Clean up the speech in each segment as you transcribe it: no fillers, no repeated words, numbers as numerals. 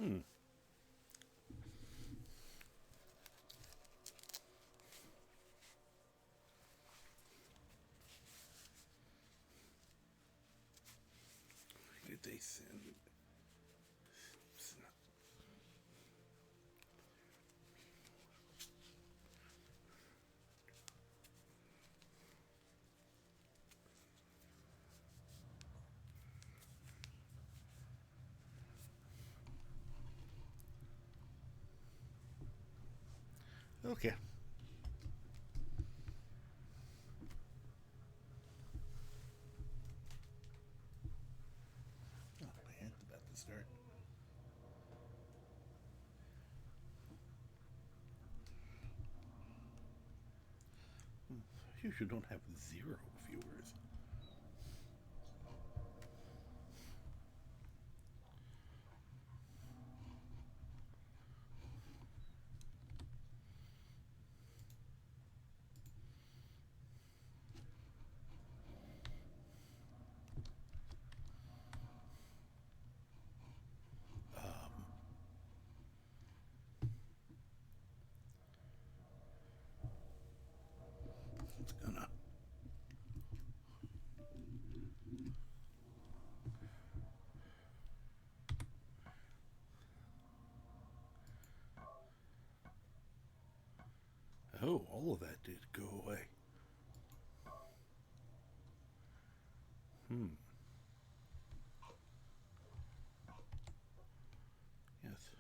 Hmm. Did they send? Okay. Oh, my hand's about to start. You should don't have 0 viewers. Um, it's gonna. Oh, all of that did go away. Hmm. Yes.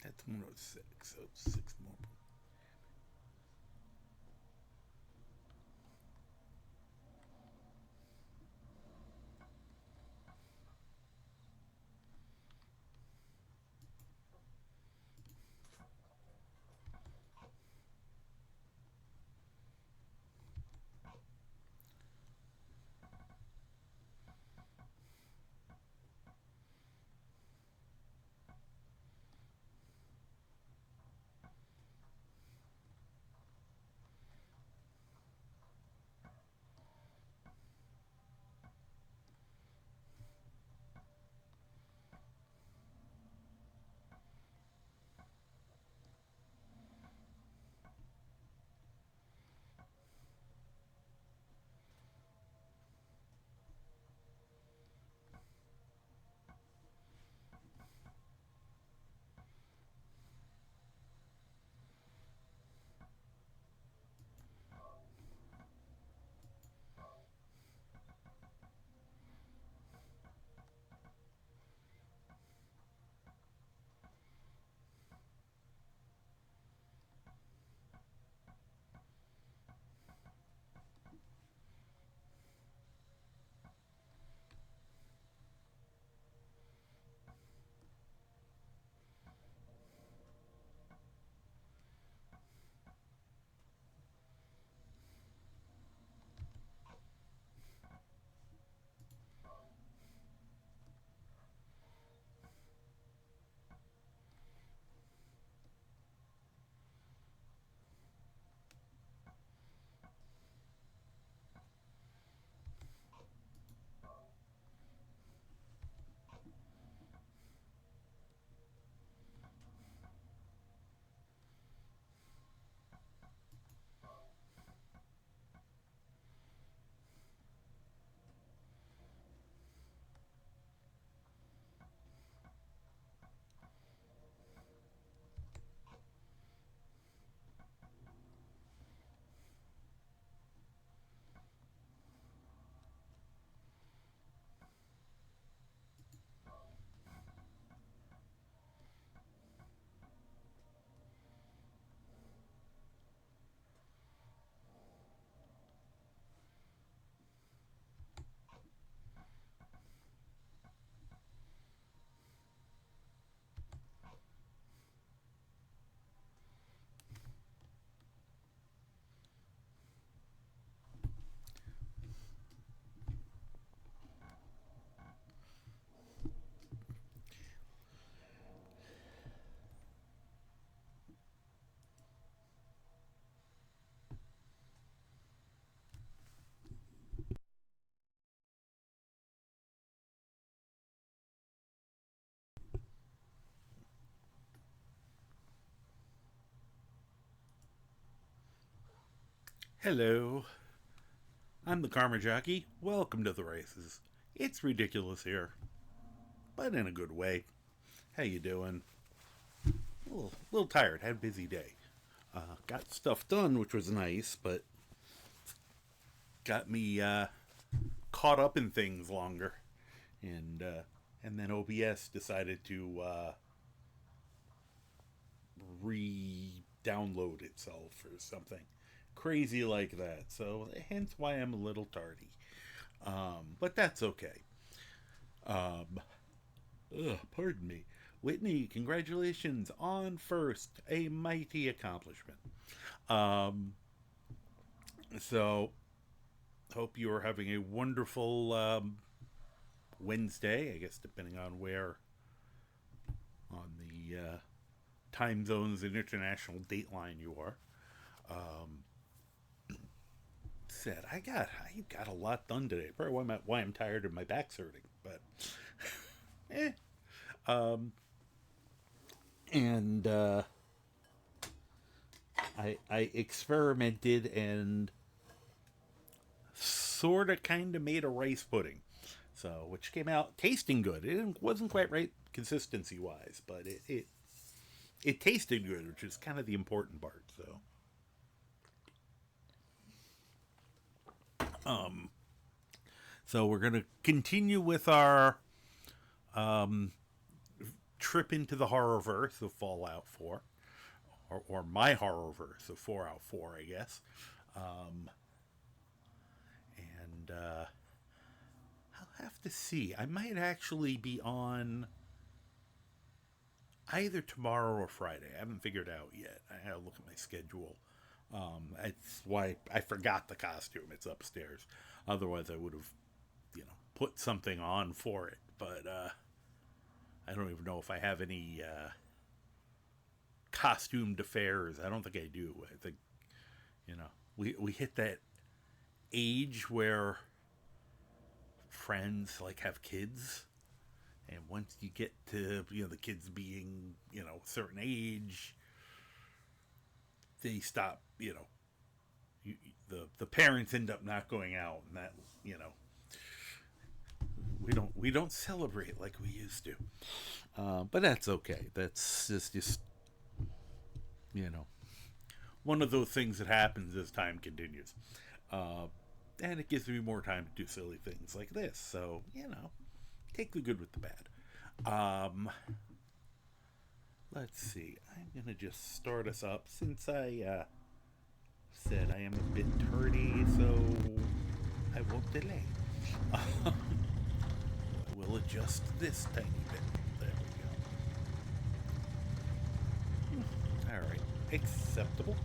That's 106, so 6 more. Hello, I'm the Karma Jockey. Welcome to the races. It's ridiculous here, but in a good way. How you doing? A little tired. Had a busy day. Got stuff done, which was nice, but got me caught up in things longer, and then OBS decided to re-download itself or something crazy like that. So hence why I'm a little tardy. But that's okay. Pardon me. Whitney, congratulations on first, a mighty accomplishment. So, hope you are having a wonderful Wednesday, I guess, depending on where on the time zones and international dateline you are. Said I got a lot done today. Probably why I'm tired and my back's hurting, but and I experimented and sort of kind of made a rice pudding, so which came out tasting good. It wasn't quite right consistency wise, but it tasted good, which is kind of the important part. So we're gonna continue with our trip into the horrorverse of Fallout 4, or my horrorverse of 4 out 4, I guess. And I'll have to see. I might actually be on either tomorrow or Friday. I haven't figured out yet. I gotta look at my schedule. That's why I forgot the costume. It's upstairs. Otherwise, I would have, put something on for it. But I don't even know if I have any costumed affairs. I don't think I do. I think, we hit that age where friends have kids, and once you get to the kids being a certain age, they stop. The parents end up not going out, and that we don't celebrate like we used to. But that's okay. That's just one of those things that happens as time continues. And it gives me more time to do silly things like this. So, take the good with the bad. Let's see. I'm going to just start us up since I said I am a bit tardy, so I won't delay. We'll adjust this tiny bit. There we go. Alright. Acceptable.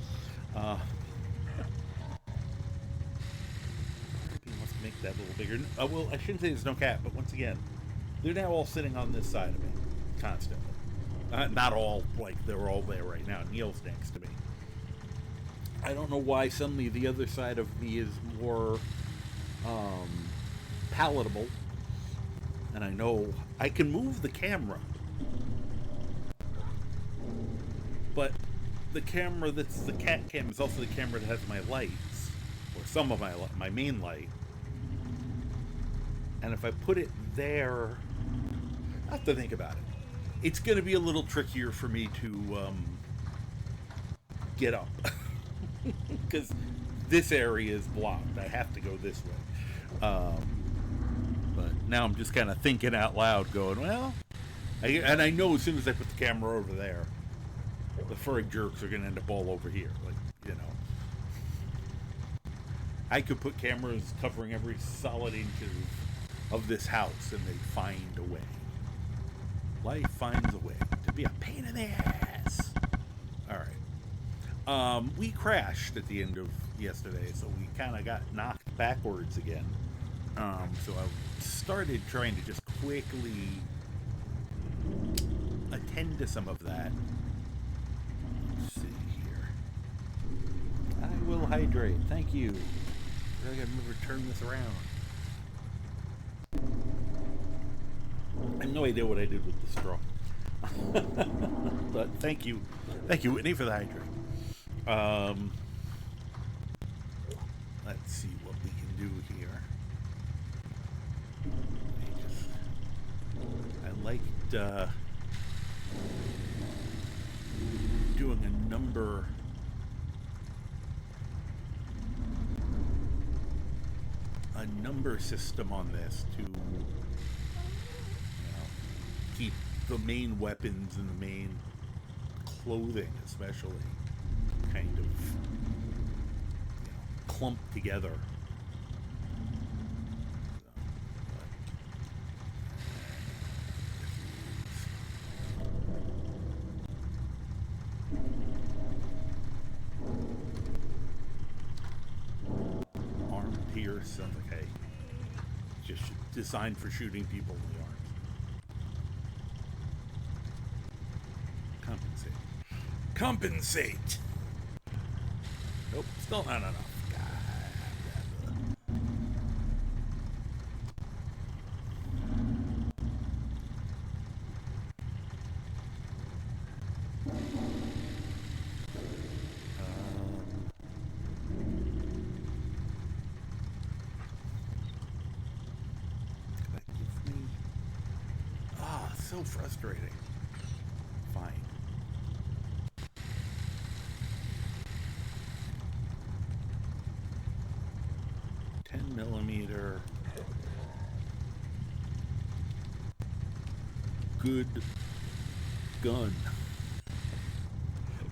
Let's make that a little bigger. Well, I shouldn't say there's no cat, but once again, they're now all sitting on this side of me. Constantly. Not all, they're all there right now. Neil's next to me. I don't know why suddenly the other side of me is more palatable. And I know I can move the camera. But the camera that's the cat cam is also the camera that has my lights. Or some of my main light. And if I put it there, I have to think about it. It's going to be a little trickier for me to get up. Because this area is blocked. I have to go this way. But now I'm just kind of thinking out loud, going, well, and I know as soon as I put the camera over there, the furry jerks are going to end up all over here. I could put cameras covering every solid inch of this house, and they'd find a way. Life finds a way to be a pain in the ass. Alright. We crashed at the end of yesterday, so we kind of got knocked backwards again. So I started trying to just quickly attend to some of that. Let's see here. I will hydrate. Thank you. I gotta remember to turn this around. I have no idea what I did with the straw. But thank you, Whitney, for the hydrate. Let's see what we can do here. I liked doing a number system on this to keep the main weapons and the main clothing especially kind of clumped together. Arm pierce, okay. Just designed for shooting people in the arms. Compensate! Nope, still not enough. So frustrating. Fine. 10mm good gun.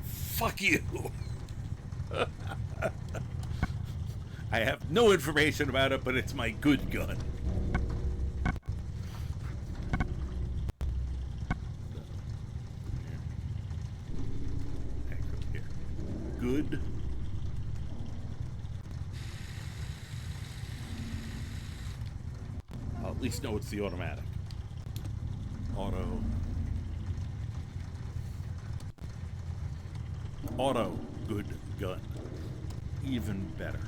Fuck you. I have no information about it, but it's my good gun. Good. I'll at least know it's the automatic. Auto good gun. Even better.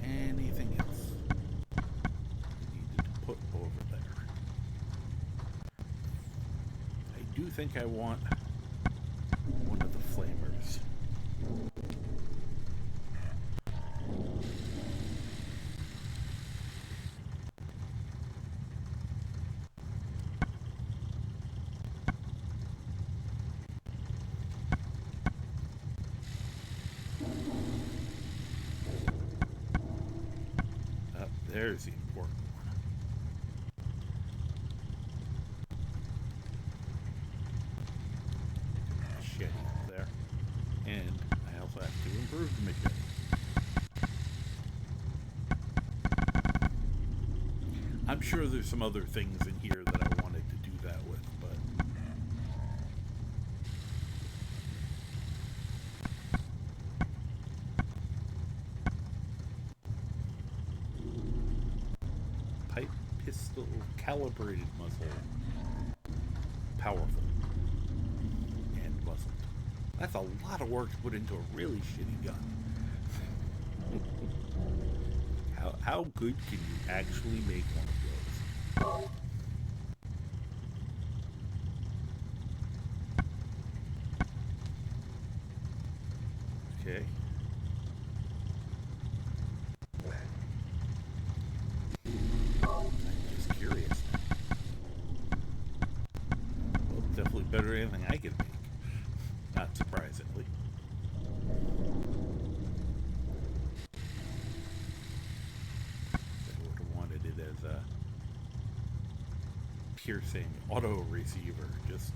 Anything else I needed to put over there? I do think I want one of the flamers. There's the important one. Machete up there. And I also have to improve the machete. I'm sure there's some other things in here that I wanted to do that with, but pipe pistol calibrated muzzle. Powerful. And muzzled. That's a lot of work to put into a really shitty gun. How good can you actually make one of those? Okay. I'm just curious. Well, definitely better than anything I could make. Not surprisingly. As a piercing auto receiver, just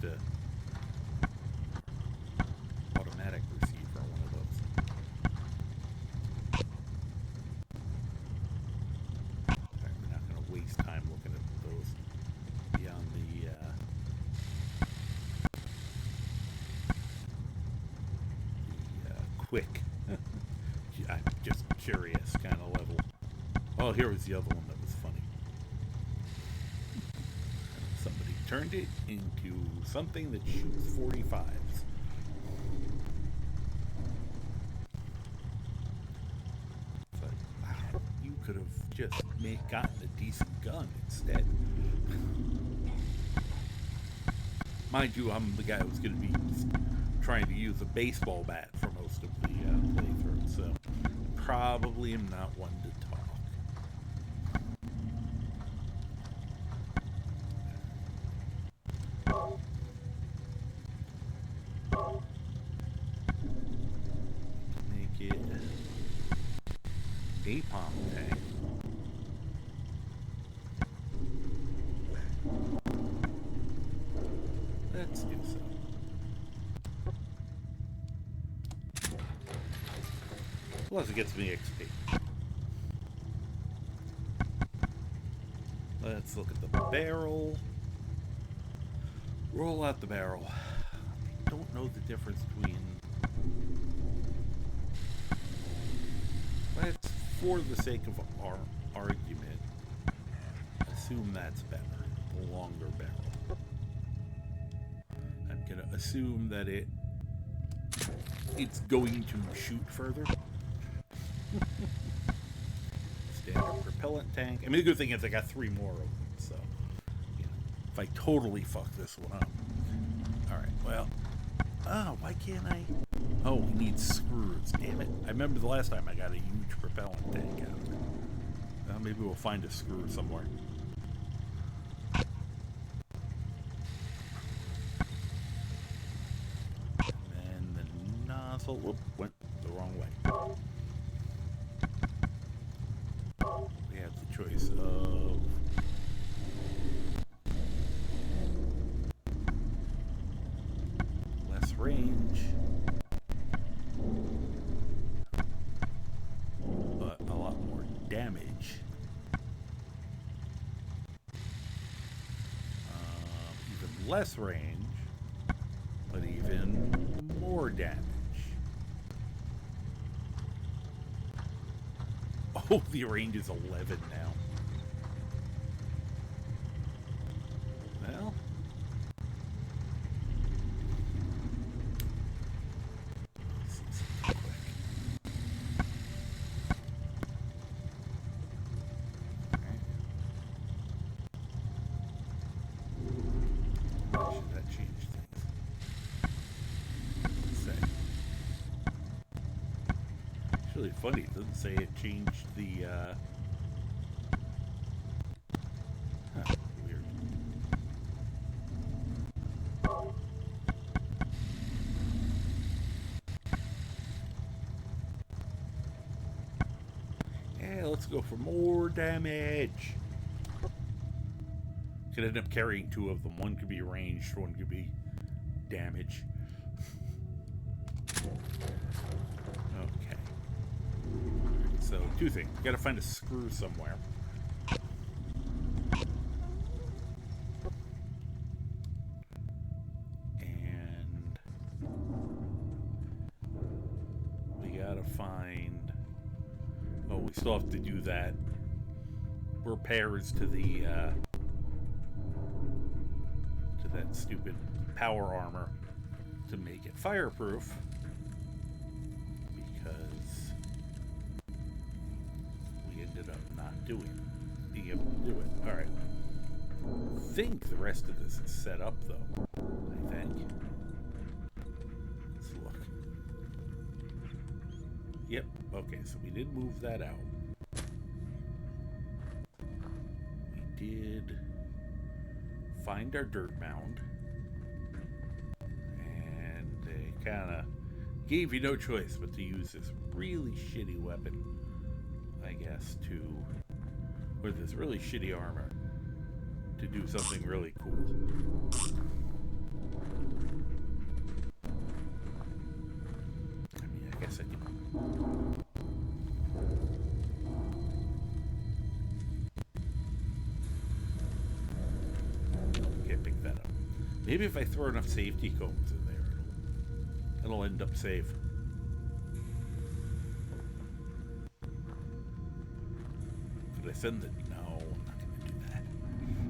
automatic receiver, one of those. Right, we're not going to waste time looking at those beyond the quick. I'm just curious kind of level. Oh, here was the other one that was funny. Somebody turned it into something that shoots 45s. It's like, wow, you could have just gotten a decent gun instead. Mind you, I'm the guy who's going to be trying to use a baseball bat for most of the playthrough, so probably am not one to talk. Make it napalm tank. Let's do so. Plus it gets me XP. Let's look at the barrel. Roll out the barrel. I don't know the difference between... Let's, for the sake of our argument, assume that's better. The longer barrel. I'm gonna assume that it's going to shoot further. Standard propellant tank. I mean, the good thing is I got 3 more of them, so you know, if I totally fuck this one up. Alright, well. Oh, why can't I? Oh, we need screws. Damn it. I remember the last time I got a huge propellant tank out of it. Well, maybe we'll find a screw somewhere. And the nozzle, whoop, went the wrong way. We have the choice of less range, but a lot more damage. Even less range, but even more damage. Oh, the range is 11 now. Well, let's see something quick. Why should that change things? Let's say. It's really funny. It doesn't say it changed the, weird. Yeah, let's go for more damage. Could end up carrying 2 of them. One could be ranged, one could be damage. Okay. So, 2 things. We gotta find a screw somewhere. And we gotta find... Oh, we still have to do that. Repairs to the, to that stupid power armor to make it fireproof. Because we ended up not being able to do it. Alright. I think the rest of this is set up, though. I think. Let's look. Yep. Okay, so we did move that out. We did find our dirt mound. And they kind of gave you no choice but to use this really shitty weapon, I guess, with this really shitty armor, to do something really cool. I mean, I guess I can... Can't pick that up. Maybe if I throw enough safety cones in there, it'll end up safe. Could I send the... No, I'm not going to do that.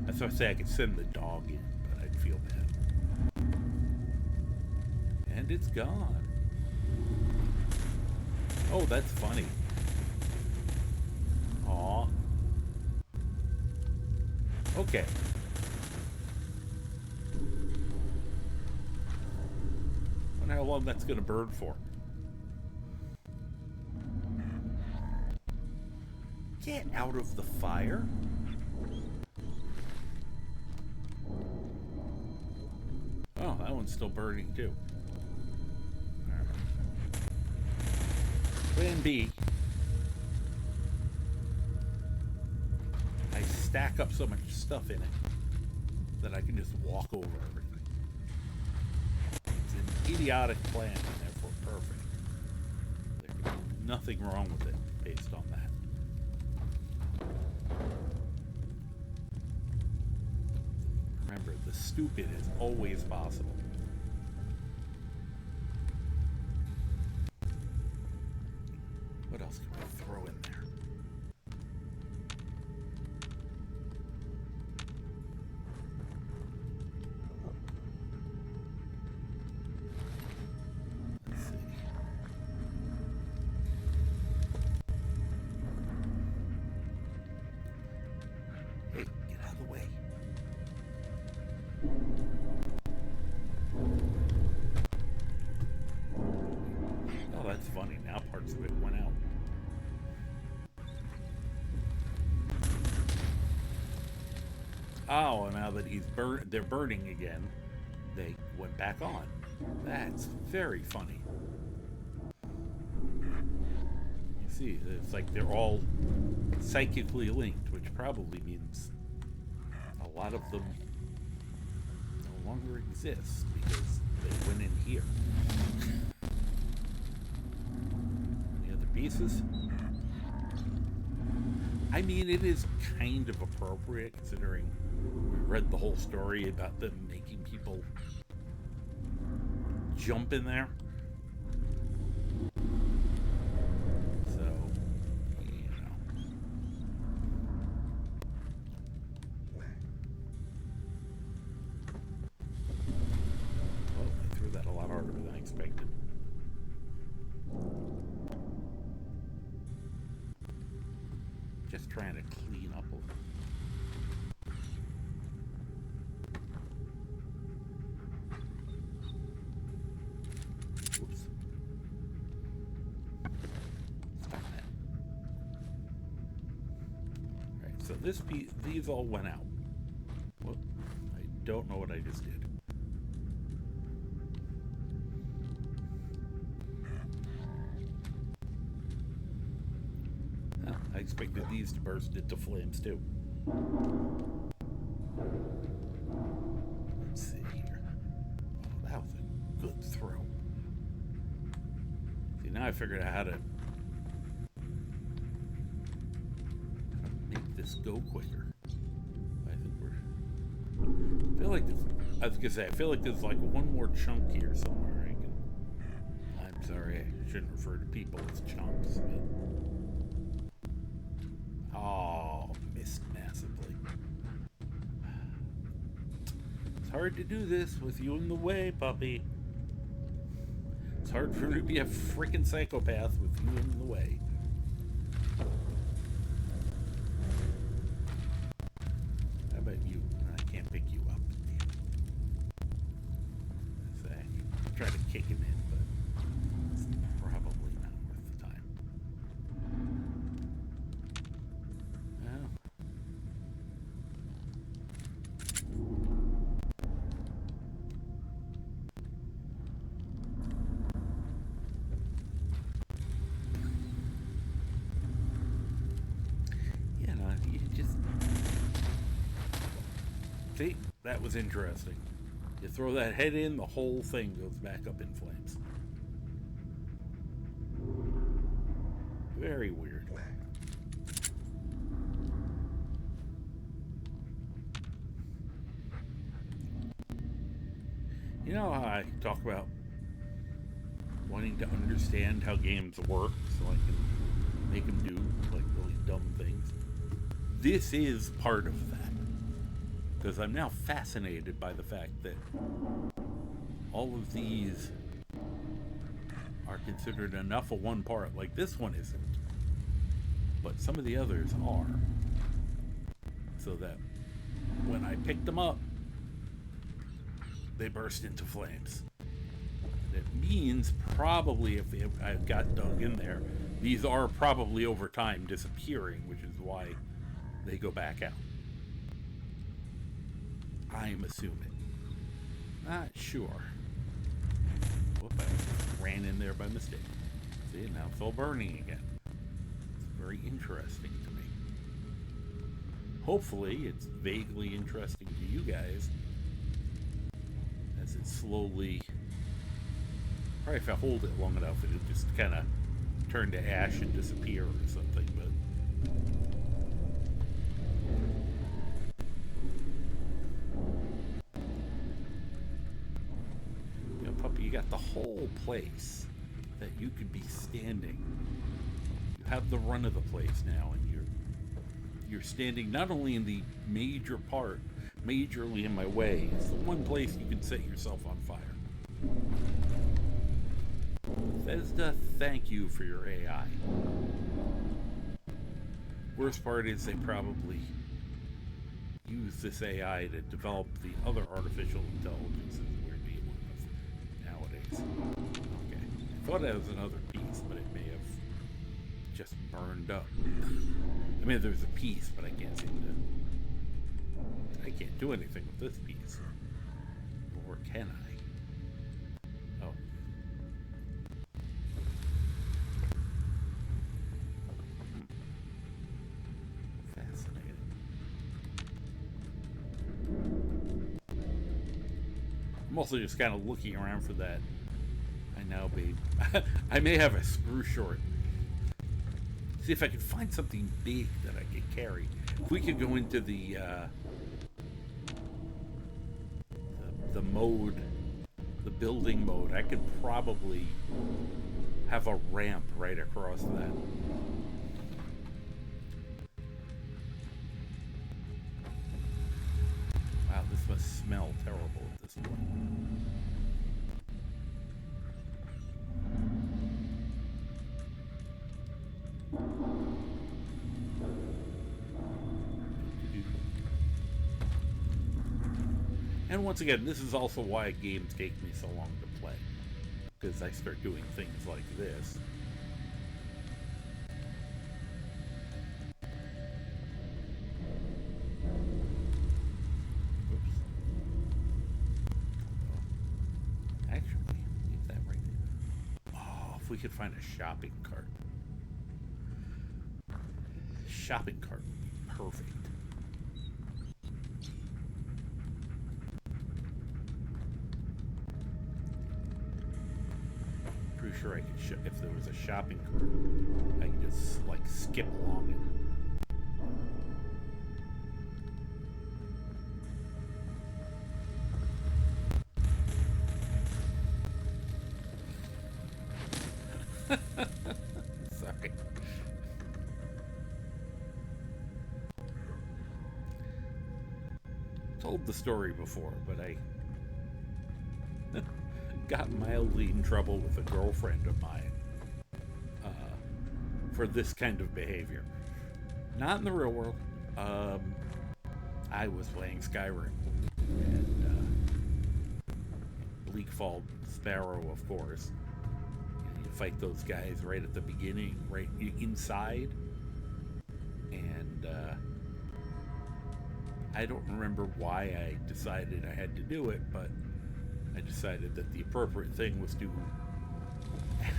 That's why I say I could send the dog in, but I'd feel bad. And it's gone. Oh, that's funny. Aw. Okay. wonder how long that's going to burn for. Get out of the fire. Oh, that one's still burning too. Right. Plan B. I stack up so much stuff in it that I can just walk over everything. It's an idiotic plan and therefore perfect. There can be nothing wrong with it based on that. Remember, the stupid is always possible. What else can we throw in there? Let's see. Hey, get out of the way. Oh, that's funny. Now parts of it went out. Oh, now that they're burning again, they went back on. That's very funny. You see, it's like they're all psychically linked, which probably means a lot of them no longer exist because they went in here. Any other pieces? I mean, it is kind of appropriate considering we read the whole story about them making people jump in there. So, you know. Oh, I threw that a lot harder than I expected. Just trying to clean up a little. Whoops. Stop that. Alright, so these all went out. Whoop. I don't know what I just did. I expected these to burst into flames too. Let's see here. Oh, that was a good throw. See, now I figured out how to make this go quicker. I think I feel like I was gonna say, I feel like there's like one more chunk here somewhere. I'm sorry, I shouldn't refer to people as chunks, but. Oh, missed massively. It's hard to do this with you in the way, puppy. It's hard for me to be a freaking psychopath with you in the way. How about you? I can't pick you up. I try to kick him in, but it's probably not worth the time. See, that was interesting. You throw that head in, the whole thing goes back up in flames. Very weird. You know how I talk about wanting to understand how games work so I can make them do like really dumb things? This is part of that. Because I'm now fascinated by the fact that all of these are considered enough of one part. Like this one isn't. But some of the others are. So that when I picked them up, they burst into flames. It means probably if I got dug in there, these are probably over time disappearing, which is why they go back out. I'm assuming. Not sure. Whoop, I ran in there by mistake. See, now it's all burning again. It's very interesting to me. Hopefully, it's vaguely interesting to you guys as it slowly. Probably if I hold it long enough, it'll just kind of turn to ash and disappear or something, but. You know, puppy, you got the whole place that you could be standing. You have the run of the place now, and you're standing not only in the major part, majorly in my way, it's the one place you can set yourself on fire. Bethesda, thank you for your AI. Worst part is they probably use this AI to develop the other artificial intelligences we're dealing with nowadays. Okay. I thought that was another piece, but it may have just burned up. I mean, there's a piece, but I can't do anything with this piece. Or can I? Oh. Fascinating. I'm also just kind of looking around for that. I may have a screw short. See if I can find something big that I could carry. If we could go into the mode, the building mode, I could probably have a ramp right across that. Wow, this must smell terrible at this point. And once again, this is also why games take me so long to play. Because I start doing things like this. Oops. Actually, leave that right there. Oh, if we could find a shopping cart. Shopping cart would be perfect. Pretty sure I could, if there was a shopping cart, I could just like skip along it. Sorry. Told the story before, but I got mildly in trouble with a girlfriend of mine for this kind of behavior. Not in the real world. I was playing Skyrim, and Bleakfall Sparrow, of course. And you fight those guys right at the beginning, right inside. And I don't remember why I decided I had to do it, but I decided that the appropriate thing was to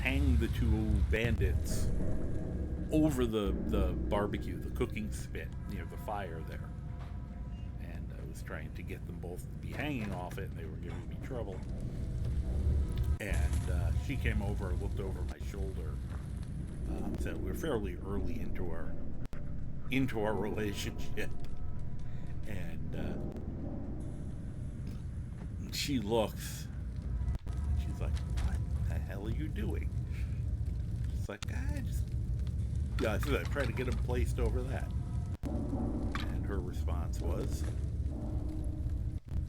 hang the two bandits over the barbecue, the cooking spit near the fire there. And I was trying to get them both to be hanging off it, and they were giving me trouble. And she came over, looked over my shoulder. So we were fairly early into our relationship. And she looks, and she's like, "What the hell are you doing?" It's like, I tried to get him placed over that. And her response was,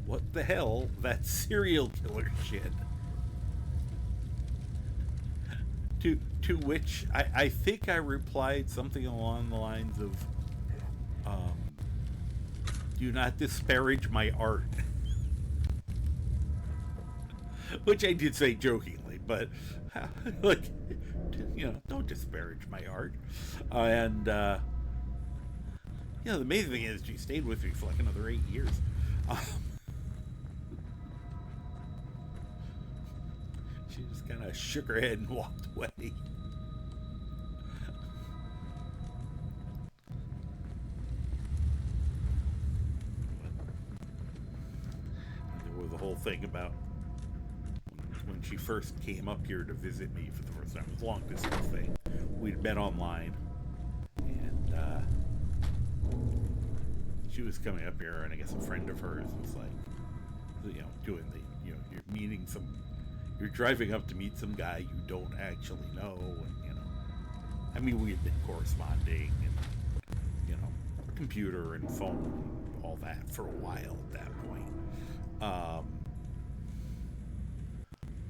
"What the hell? That's serial killer shit." To which I think I replied something along the lines of, "Do not disparage my art." Which I did say jokingly, but like, don't disparage my art. And the amazing thing is she stayed with me for like another 8 years. Um, she just kind of shook her head and walked away. There was the whole thing about when she first came up here to visit me for the first time. It was a long distance thing. We'd met online, and she was coming up here, and I guess a friend of hers was like, doing you're meeting you're driving up to meet some guy you don't actually know, and I mean, we had been corresponding, and computer and phone, and all that for a while at that point.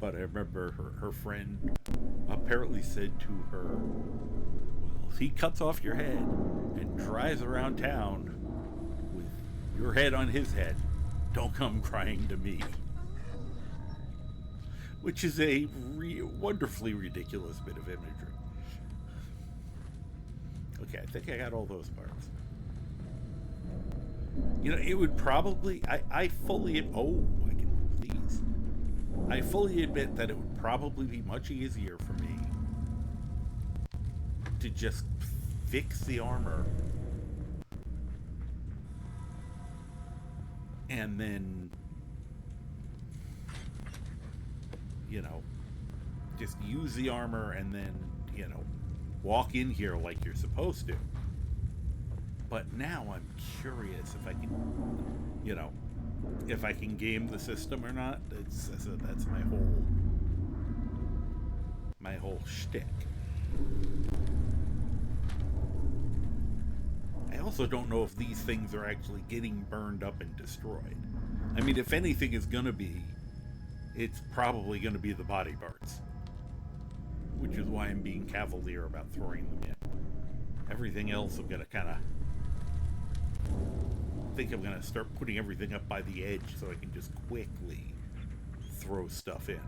But I remember her friend apparently said to her, well, if he cuts off your head and drives around town with your head on his head, don't come crying to me. Which is a wonderfully ridiculous bit of imagery. Okay, I think I got all those parts. It would probably... I fully... Oh, I can move these. I fully admit that it would probably be much easier for me to just fix the armor and then, just use the armor and then, walk in here like you're supposed to. But now I'm curious if I can, if I can game the system or not. That's my whole shtick. I also don't know if these things are actually getting burned up and destroyed. I mean, if anything is gonna be, it's probably gonna be the body parts, which is why I'm being cavalier about throwing them in. Everything else I'm gonna kind of think I'm gonna start putting everything up by the edge so I can just quickly throw stuff in.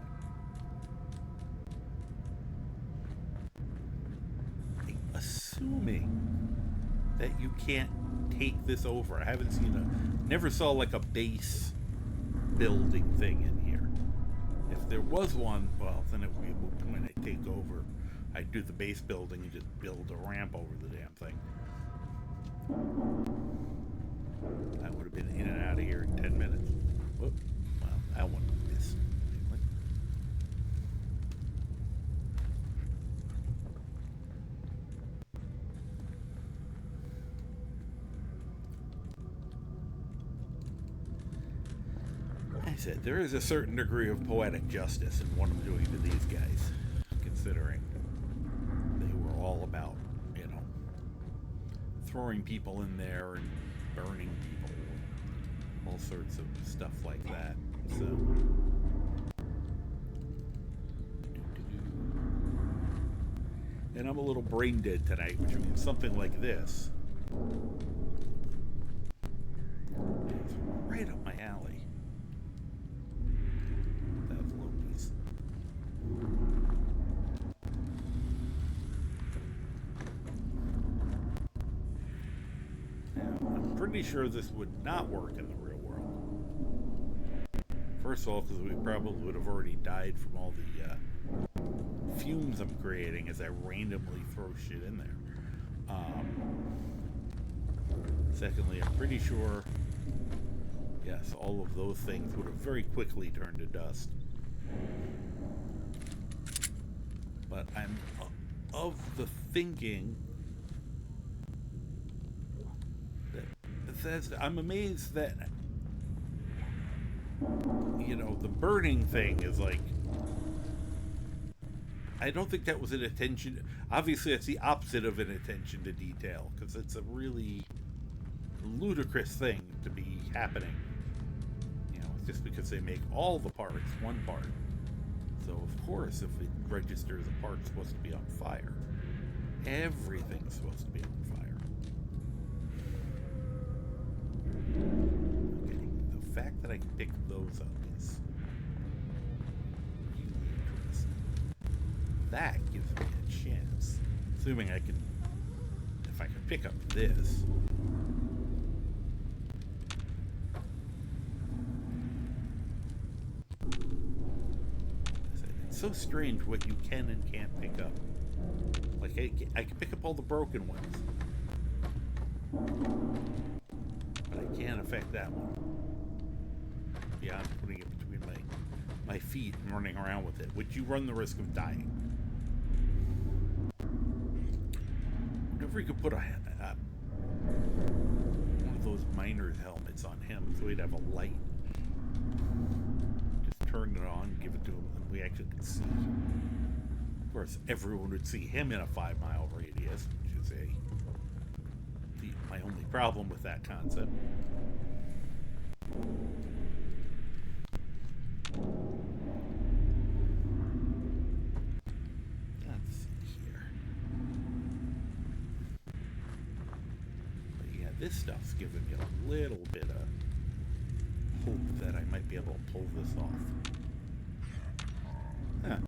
Assuming that you can't take this over. I haven't never saw like a base building thing in here. If there was one, well, then it would be when I take over, I'd do the base building and just build a ramp over the damn thing. I would have been in and out of here in 10 minutes. Whoop. Well, that one missed. I said, there is a certain degree of poetic justice in what I'm doing to these guys, considering they were all about, throwing people in there and burning people, all sorts of stuff like that. So, and I'm a little brain dead tonight, which means something like this is right up my alley. That was a little piece. I'm pretty sure this would not work in the real world. First of all, because we probably would have already died from all the fumes I'm creating as I randomly throw shit in there. Secondly, I'm pretty sure, yes, all of those things would have very quickly turned to dust. But I'm of the thinking that I'm amazed that, the burning thing is like, I don't think that was an attention. Obviously, it's the opposite of an attention to detail, because it's a really ludicrous thing to be happening. Just because they make all the parts one part. So, of course, if it registers a part supposed to be on fire, everything's supposed to be on fire. Okay, the fact that I can pick those up is that gives me a chance. Assuming I can, if I can pick up this. It's so strange what you can and can't pick up. Like, I can pick up all the broken ones. But I can't affect that one. Yeah, I'm putting it between my feet and running around with it, which you run the risk of dying. Whenever you could put one of those miner's helmets on him so he'd have a light. Just turn it on, give it to him, and we actually could see. Of course, everyone would see him in a 5-mile radius, which is my only problem with that concept. Let's see here. But yeah, this stuff's giving me a little bit of hope that I might be able to pull this off. Huh.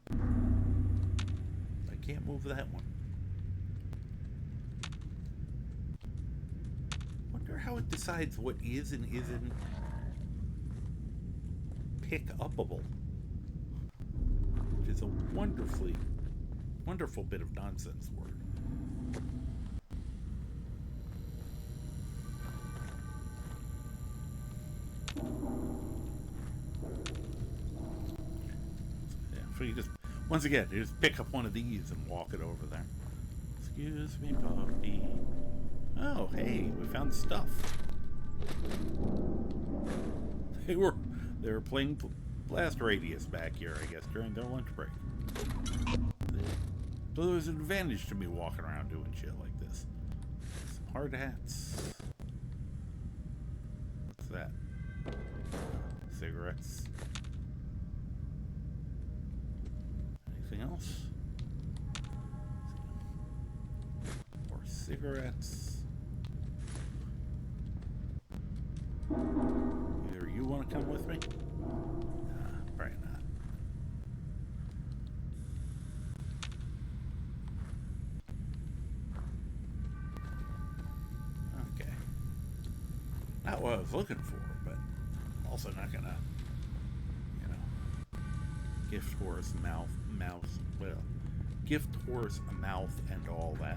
I can't move that one. Wonder how it decides what is and isn't pick-upable. Which is a wonderful bit of nonsense word. So you just, once again, you just pick up one of these and walk it over there. Excuse me, puppy. Oh, hey, we found stuff. They were playing Blast Radius back here, I guess, during their lunch break. So there was an advantage to me walking around doing shit like this. Some hard hats. What's that? Cigarettes. Anything else? More cigarettes. Either you want to come with me? Nah, probably not. Okay. Not what I was looking for, but also not gonna, gift horse, gift horse, a mouth, and all that.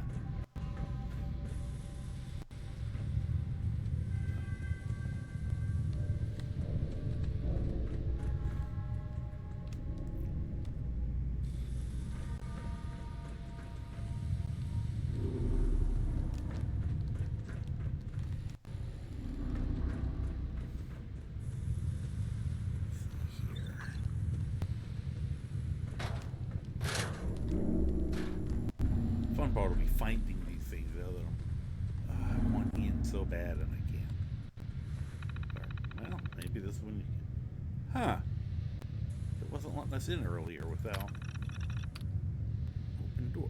Fun part will be finding these things that I want in so bad and I can't. Well, maybe this one. Huh. It wasn't letting us in earlier without open door.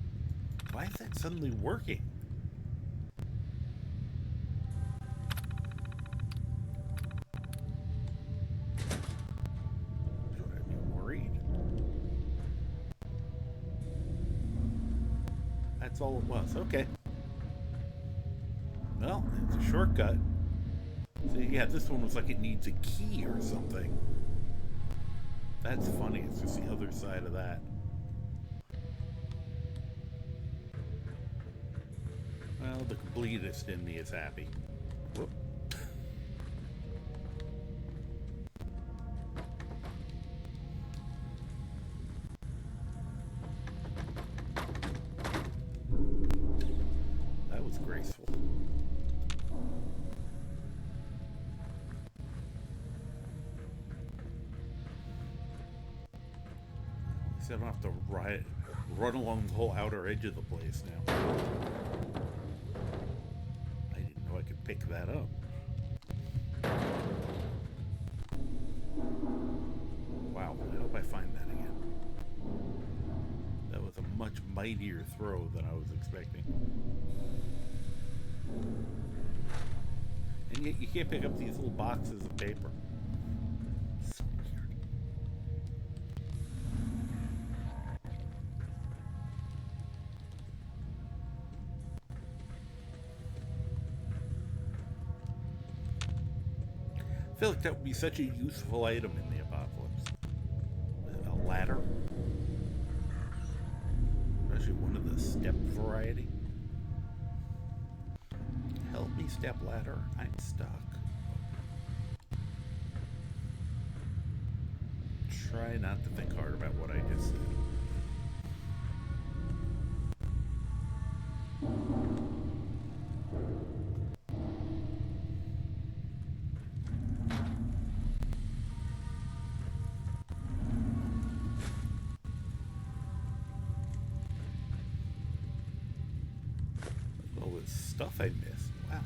Why is that suddenly working? Should I be worried? That's all it was. Okay. Well, it's a shortcut. See, yeah, this one was like it needs a key or something. That's funny. It's just the other side of that. Well, the completist in me is happy. Whoop. That was graceful. I don't have to run along the whole outer edge of the place now. I didn't know I could pick that up. Wow, I hope I find that again. That was a much mightier throw than I was expecting. And yet you can't pick up these little boxes of paper. So weird. feel like that would be such a useful item in the apocalypse. A ladder. Especially one of the step variety. Help me, step ladder. I'm stuck. Try not to think hard about what I just said. All this stuff I missed. Wow.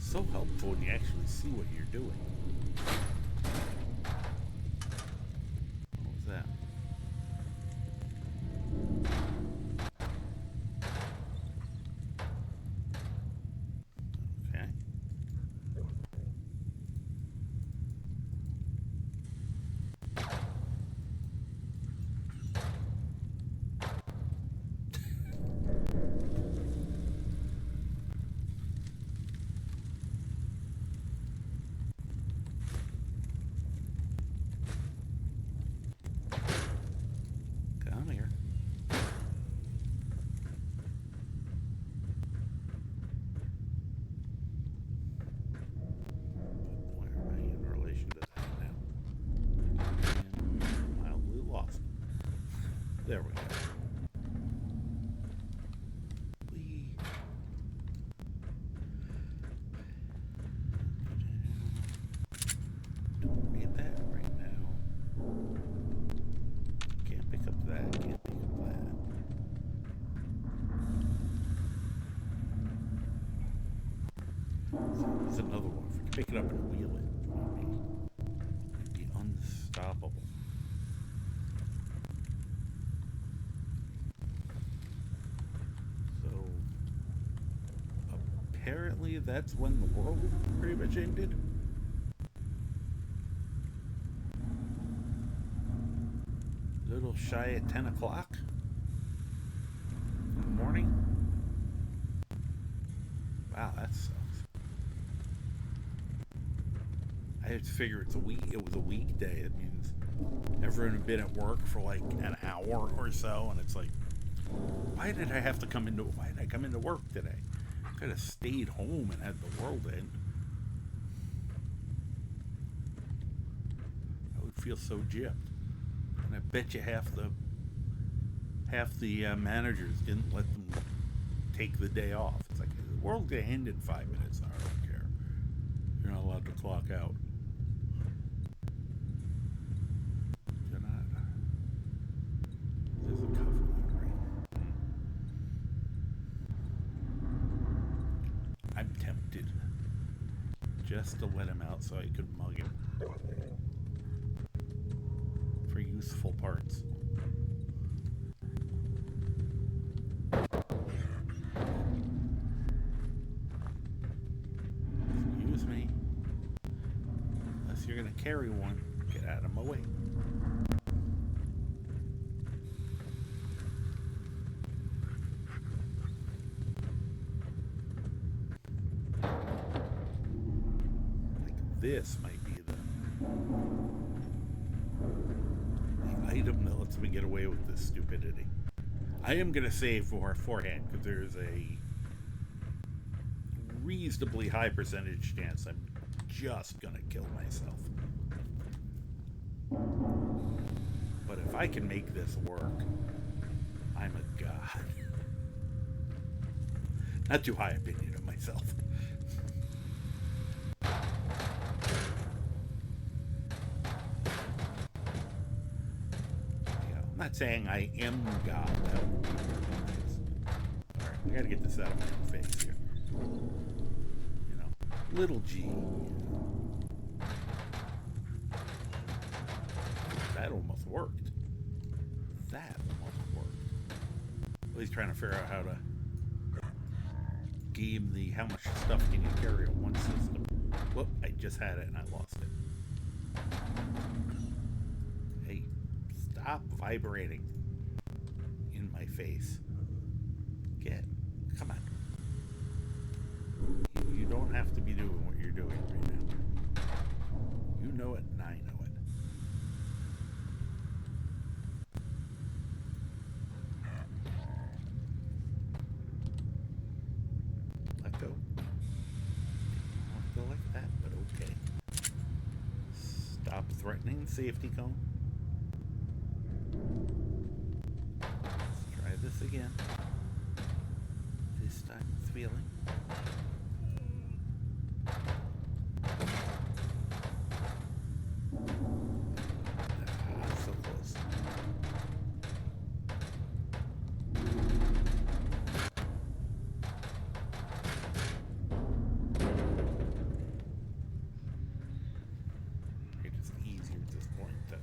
So helpful when you actually see what you're doing. What was that? Okay. Come here. Where am I in relation to that now? I'm mildly lost. There we go. Whee. Don't need that right now. Can't pick up that. Can't pick up that. So there's another one. If we can pick it up and wheel it, it'd be unstoppable. So apparently that's when the world pretty much ended. Little shy at 10 o'clock in the morning. Wow, that sucks. I had to figure it was a weekday. It means everyone had been at work for like an hour or so, and it's like, why did I come into work today? I could have stayed home and had the world end. I would feel so gypped. And I bet you half the managers didn't let them take the day off. It's like, the world's gonna end in 5 minutes. I don't care. You're not allowed to clock out. You're not. There's a cover on right. I'm tempted just to let him out so I could mug him. For useful parts. Excuse me. Unless you're gonna carry one, get out of my way. Like this might be the item that lets me get away with this stupidity. I am going to save beforehand because there's a reasonably high percentage chance I'm just going to kill myself. But if I can make this work, I'm a god. Not too high opinion of myself. I'm not saying I am God. That would be nice. Alright, we gotta get this out of my face here. You know, little G. That almost worked. That almost worked. Well, he's trying to figure out how to game the how much stuff can you carry on one system. Whoop, I just had it and I lost it. Hey, stop vibrating in my face. Come on. You don't have to be doing what you're doing right now. know it, and I know it. Let go. I'll go like that, but okay. Stop threatening the safety cone. Let's try this again. This time it's feeling. So close. It's easier at this point to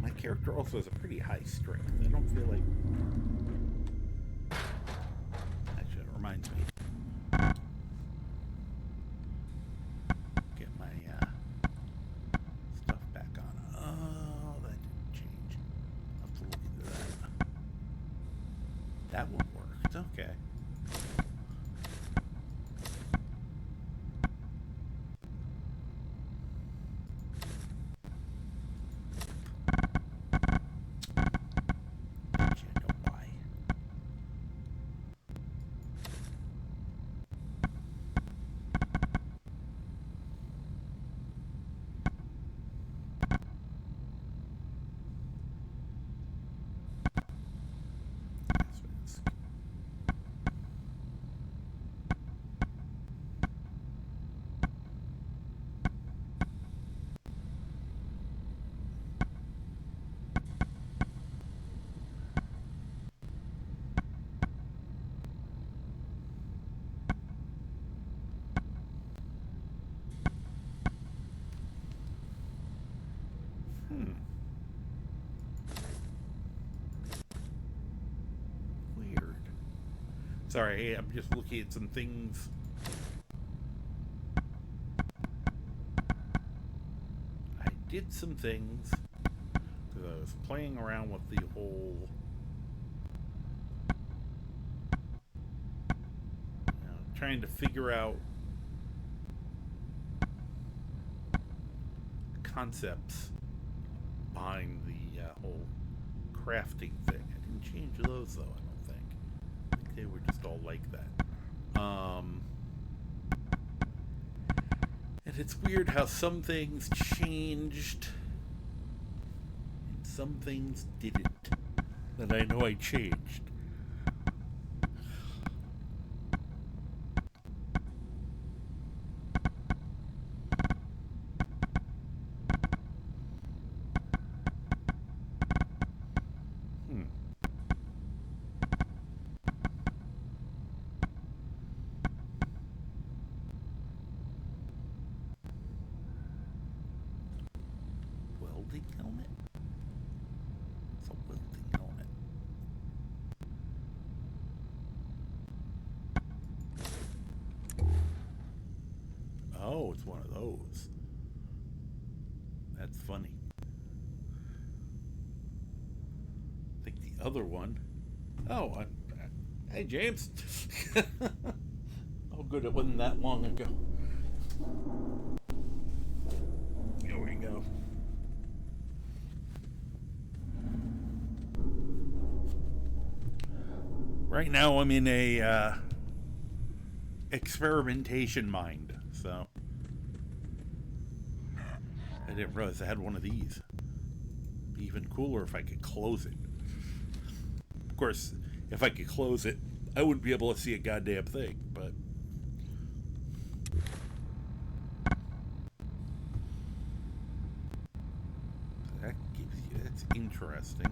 my character also has a pretty high strength. I don't feel like... Actually, it reminds me. Get my stuff back on. Oh, that didn't change. I'll have to look into that. That one worked. Okay. Weird. Sorry, I'm just looking at some things. I did some things because I was playing around with the whole, trying to figure out concepts behind the whole crafting thing. I didn't change those though, I don't think. I think they were just all like that. And it's weird how some things changed and some things didn't. That I know I changed. Welding helmet? It's a welding helmet. Oh, it's one of those. That's funny. I think the other one. Oh, hey James. Oh, good, it wasn't that long ago. There we go. Right now I'm in a experimentation mind, so I didn't realize I had one of these. It'd be even cooler if I could close it. Of course, if I could close it, I wouldn't be able to see a goddamn thing, but that gives you, that's interesting.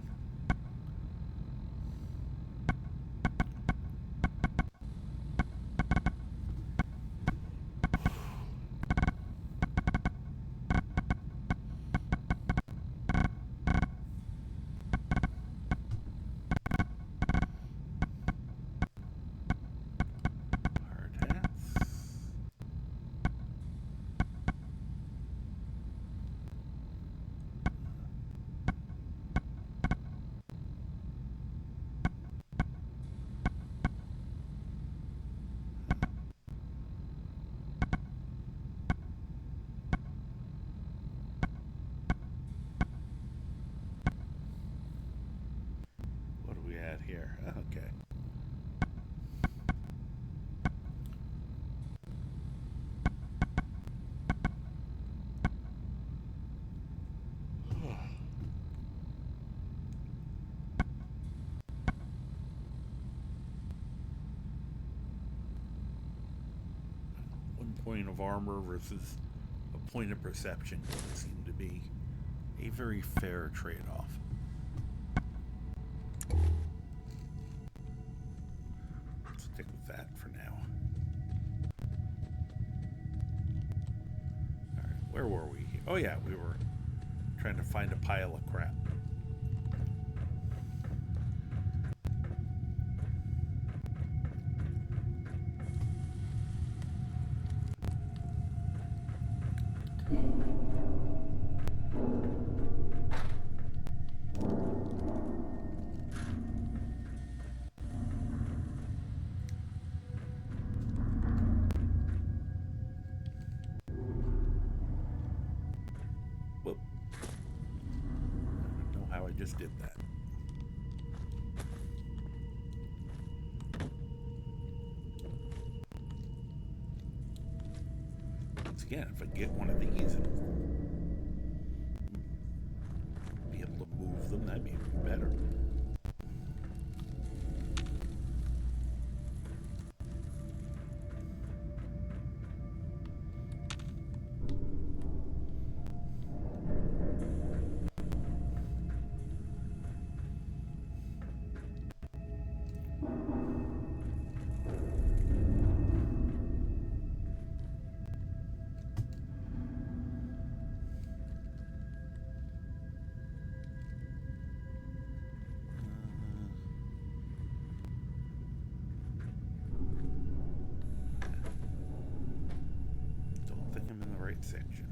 point of armor versus a point of perception doesn't seem to be a very fair trade-off. Let's stick with that for now. Alright, where were we? Oh yeah, we were trying to find a pile of crap. Whoop. I don't know how I just did that. Once again, if I get one of these and be able to move them, that'd be even better. Section.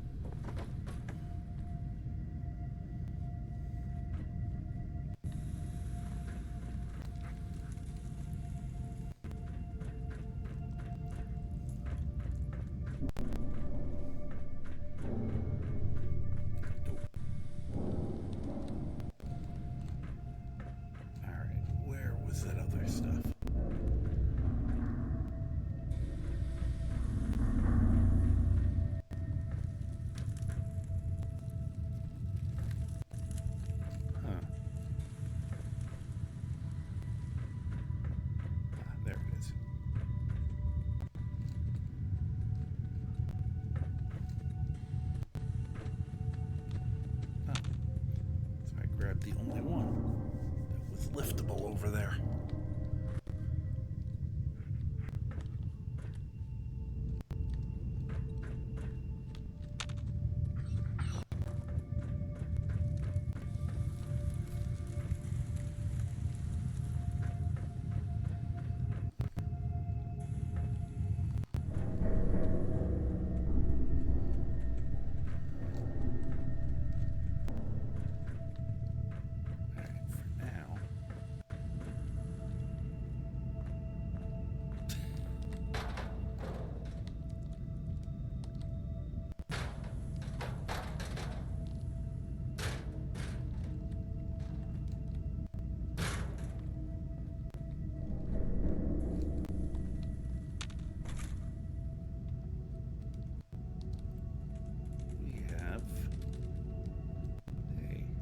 All right, where was that other stuff? The only one that was liftable over there.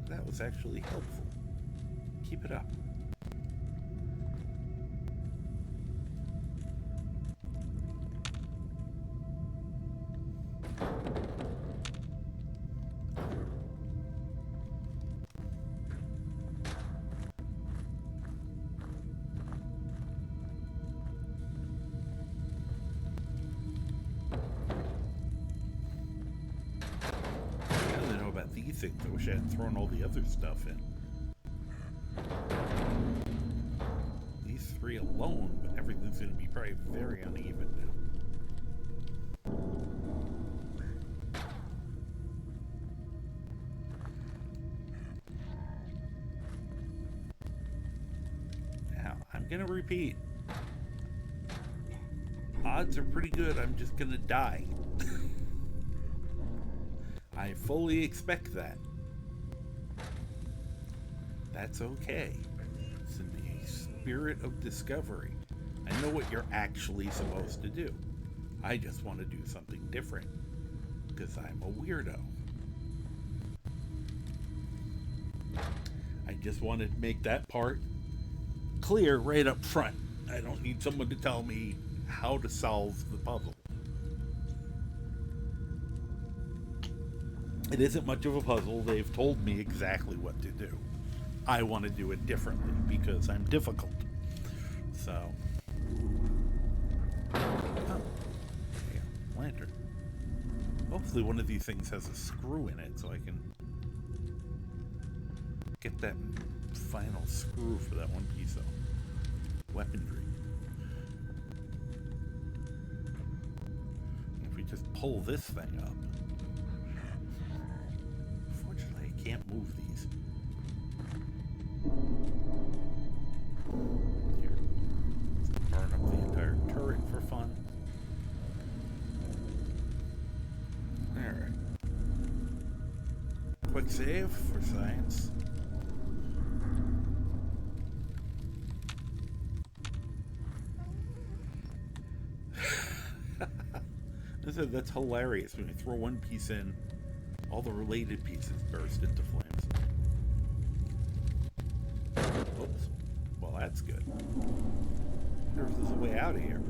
That was actually helpful. Keep it up. These things. I wish I hadn't thrown all the other stuff in. These three alone, but everything's going to be probably very uneven now. Now, I'm going to repeat. Odds are pretty good I'm just going to die. I fully expect that. That's okay. It's in the spirit of discovery. I know what you're actually supposed to do. I just want to do something different because I'm a weirdo. I just wanted to make that part clear right up front. I don't need someone to tell me how to solve the puzzle. It isn't much of a puzzle. They've told me exactly what to do. I want to do it differently because I'm difficult. So, oh, yeah, lantern. Hopefully one of these things has a screw in it so I can get that final screw for that one piece of weaponry. If we just pull this thing up. Unfortunately, I can't move these. Here. Let's burn up the entire turret for fun. Alright. Quick save for science. That's hilarious. When you throw one piece in, all the related pieces burst into flames. Oops. Well, that's good. There's a way out of here.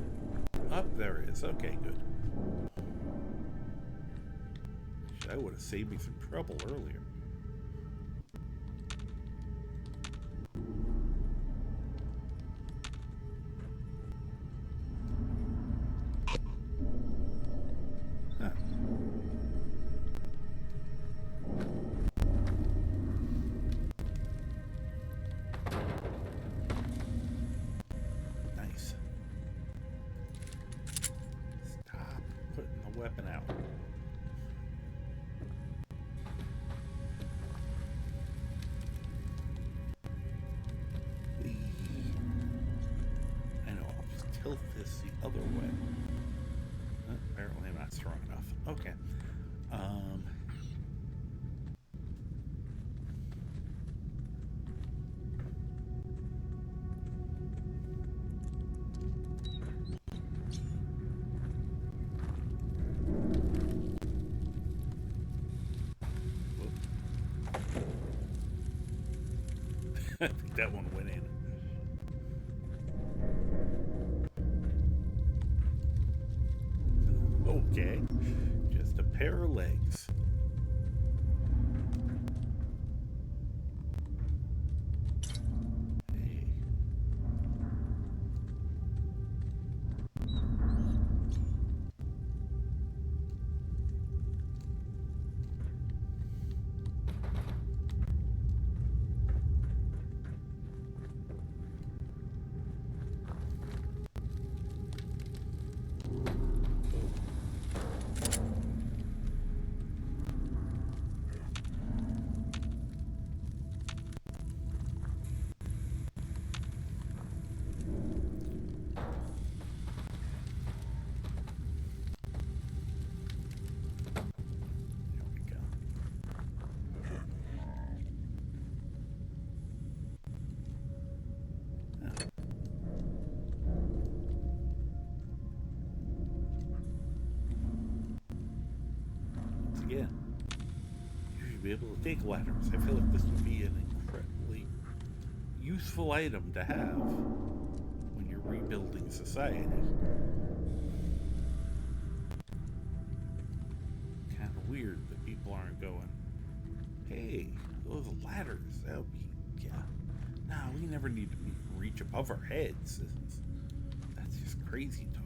Up there it is. Okay, good. That would have saved me some trouble earlier. Huh. Nice. Stop putting the weapon out. I know, I'll just tilt this the other way. Apparently I'm not strong enough. Okay. I think that one went in. Okay. Just a pair of legs. Hey. Again, you should be able to take ladders. I feel like this would be an incredibly useful item to have when you're rebuilding society. Kind of weird that people aren't going, hey, those ladders, that would be, yeah. No, we never need to reach above our heads. That's just crazy talk.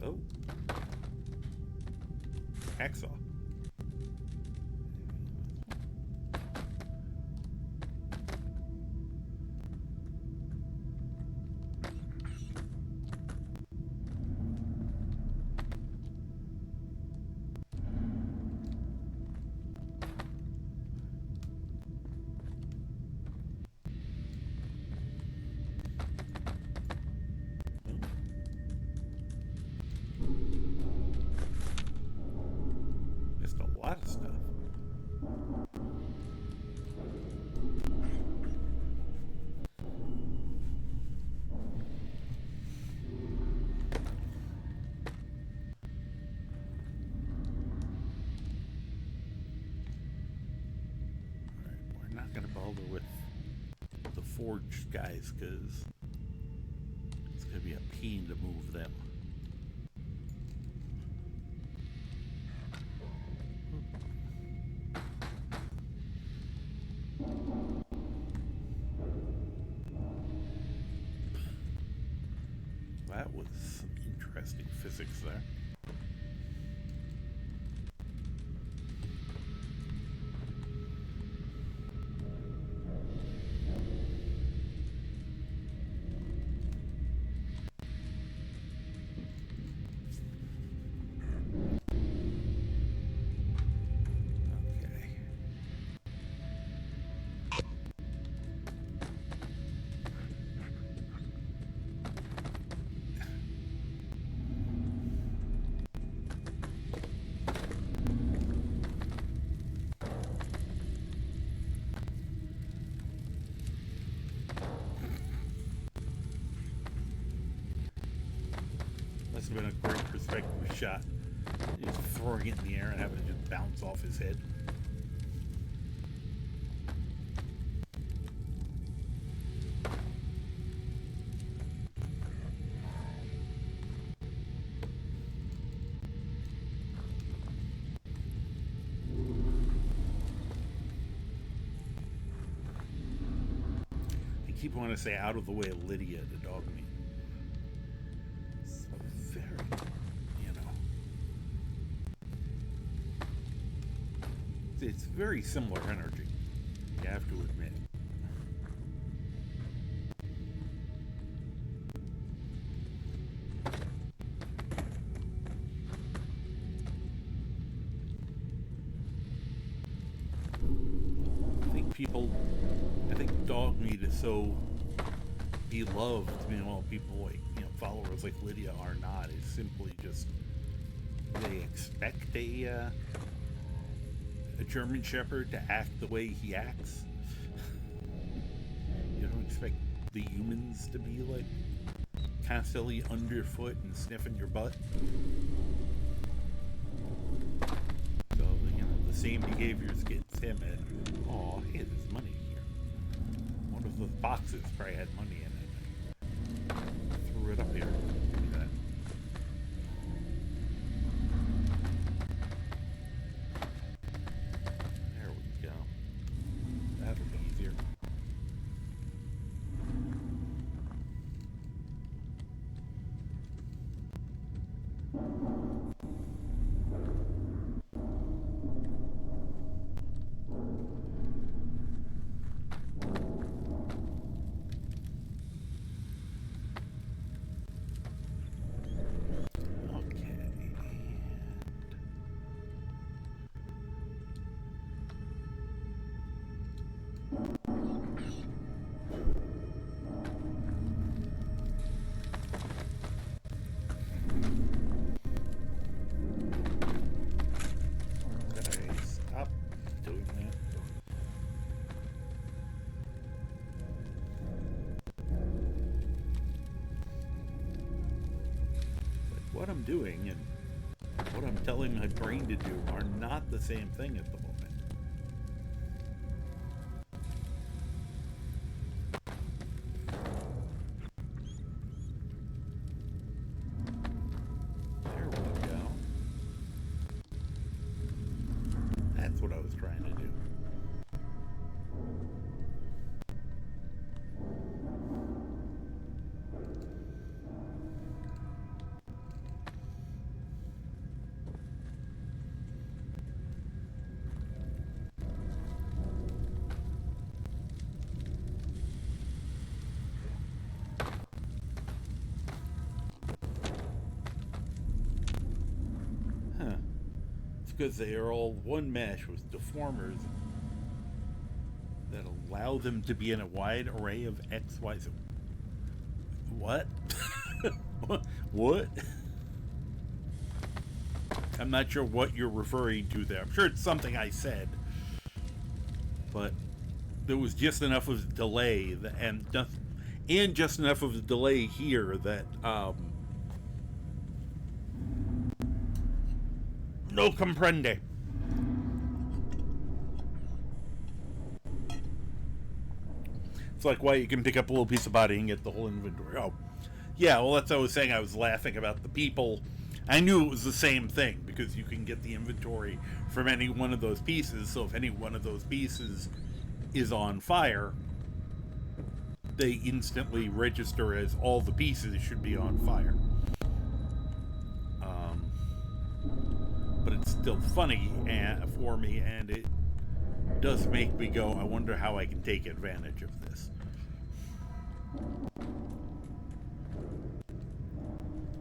Oh. Hacksaw. forged guys, because it's going to be a pain to move them. That was some interesting physics there. Must have been a great perspective shot. Just throwing it in the air and having it just bounce off his head. I keep wanting to say out of the way of Lydia, the dog meat. It's very similar energy, you have to admit. I think dog meat is so beloved. People like, followers like Lydia are not. It's simply just they expect a German Shepherd to act the way he acts. You don't expect the humans to be like constantly underfoot and sniffing your butt. So, the same behaviors gets him, and oh, hey, there's money here. One of the boxes probably had money in it. I threw it up here. Look at that. What I'm doing and what I'm telling my brain to do are not the same thing at the moment. There we go. That's what I was trying to do. Because they are all one mesh with deformers that allow them to be in a wide array of X, Y, Z. What? What? I'm not sure what you're referring to there. I'm sure it's something I said, but there was just enough of a delay and just enough of a delay here that no comprende. It's like why you can pick up a little piece of body and get the whole inventory. Oh, yeah, well, that's what I was saying. I was laughing about the people. I knew it was the same thing because you can get the inventory from any one of those pieces. So if any one of those pieces is on fire, they instantly register as all the pieces should be on fire. But it's still funny for me, and it does make me go, I wonder how I can take advantage of this.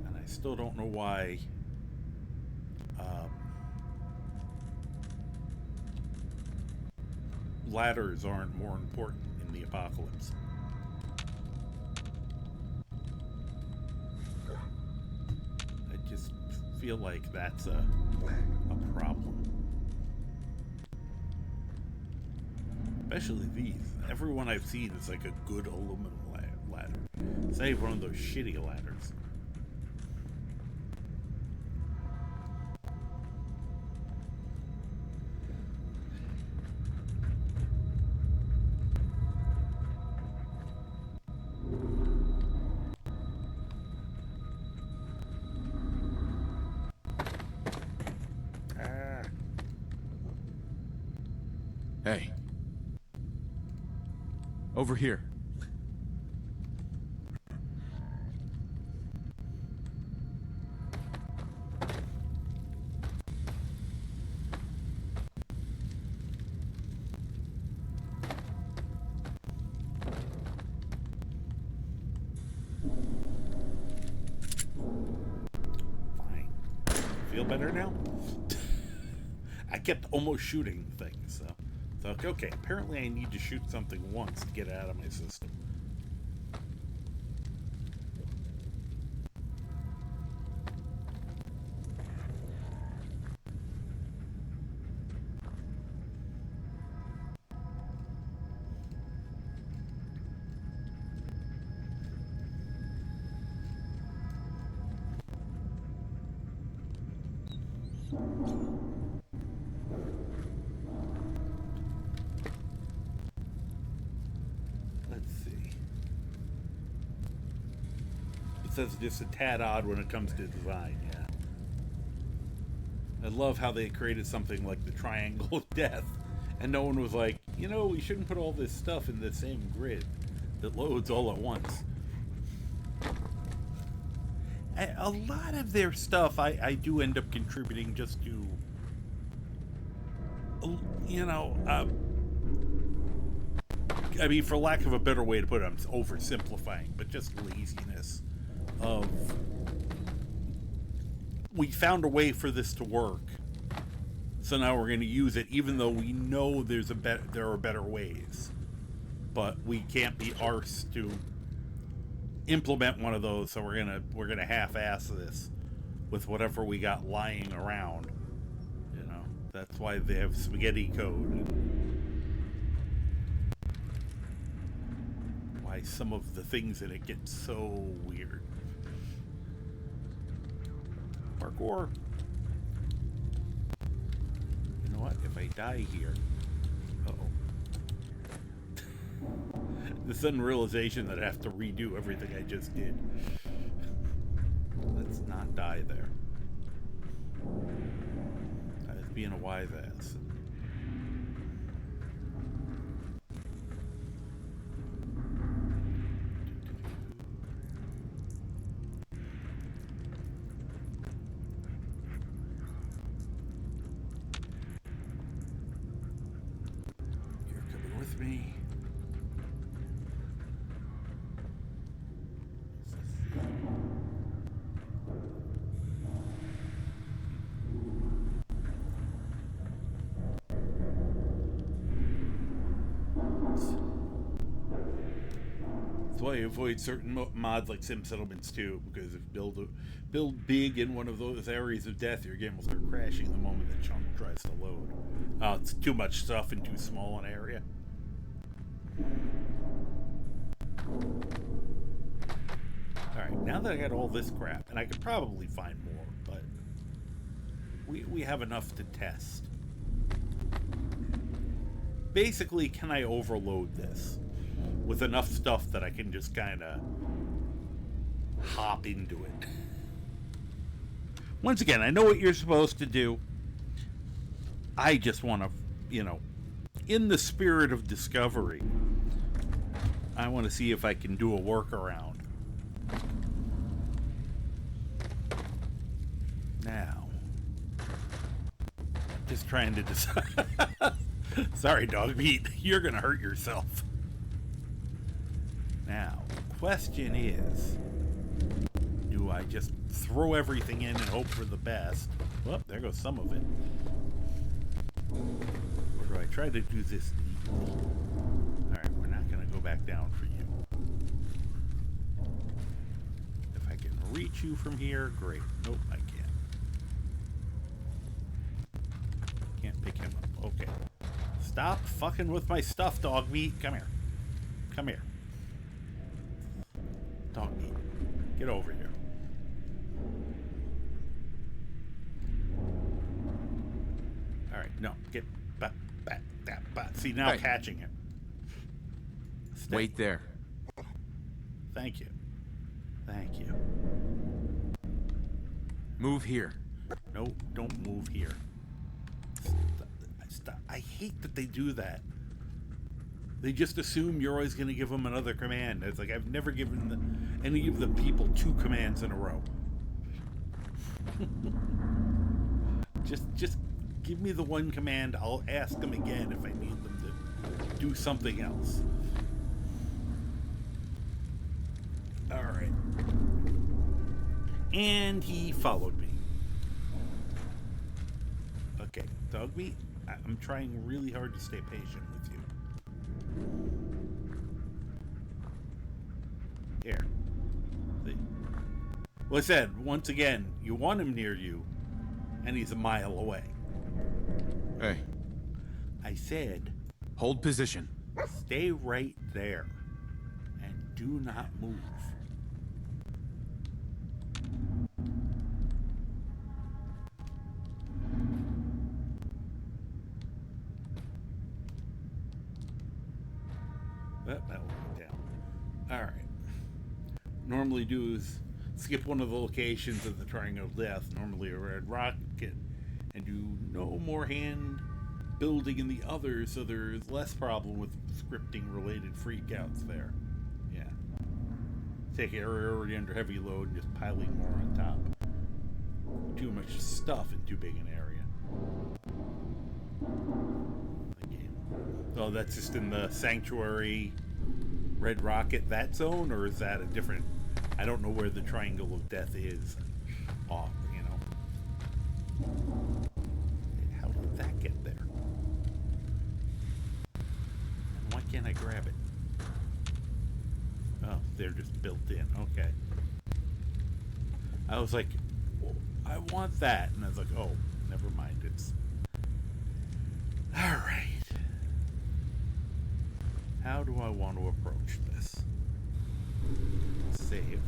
And I still don't know why ladders aren't more important in the apocalypse. I just feel like that's a problem. Especially these. Everyone I've seen is like a good aluminum ladder. It's not even one of those shitty ladders. Hey. Over here. Fine. Feel better now? I kept almost shooting things, so okay, apparently I need to shoot something once to get it out of my system. It's just a tad odd when it comes to design, yeah. I love how they created something like the Triangle of Death, and no one was like, you know, we shouldn't put all this stuff in the same grid that loads all at once. A lot of their stuff I do end up contributing just to, you know, I mean, for lack of a better way to put it, I'm oversimplifying, but just laziness. Of we found a way for this to work, so now we're going to use it, even though we know there are better ways, but we can't be arsed to implement one of those. So we're gonna half-ass this with whatever we got lying around. You know, that's why they have spaghetti code. Why some of the things in it get so weird. Parkour. You know what? If I die here... Uh-oh. The sudden realization that I have to redo everything I just did. Let's not die there. I was being a wise ass. Why avoid certain mods like Sim Settlements too, because if build big in one of those areas of death, your game will start crashing the moment the chunk tries to load. It's too much stuff in too small an area. Alright, now that I got all this crap, and I could probably find more, but we have enough to test. Basically, can I overload this? with enough stuff that I can just kind of hop into it. Once again, I know what you're supposed to do. I just want to, in the spirit of discovery, I want to see if I can do a workaround. Now, just trying to decide. Sorry, dog meat. You're going to hurt yourself. Now, the question is, do I just throw everything in and hope for the best? Well, there goes some of it. Or do I try to do this neatly? Alright, we're not going to go back down for you. If I can reach you from here, great. Nope, I can't. Can't pick him up. Okay. Stop fucking with my stuff, dog meat. Come here. Come here. Dog meat. Get over here. Alright, no. Get back. See, now Hey. catching it. Stay. Wait there. Thank you. Thank you. Move here. No, don't move here. Stop. I hate that they do that. They just assume you're always going to give them another command. It's like, I've never given any of the people 2 commands in a row. Just give me the 1 command. I'll ask them again if I need them to do something else. Alright. And he followed me. Okay, dog meat, I'm trying really hard to stay patient with you. Here. See? Well, I said, once again, you want him near you, and he's a mile away. Hey. I said, Hold position. stay right there, and do not move. That went down. Alright. Normally do is skip one of the locations of the Triangle of Death, normally a red rocket, and do no more hand building in the others, so there's less problem with scripting related freakouts there. Yeah. Take area already under heavy load and just piling more on top. Too much stuff in too big an area. Oh, that's just in the Sanctuary Red Rocket, that zone? Or is that a different... I don't know where the Triangle of Death is. Oh, How did that get there? And why can't I grab it? Oh, they're just built in. Okay. I was like, well, I want that. And I was like, oh, never mind. It's... Alright. How do I want to approach this? Save.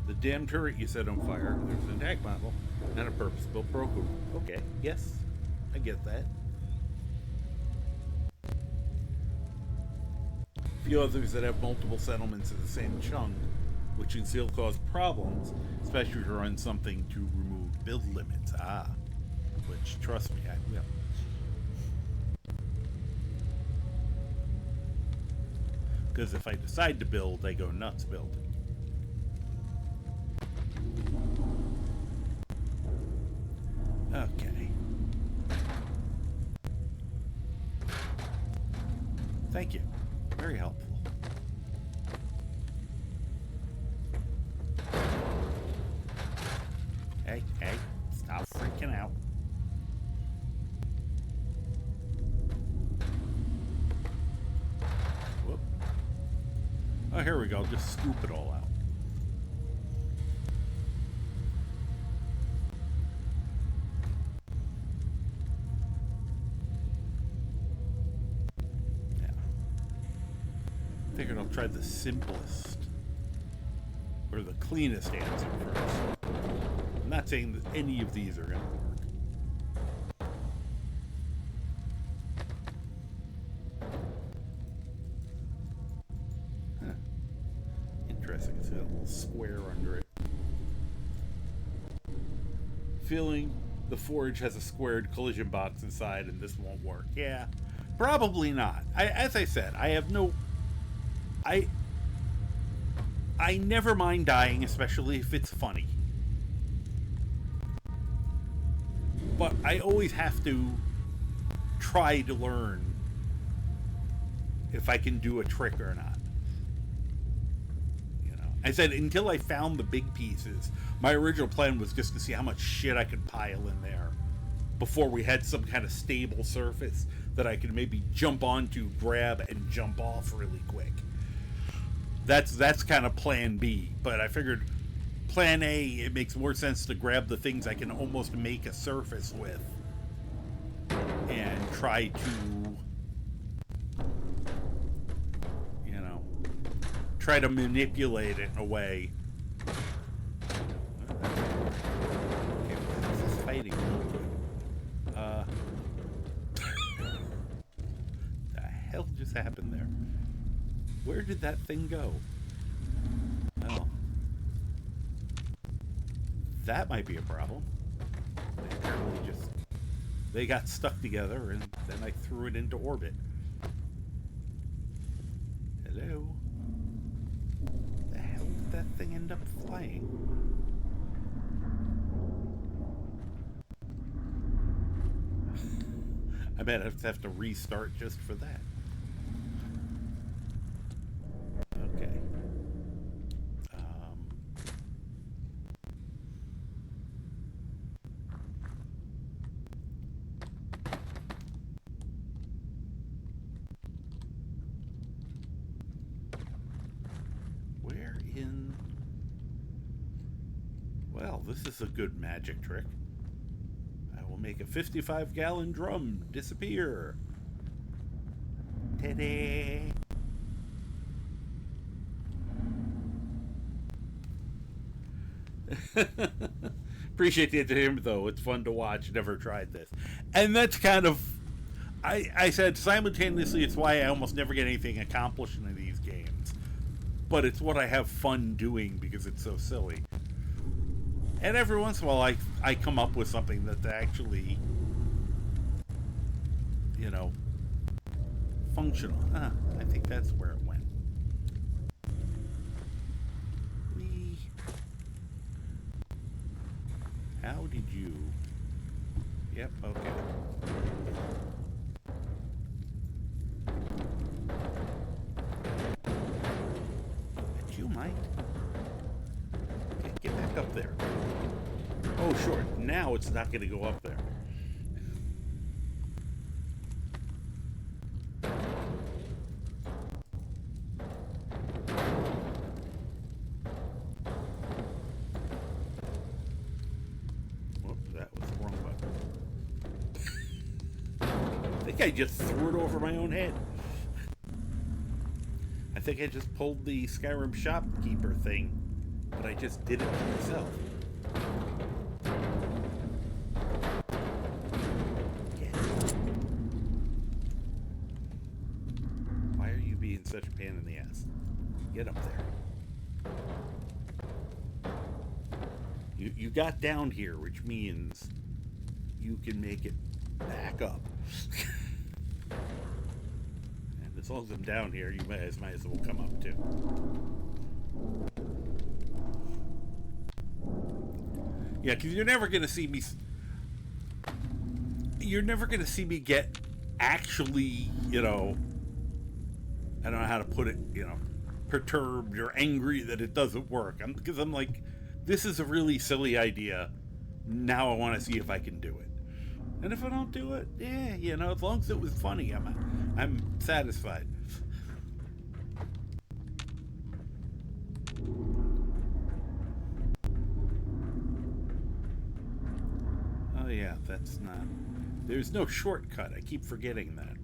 The damn turret you set on fire. There's an attack model, not a purpose-built program. Okay, yes, I get that. Few others that have multiple settlements in the same chunk, which can still cause problems, especially if you run something to remove build limits. Which, trust me, I will. Because if I decide to build, I go nuts building. Okay. Thank you. Very helpful. Hey, stop freaking out. Whoop. Oh, here we go. Just scoop it all out. Figured I'll try the simplest or the cleanest answer first. I'm not saying that any of these are going to work. Huh. Interesting. It's got a little square under it. Feeling the forge has a squared collision box inside and this won't work. Yeah, probably not. As I said, I have no... I never mind dying, especially if it's funny. But I always have to try to learn if I can do a trick or not. You know, I said until I found the big pieces, my original plan was just to see how much shit I could pile in there before we had some kind of stable surface that I could maybe jump onto, grab, and jump off really quick. That's kind of plan B, but I figured plan A, it makes more sense to grab the things I can almost make a surface with and try to, you know, try to manipulate it in a way. Okay, this is fighting. The hell just happened there? Where did that thing go? Oh. That might be a problem. They apparently just... They got stuck together and then I threw it into orbit. Hello? The hell did that thing end up flying? I might have to restart just for that. Okay. Where in... Well, this is a good magic trick. I will make a 55-gallon drum disappear. Ta-da! Appreciate the entertainment, though. It's fun to watch. Never tried this. And that's kind of... I said simultaneously it's why I almost never get anything accomplished in these games. But it's what I have fun doing because it's so silly. And every once in a while I come up with something that's actually, you know, functional. I think that's where it went. How did you... Yep, okay. Did you mind? Okay, get back up there. Oh, sure. Now it's not going to go up there. I just threw it over my own head. I think I just pulled the Skyrim shopkeeper thing, but I just did it to myself. Yeah. Why are you being such a pain in the ass? Get up there. You got down here, which means you can make it back up. As long as I'm down here, you might as well come up too. Yeah, because you're never gonna see me. You're never gonna see me get actually, you know. I don't know how to put it. You know, perturbed or angry that it doesn't work. Because I'm like, this is a really silly idea. Now I want to see if I can do it. And if I don't do it, yeah, you know, as long as it was funny, I'm satisfied. Oh yeah, that's not... There's no shortcut. I keep forgetting that.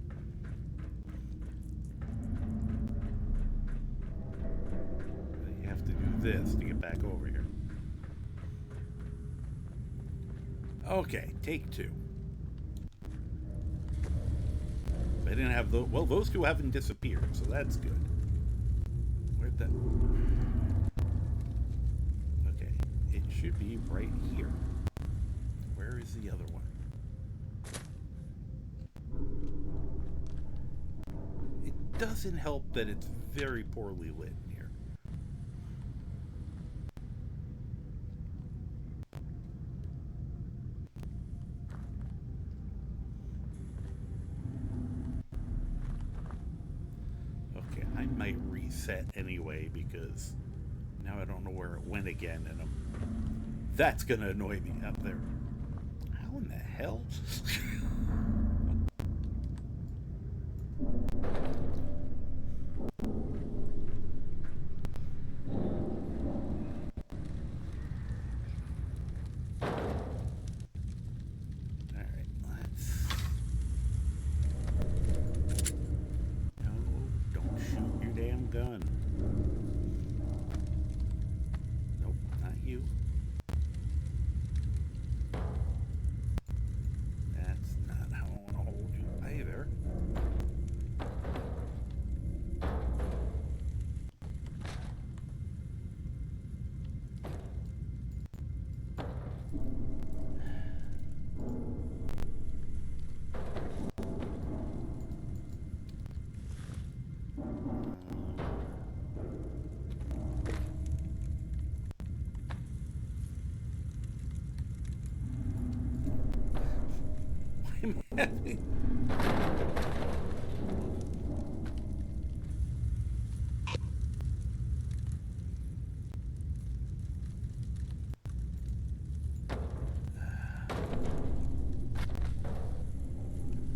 You have to do this to get back over here. Okay, take two. They didn't have those. Well, those two haven't disappeared, so that's good. Where'd that? Okay, it should be right here. Where is the other one? It doesn't help that it's very poorly lit in here. Okay, I might reset anyway because now I don't know where it went again, and that's gonna annoy me up there. How in the hell? Gun. Nope, not you. That's not how I want to hold you either.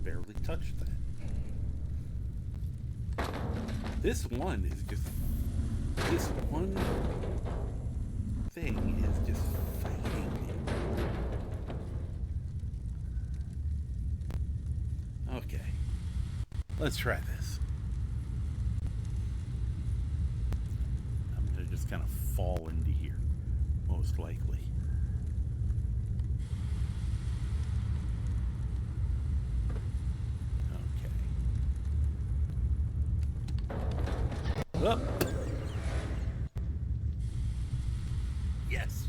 Barely touched that. This one is just... This one thing is just fighting me. Okay. Let's try this. I'm going to just kind of fall into here, most likely. Okay. Up. Yes.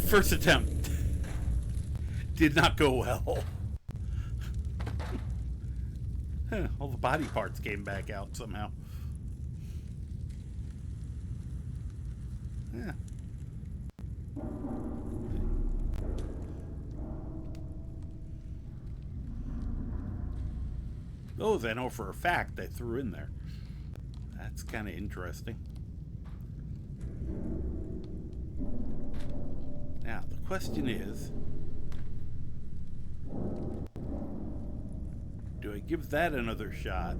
First attempt. Did not go well. All the body parts came back out somehow. Yeah. Those I know for a fact I threw in there. That's kind of interesting. Now, the question is, do I give that another shot,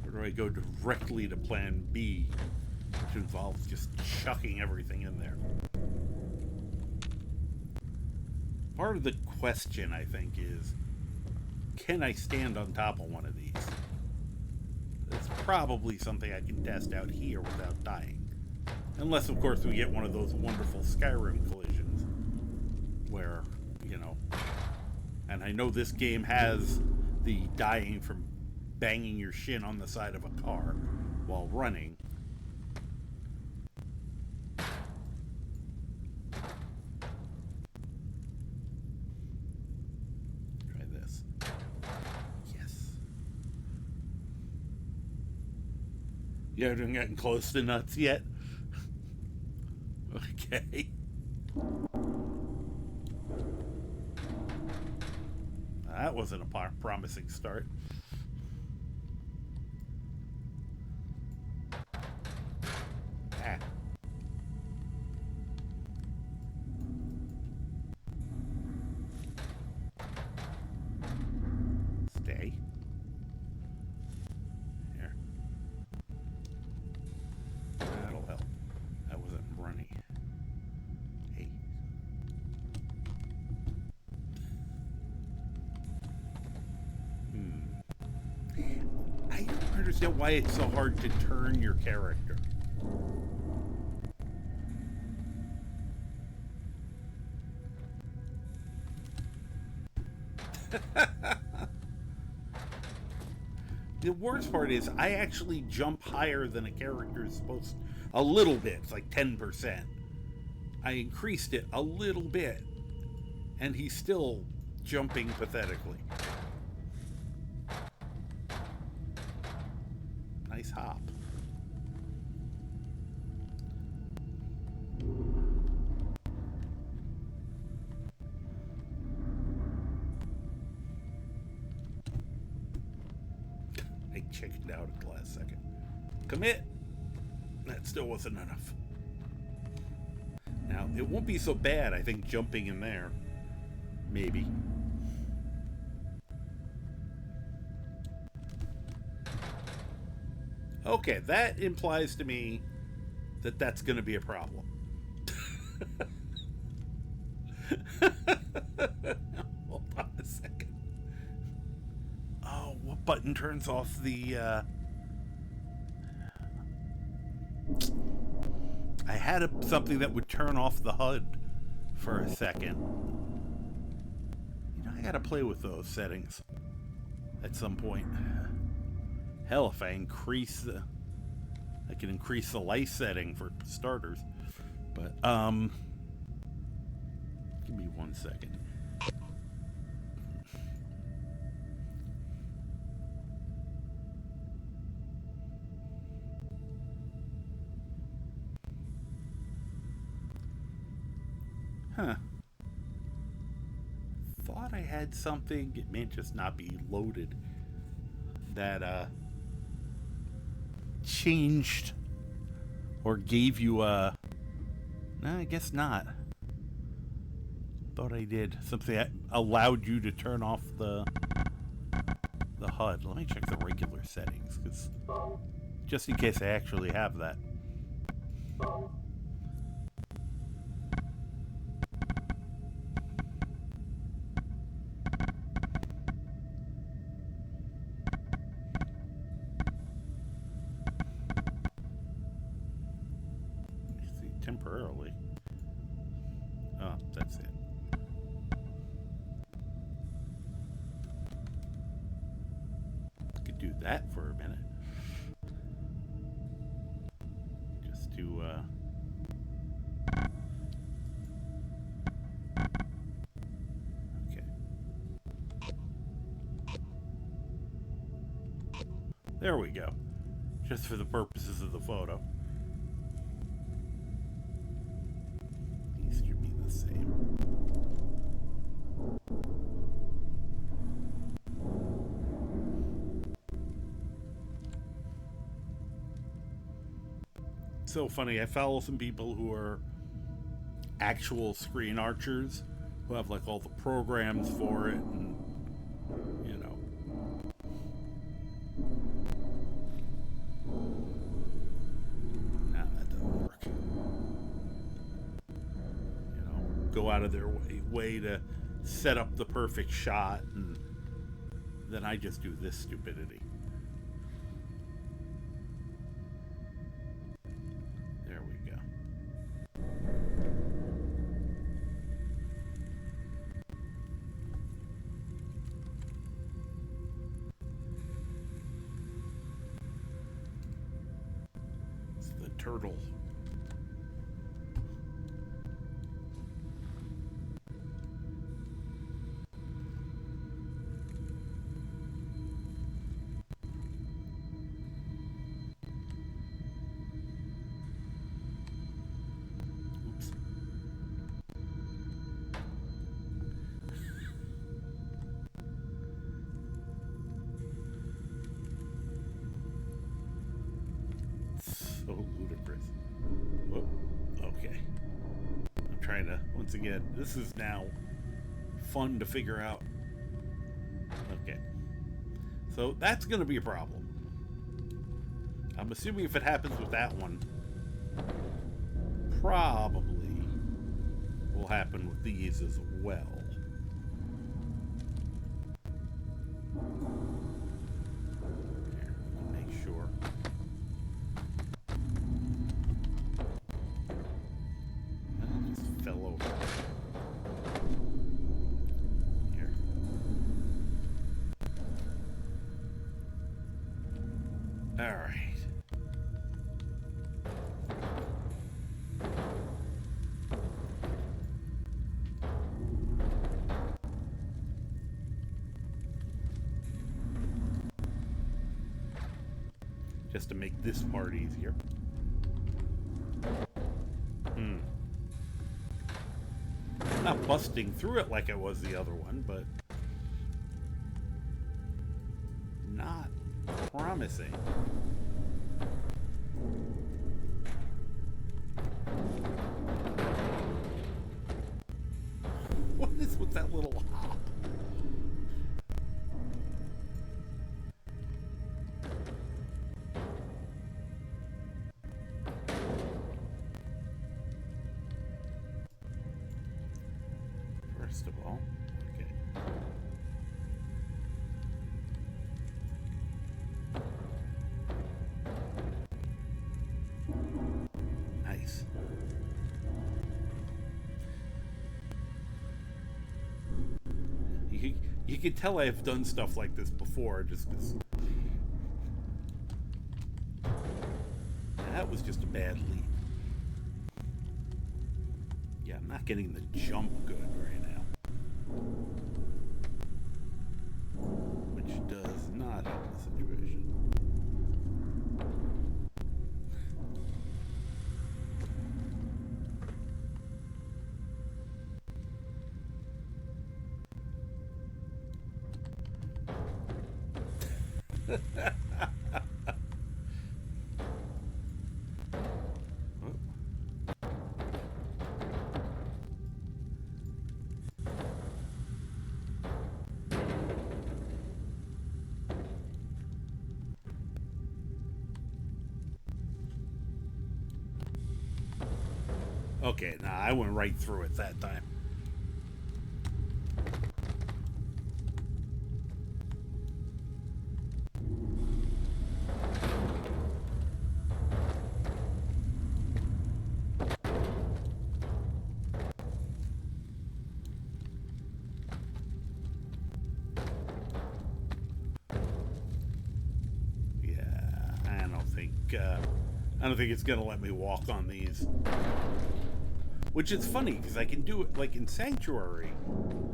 or do I go directly to plan B, which involves just chucking everything in there? Part of the question, I think, is, can I stand on top of one of these? That's probably something I can test out here without dying. Unless, of course, we get one of those wonderful Skyrim collisions where, you know... And I know this game has the dying from banging your shin on the side of a car while running. Try this. Yes. You haven't gotten close to nuts yet? Okay. That wasn't a promising start. Ah. Stay. Here. That'll help. That wasn't running. Hey. understand why it's so hard to turn your character. The worst part is I actually jump higher than a character is supposed to. A little bit. It's like 10%. I increased it a little bit. And he's still jumping pathetically. Nice hop. I checked out at the last second. Commit! That still wasn't enough. Now, it won't be so bad, I think, jumping in there. Maybe. Okay, that implies to me that that's going to be a problem. Hold on a second. Oh, what button turns off the... I had something that would turn off the HUD for a second. You know, I gotta play with those settings at some point. Hell, if I increase the... I can increase the light setting for starters. But, give me 1 second. Huh. Thought I had something, it may just not be loaded, that changed or gave you a... No, I guess not. Thought I did. Something that allowed you to turn off the HUD. Let me check the regular settings, because just in case I actually have that. Temporarily. Oh, that's it. Could do that for a minute. Just to, okay. There we go. Just for the purposes of the photo. Same. So funny, I follow some people who are actual screen archers who have like all the programs for it, and you know. Nah, that doesn't work. Go out of their way to set up the perfect shot, and then I just do this stupidity. There we go. It's the turtle. So ludicrous. Whoop. Okay. I'm trying to, once again, this is now fun to figure out. Okay. So that's going to be a problem. I'm assuming if it happens with that one, probably will happen with these as well. Here, make sure. Just to make this part easier. Not busting through it like I was the other one, but not promising. What is with that little hop? First of all, okay. Nice. You can tell I've done stuff like this before, just because that was just a bad leap. Yeah, I'm not getting the jump good right now, which does not help the situation. Okay, nah, I went right through it that time. I don't think it's gonna let me walk on these. Which is funny, because I can do it, like in Sanctuary,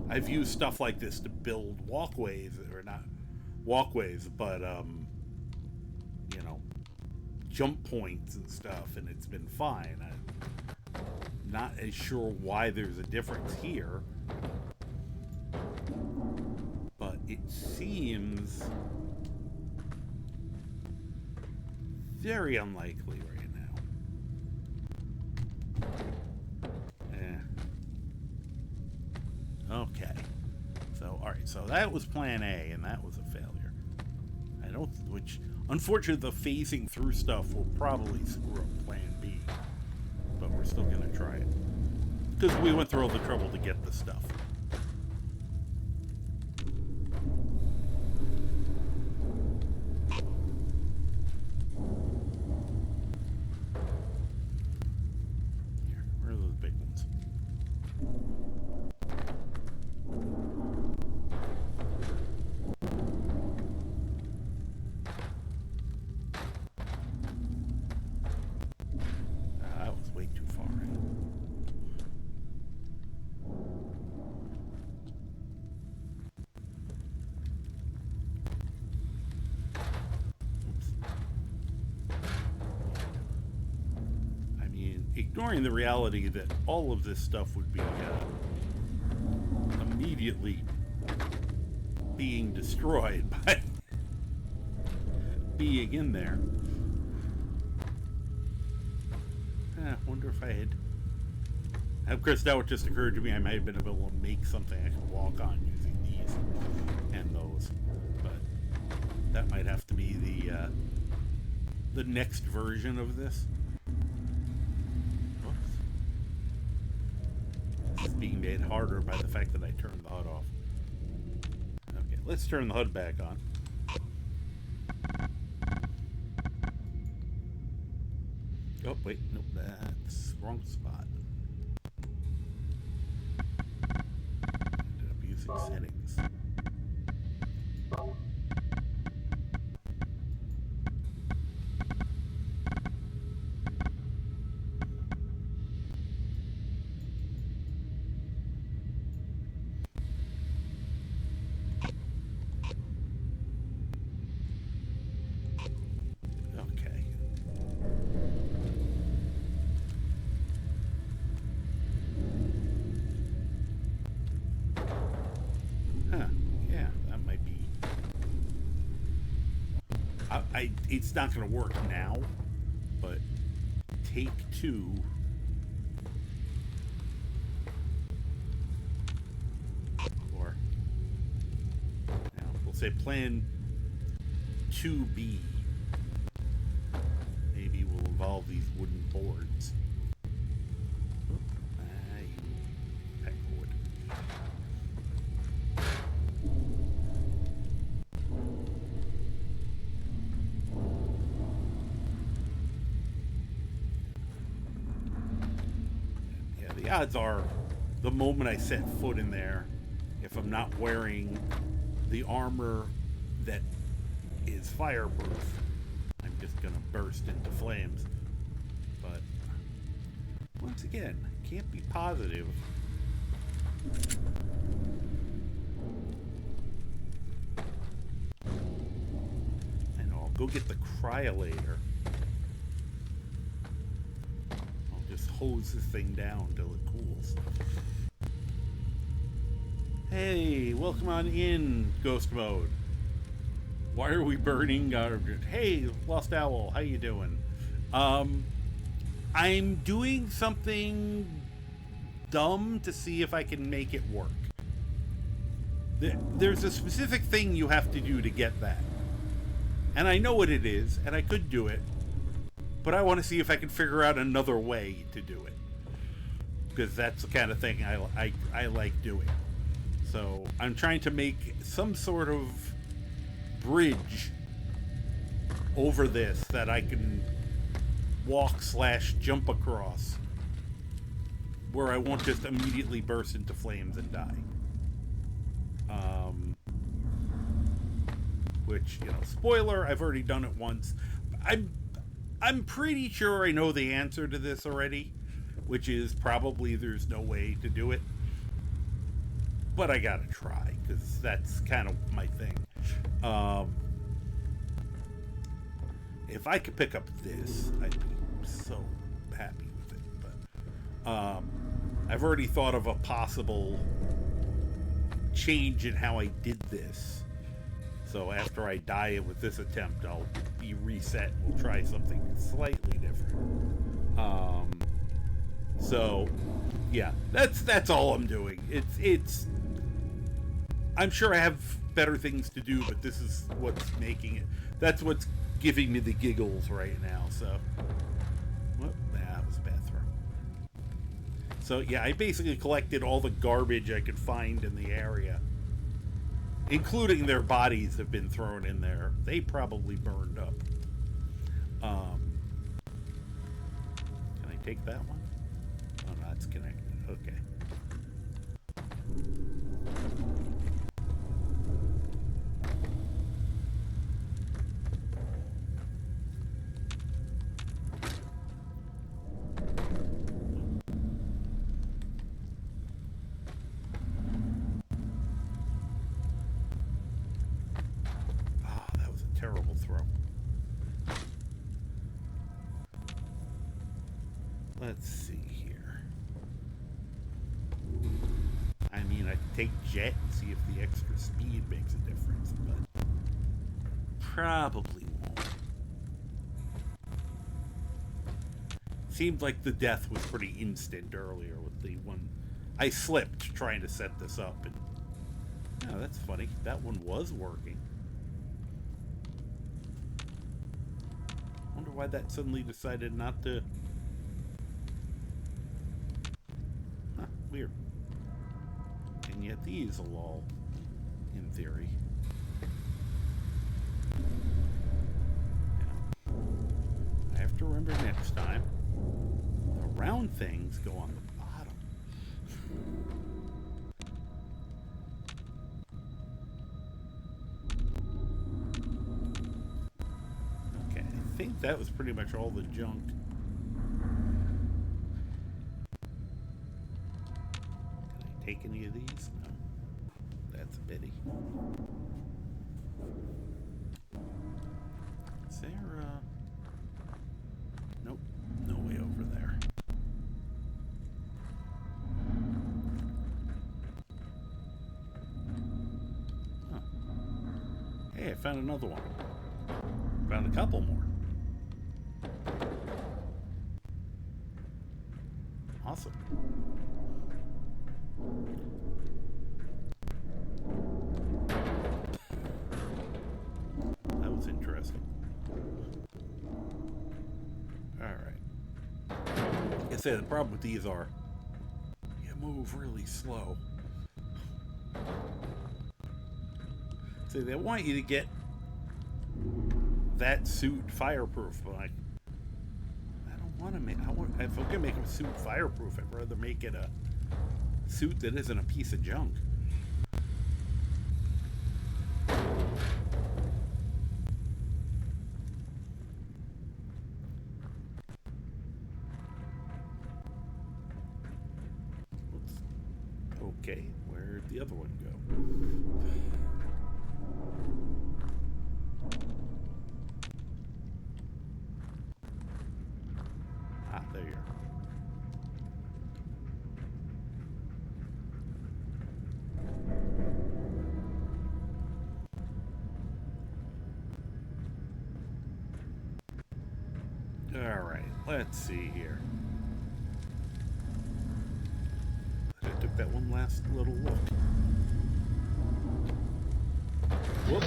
I've used stuff like this to build walkways, or not walkways, but, you know, jump points and stuff, and it's been fine. I'm not as sure why there's a difference here, but it seems very unlikely right now. Okay. So, alright, so that was plan A, and that was a failure. Which, unfortunately, the phasing through stuff will probably screw up plan B. But we're still gonna try it. Because we went through all the trouble to get the stuff. Ignoring the reality that all of this stuff would be immediately being destroyed by being in there. I wonder if I had... Of course, now it just occurred to me I might have been able to make something I could walk on using these and those. But that might have to be the next version of this. This is being made harder by the fact that I turned the HUD off. Okay, let's turn the HUD back on. Oh, wait, nope, that's wrong spot. Ended up using settings. Okay. it's not going to work now, but take 2. Or, we'll say plan 2B. Maybe we'll involve these wooden boards. You peck wood. Yeah, the odds are, the moment I set foot in there, if I'm not wearing the armor that is fireproof, I'm just gonna burst into flames. But once again, can't be positive. I know, I'll go get the cryolator. I'll just hose this thing down till it cools. Hey, welcome on in, Ghost Mode. Why are we burning? Hey, Lost Owl, how you doing? I'm doing something dumb to see if I can make it work. There's a specific thing you have to do to get that. And I know what it is, and I could do it. But I want to see if I can figure out another way to do it. Because that's the kind of thing I like doing. So I'm trying to make some sort of bridge over this that I can walk/jump across, where I won't just immediately burst into flames and die. Which, you know, spoiler, I've already done it once. I'm pretty sure I know the answer to this already, which is probably there's no way to do it. But I gotta try, because that's kind of my thing. If I could pick up this, I'd be so happy with it. But I've already thought of a possible change in how I did this. So after I die with this attempt, I'll be reset. We'll try something slightly different. So yeah, that's all I'm doing. It's I'm sure I have better things to do, but this is what's making it. That's what's giving me the giggles right now. So, whoop, that was a bad throw. So yeah, I basically collected all the garbage I could find in the area, including their bodies have been thrown in there. They probably burned up. Can I take that one? Oh no, it's connected. Okay. Terrible throw. Let's see here. I mean, I could take jet and see if the extra speed makes a difference, but probably won't. Seemed like the death was pretty instant earlier with the one. I slipped trying to set this up, and oh, that's funny. That one was working. Wonder why that suddenly decided not to. Huh, weird. And yet these will all, in theory. Yeah. I have to remember next time, the round things go on the bottom. I think that was pretty much all the junk. Can I take any of these? No. That's a pity. Is there, nope. No way over there. Huh. Hey, I found another one. Found a couple more. Awesome. That was interesting. Alright. Like I said, the problem with these are you move really slow. So they want you to get that suit fireproof, but like, I don't want to make. If I'm gonna make a suit fireproof, I'd rather make it a suit that isn't a piece of junk. Okay, where'd the other one go? Ah, there you are. All right, let's see here. I took that one last little look. Whoop.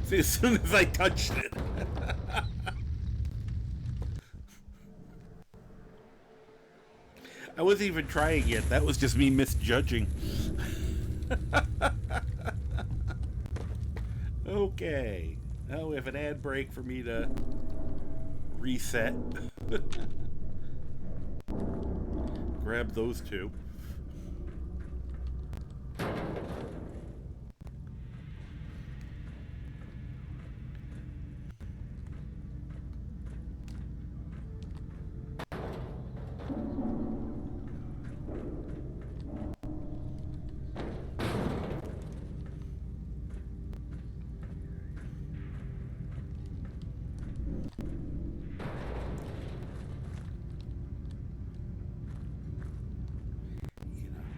See, as soon as I touched it. I wasn't even trying it. That was just me misjudging. Okay. Now we have an ad break for me to reset. Grab those two.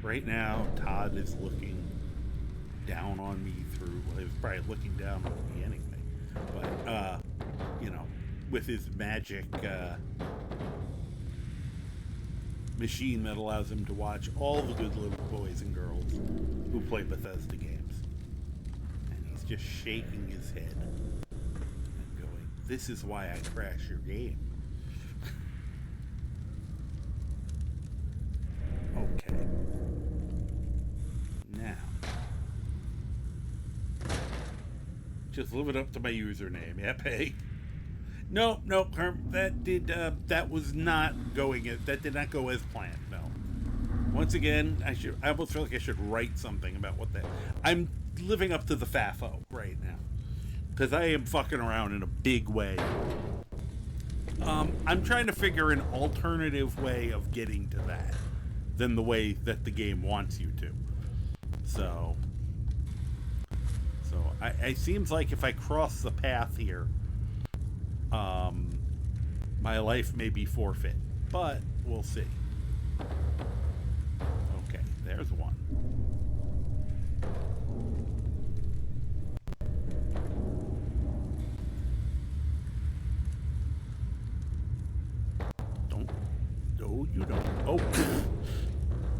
Right now, Todd is looking down on me through. Well, he was probably looking down on me anyway. But, you know, with his magic machine that allows him to watch all the good little boys and girls who play Bethesda games. And he's just shaking his head and going, "This is why I crash your game." Okay. Now, just live it up to my username. Yep, hey. No, that was not going. That did not go as planned. No. Once again, I almost feel like I should write something about what that. I'm living up to the FAFO right now because I am fucking around in a big way. I'm trying to figure an alternative way of getting to that than the way that the game wants you to. So I seems like if I cross the path here, my life may be forfeit, but we'll see. Okay, there's one. Don't. No, you don't. Oh.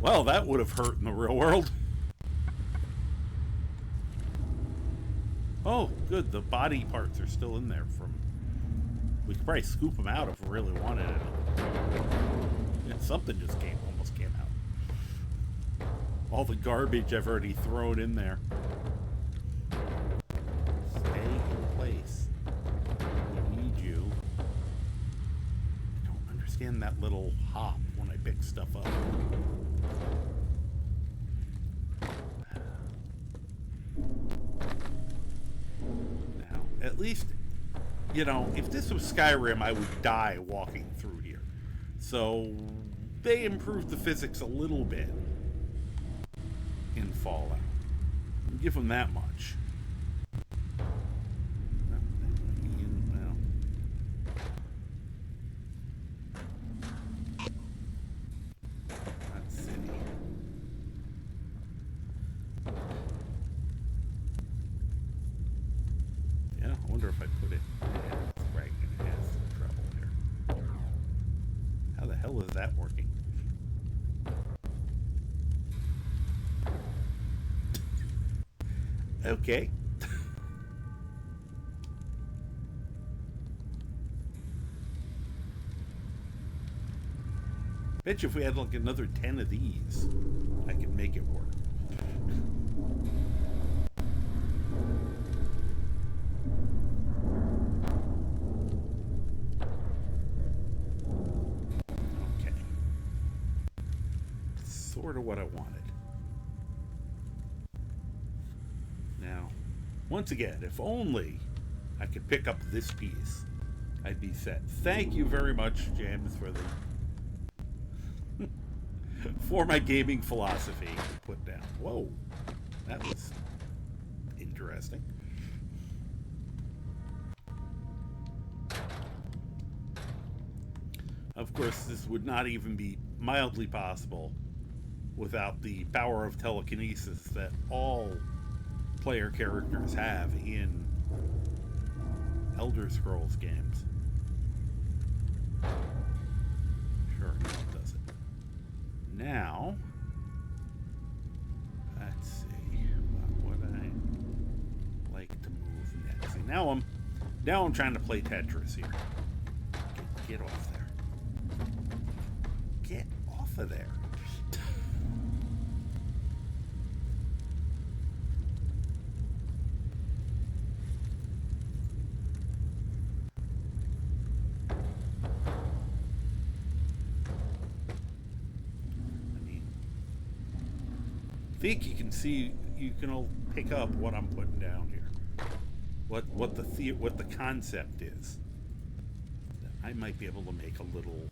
Well, that would have hurt in the real world. Oh, good. The body parts are still in there from... We could probably scoop them out if we really wanted it. Yeah, something just almost came out. All the garbage I've already thrown in there. Stay in place. I need you. I don't understand that little hop when I pick stuff up. Now, at least... You know, if this was Skyrim, I would die walking through here. So, they improved the physics a little bit in Fallout. I'll give them that much. Let's see. Yeah, I wonder if if I put it... Yeah, it's right. It has some trouble here. How the hell is that working? Okay. Bet you if we had like another 10 of these, I could make it work. Okay. Sort of what I wanted. Now, once again, if only I could pick up this piece, I'd be set. Thank you very much, James, for the for my gaming philosophy put down. Whoa, that was interesting. Of course, this would not even be mildly possible without the power of telekinesis that all player characters have in Elder Scrolls games. Sure, now it does it. Now, let's see what would I like to move next. See, now I'm trying to play Tetris here. Get off there. Get off of there. I think you can see, you can all pick up what I'm putting down here. What the concept is. I might be able to make a little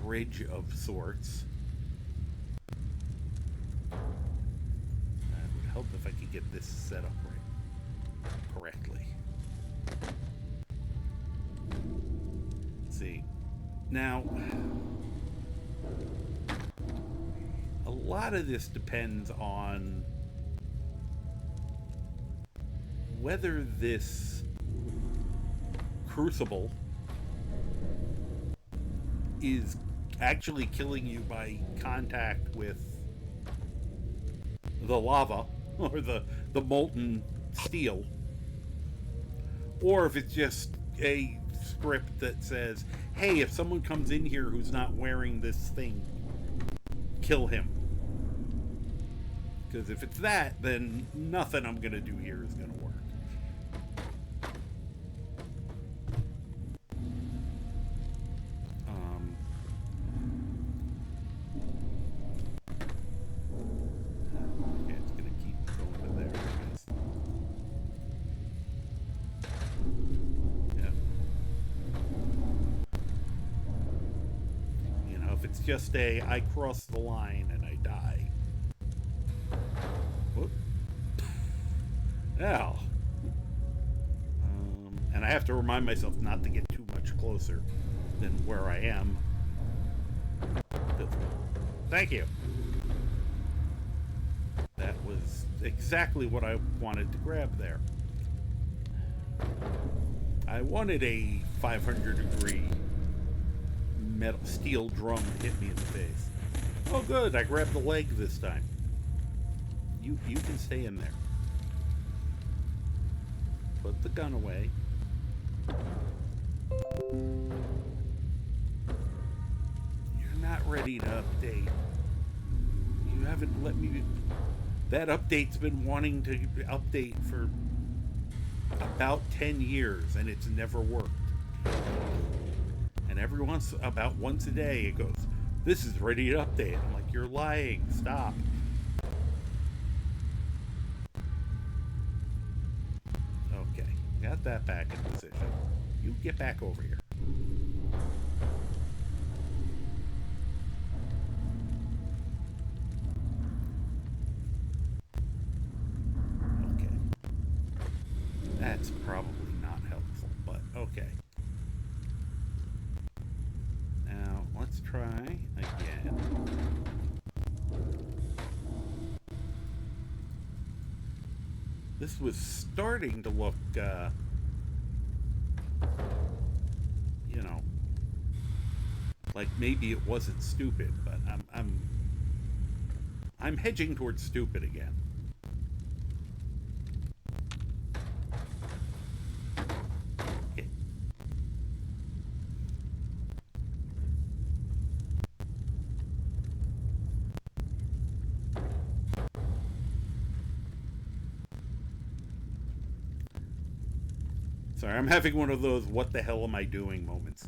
bridge of sorts. That would help if I could get this set up correctly. Let's see. Now, a lot of this depends on whether this crucible is actually killing you by contact with the lava or the molten steel, or if it's just a script that says, hey, if someone comes in here who's not wearing this thing, kill him. Because if it's that, then nothing I'm going to do here is going to work. Yeah, it's going to keep going to there, I guess. Yeah. You know, if it's just I cross the line and I die. Whoop. Now. And I have to remind myself not to get too much closer than where I am. Thank you. That was exactly what I wanted to grab there. I wanted a 500-degree metal steel drum to hit me in the face. Oh good, I grabbed the leg this time. You can stay in there. Put the gun away. You're not ready to update. You haven't let me... That update's been wanting to update for about 10 years, and it's never worked. And once a day, it goes, this is ready to update. I'm like, you're lying. Stop. Okay. Got that back in position. You get back over here. Okay. That's probably not helpful, but okay. Now, let's try again. This was starting to look, you know, like maybe it wasn't stupid, but I'm hedging towards stupid again. Okay. Sorry, I'm having one of those "what the hell am I doing" moments.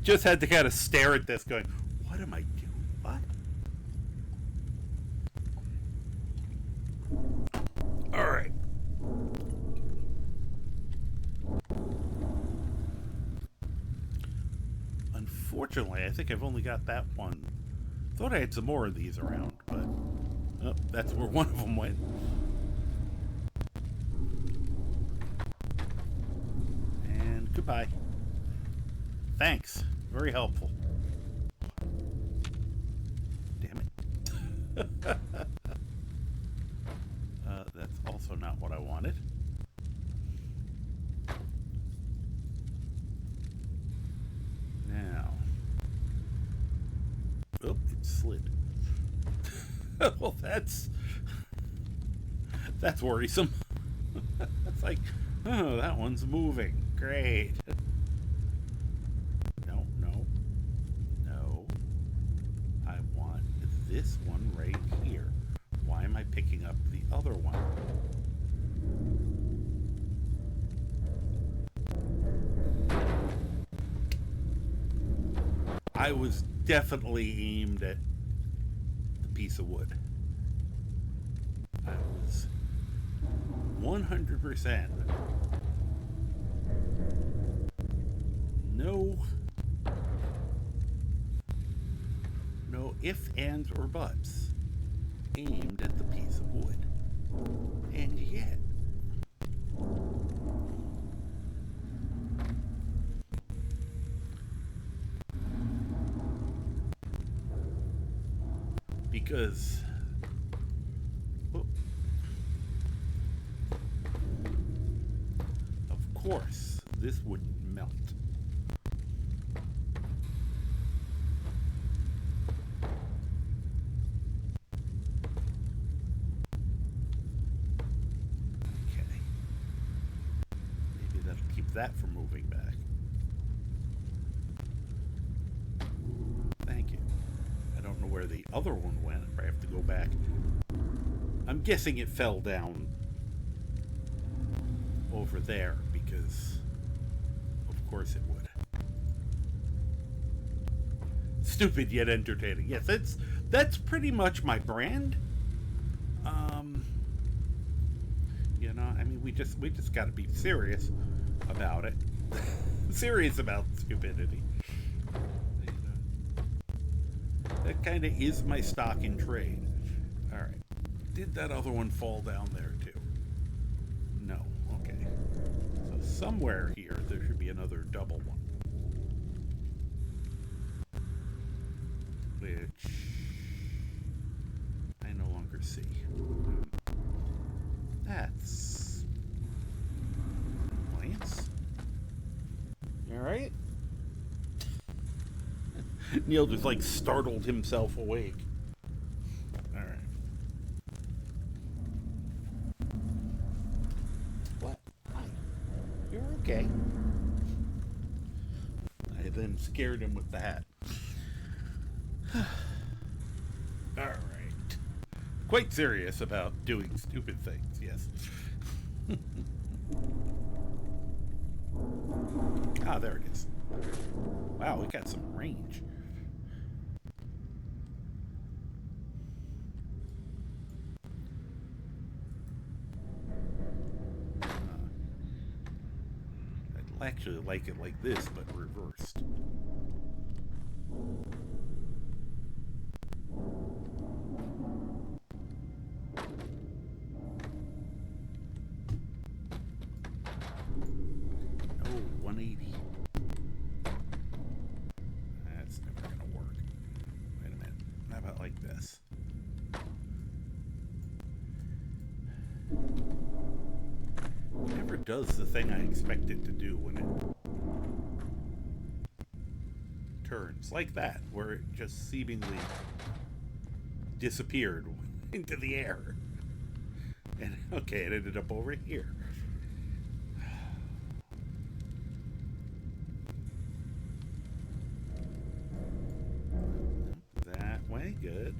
just had to kind of stare at this, going, "What am I doing? What?" All right. Unfortunately, I think I've only got that one. Thought I had some more of these around, but oh, that's where one of them went. And goodbye. Thanks. Very helpful. Damn it. That's also not what I wanted. Now. Oh, it slid. Well, that's worrisome. It's like, oh, that one's moving. Great. No, no, no. I want this one right here. Why am I picking up the other one? I was definitely aimed at the piece of wood. I was 100%. No ifs, ands, or buts aimed at the piece of wood. And yet, because of course this wouldn't melt. Okay. Maybe that'll keep that from moving back. Thank you. I don't know where the other one went. I have to go back. I'm guessing it fell down over there because of course it would. Stupid yet entertaining. Yes, that's pretty much my brand. You know, I mean, we just got to be serious about it. Serious about stupidity. That kind of is my stock in trade. All right. Did that other one fall down there too? No. Okay. So somewhere here there should be another double one. Which I no longer see. That's Lance. You all right? Neil just like startled himself awake. All right. What? Hi. You're okay. I then scared him with the hat. All right. Quite serious about doing stupid things, yes. Ah, there it is. Wow, we got some range. I'd actually like it like this, but reversed. Oh, 180. That's never going to work. Wait a minute. How about like this? does the thing I expect it to do when it turns. Like that, where it just seemingly disappeared into the air. And okay, it ended up over here. That way, good.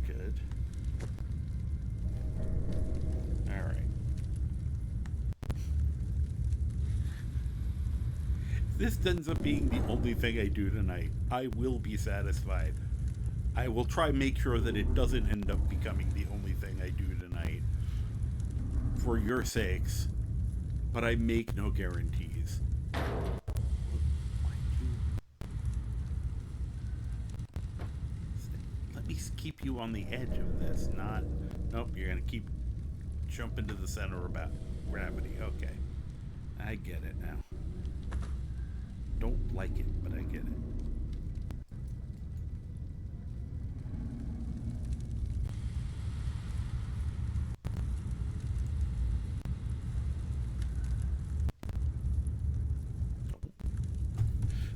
Good. Alright. If this ends up being the only thing I do tonight, I will be satisfied. I will try and make sure that it doesn't end up becoming the only thing I do tonight. For your sakes. But I make no guarantees. Let me keep you on the edge of this, not... Nope, you're going to keep jumping to the center of gravity. Okay. I get it now. Don't like it, but I get it.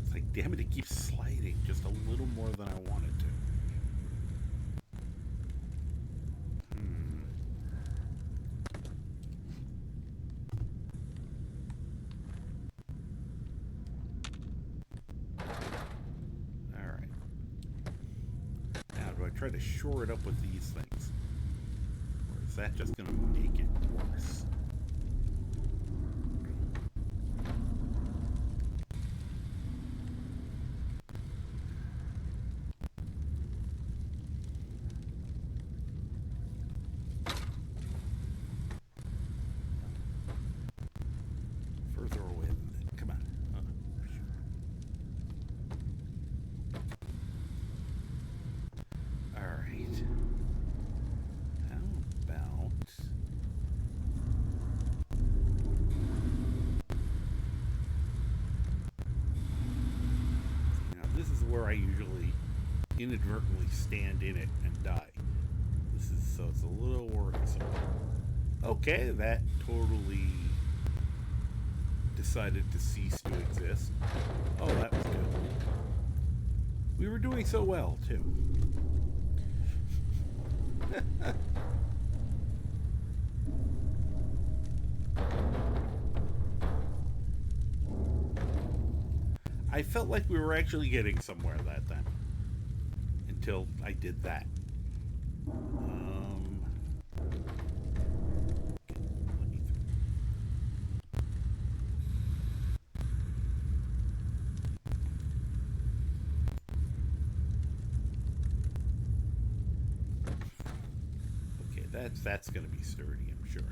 It's like, damn it, it keeps sliding just a little more than I want it to. Try to shore it up with these things, or is that just going to make it worse? Further away than that. Come on. Where I usually inadvertently stand in it and die. So it's a little worrisome. Okay, that totally decided to cease to exist. Oh, that was good. We were doing so well, too. I felt like we were actually getting somewhere that time. Until I did that. Okay, that's going to be sturdy, I'm sure.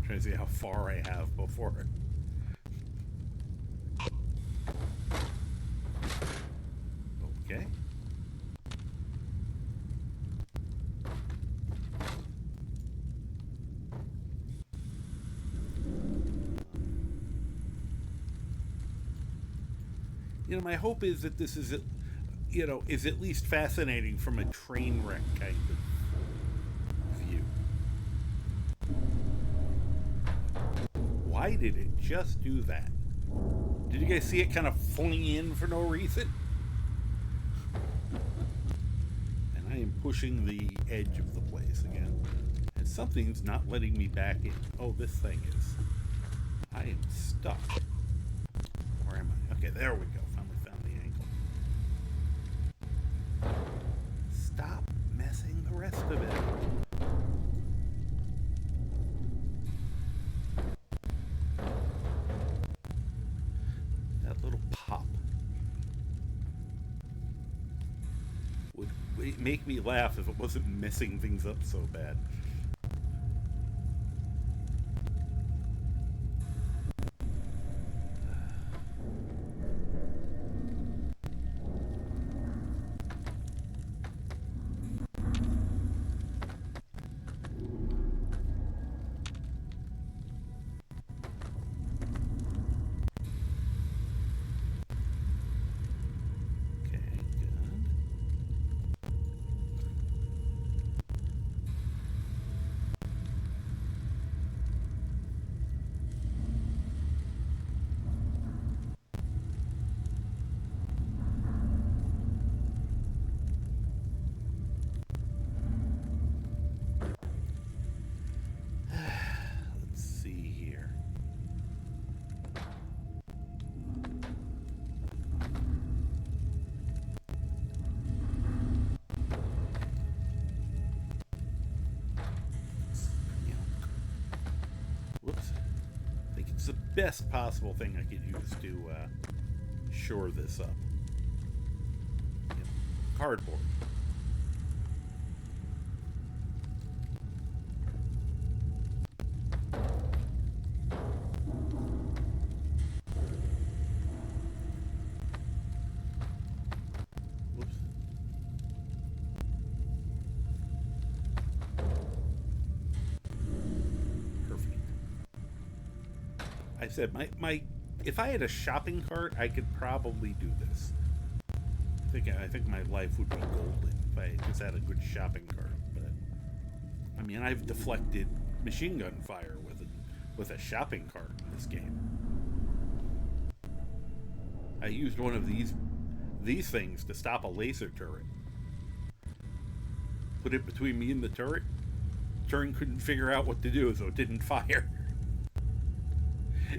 Trying to see how far I have before it. Okay. My hope is that this is, is at least fascinating from a train wreck kind of view. Why did it just do that? Did you guys see it kind of fling in for no reason? And I am pushing the edge of the place again. And something's not letting me back in. Oh, this thing is. I am stuck. Where am I? Okay, there we go. Finally found the angle. Stop messing the rest of it. That little pop would make me laugh if it wasn't messing things up so bad. the best possible thing I could use to shore this up. You know, cardboard. Whoops. Perfect. I said my if I had a shopping cart, I could probably do this. I think my life would be golden if I just had a good shopping cart. But I mean, I've deflected machine gun fire with a shopping cart in this game. I used one of these things to stop a laser turret. Put it between me and the turret. Turret couldn't figure out what to do, so it didn't fire.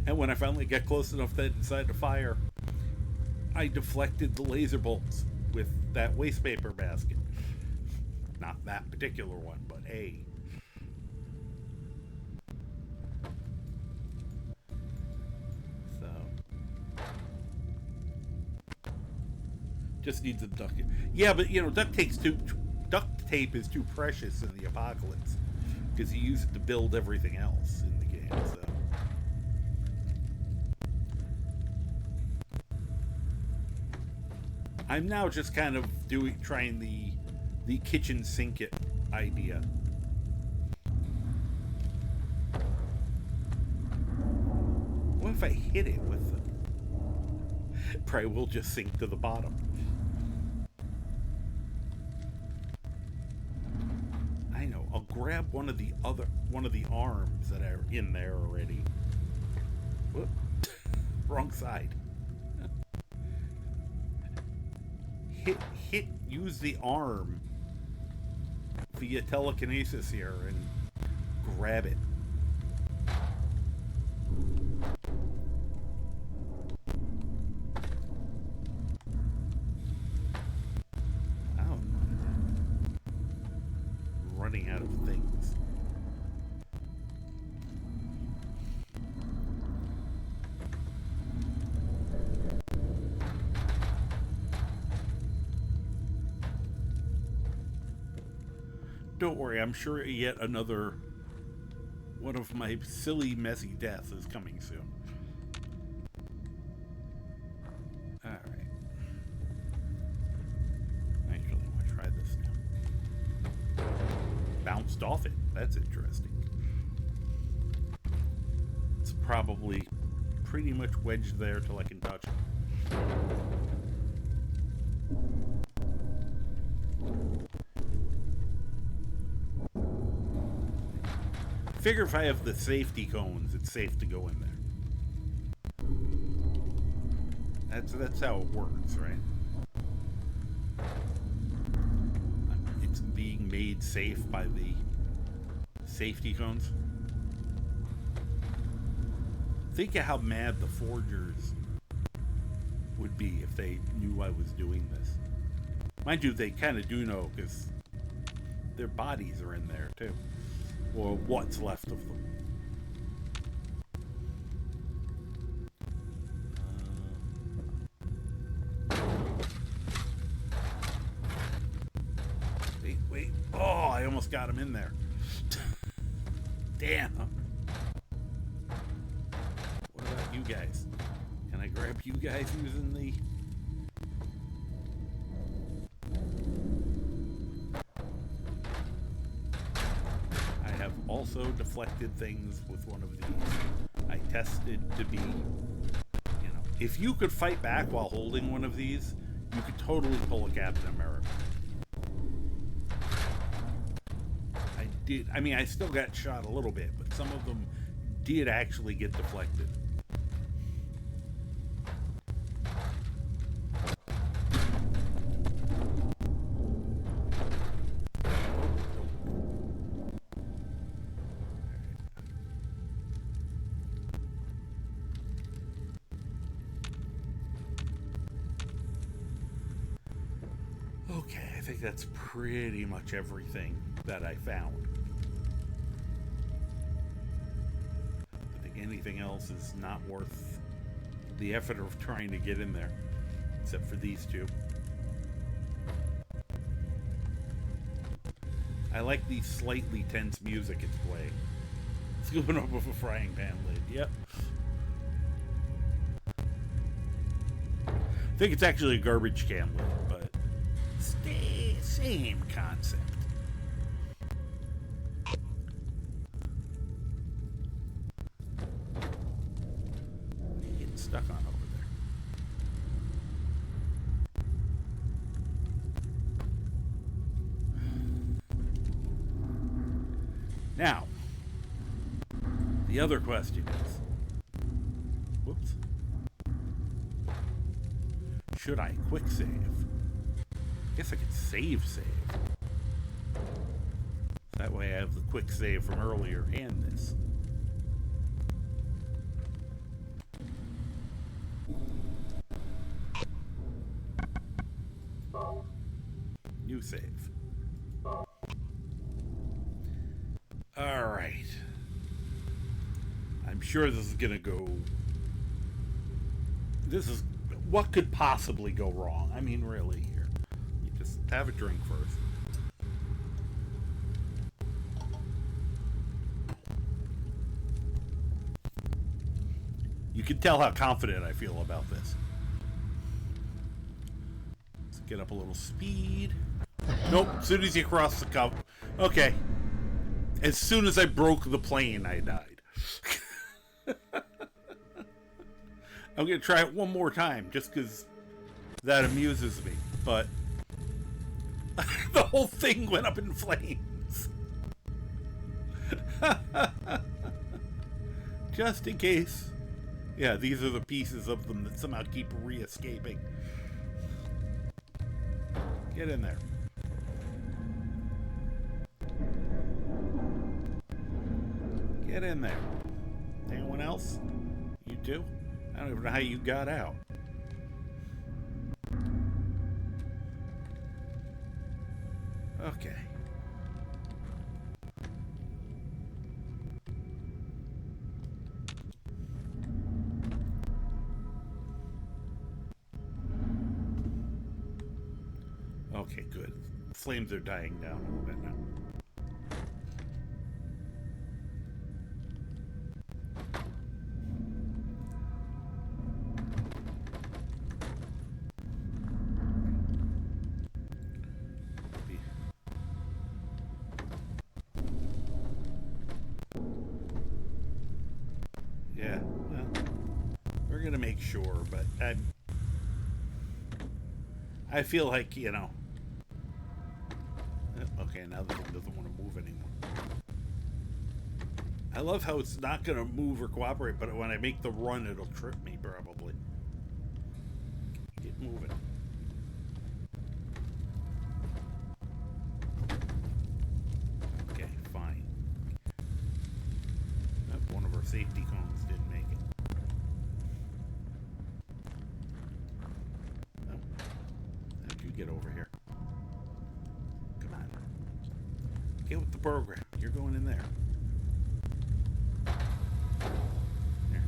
And when I finally got close enough that it decided to fire, I deflected the laser bolts with that waste paper basket. Not that particular one, but a. So. Just needs some duct tape. Yeah, but you know, duct tape is too precious in the apocalypse because you use it to build everything else in the game, so. I'm now just kind of trying the kitchen sink it idea. What if I hit it with the... Probably will just sink to the bottom. I know. I'll grab one of the arms that are in there already. Whoop. Wrong side. Use the arm via telekinesis here and grab it. Oh. Running out of things. Don't worry, I'm sure yet another one of my silly, messy deaths is coming soon. Alright. Actually, I want to try this now. Bounced off it. That's interesting. It's probably pretty much wedged there till I can touch it. Figure if I have the safety cones, it's safe to go in there. That's how it works, right? It's being made safe by the safety cones. Think of how mad the forgers would be if they knew I was doing this. Mind you, they kind of do know because their bodies are in there too. Or what's left of them. Wait. Oh, I almost got him in there. Damn. What about you guys? Can I grab you guys using the... Also deflected things with one of these. I tested to be, you know, if you could fight back while holding one of these, you could totally pull a Captain America. I mean, I still got shot a little bit, but some of them did actually get deflected. Okay, I think that's pretty much everything that I found. But again, anything else is not worth the effort of trying to get in there, except for these two. I like the slightly tense music it's playing. Scooping up with a frying pan lid. Yep. I think it's actually a garbage can lid, but same concept. Getting stuck on over there. Now, the other question is, whoops, should I quick save? I guess I could save. That way I have the quick save from earlier and this. New save. Alright. I'm sure this is gonna go... This is... What could possibly go wrong? I mean, really, here. You just have a drink first. You can tell how confident I feel about this. Let's get up a little speed. Nope, as soon as you cross the cup. Okay. As soon as I broke the plane, I died. I'm going to try it one more time, just because that amuses me. But the whole thing went up in flames. Just in case. Yeah, these are the pieces of them that somehow keep re-escaping. Get in there. Get in there. Anyone else? You too? I don't even know how you got out. Okay. Okay, good. Flames are dying down a little bit now. Yeah, well, we're gonna make sure, but I feel like, you know... Okay, now the thing doesn't want to move anymore. I love how it's not going to move or cooperate, but when I make the run, it'll trip me, probably. Get moving. Okay, fine. Oh, one of our safety cones didn't make it. Oh. How'd you get over here? Get with the program. You're going in there. There.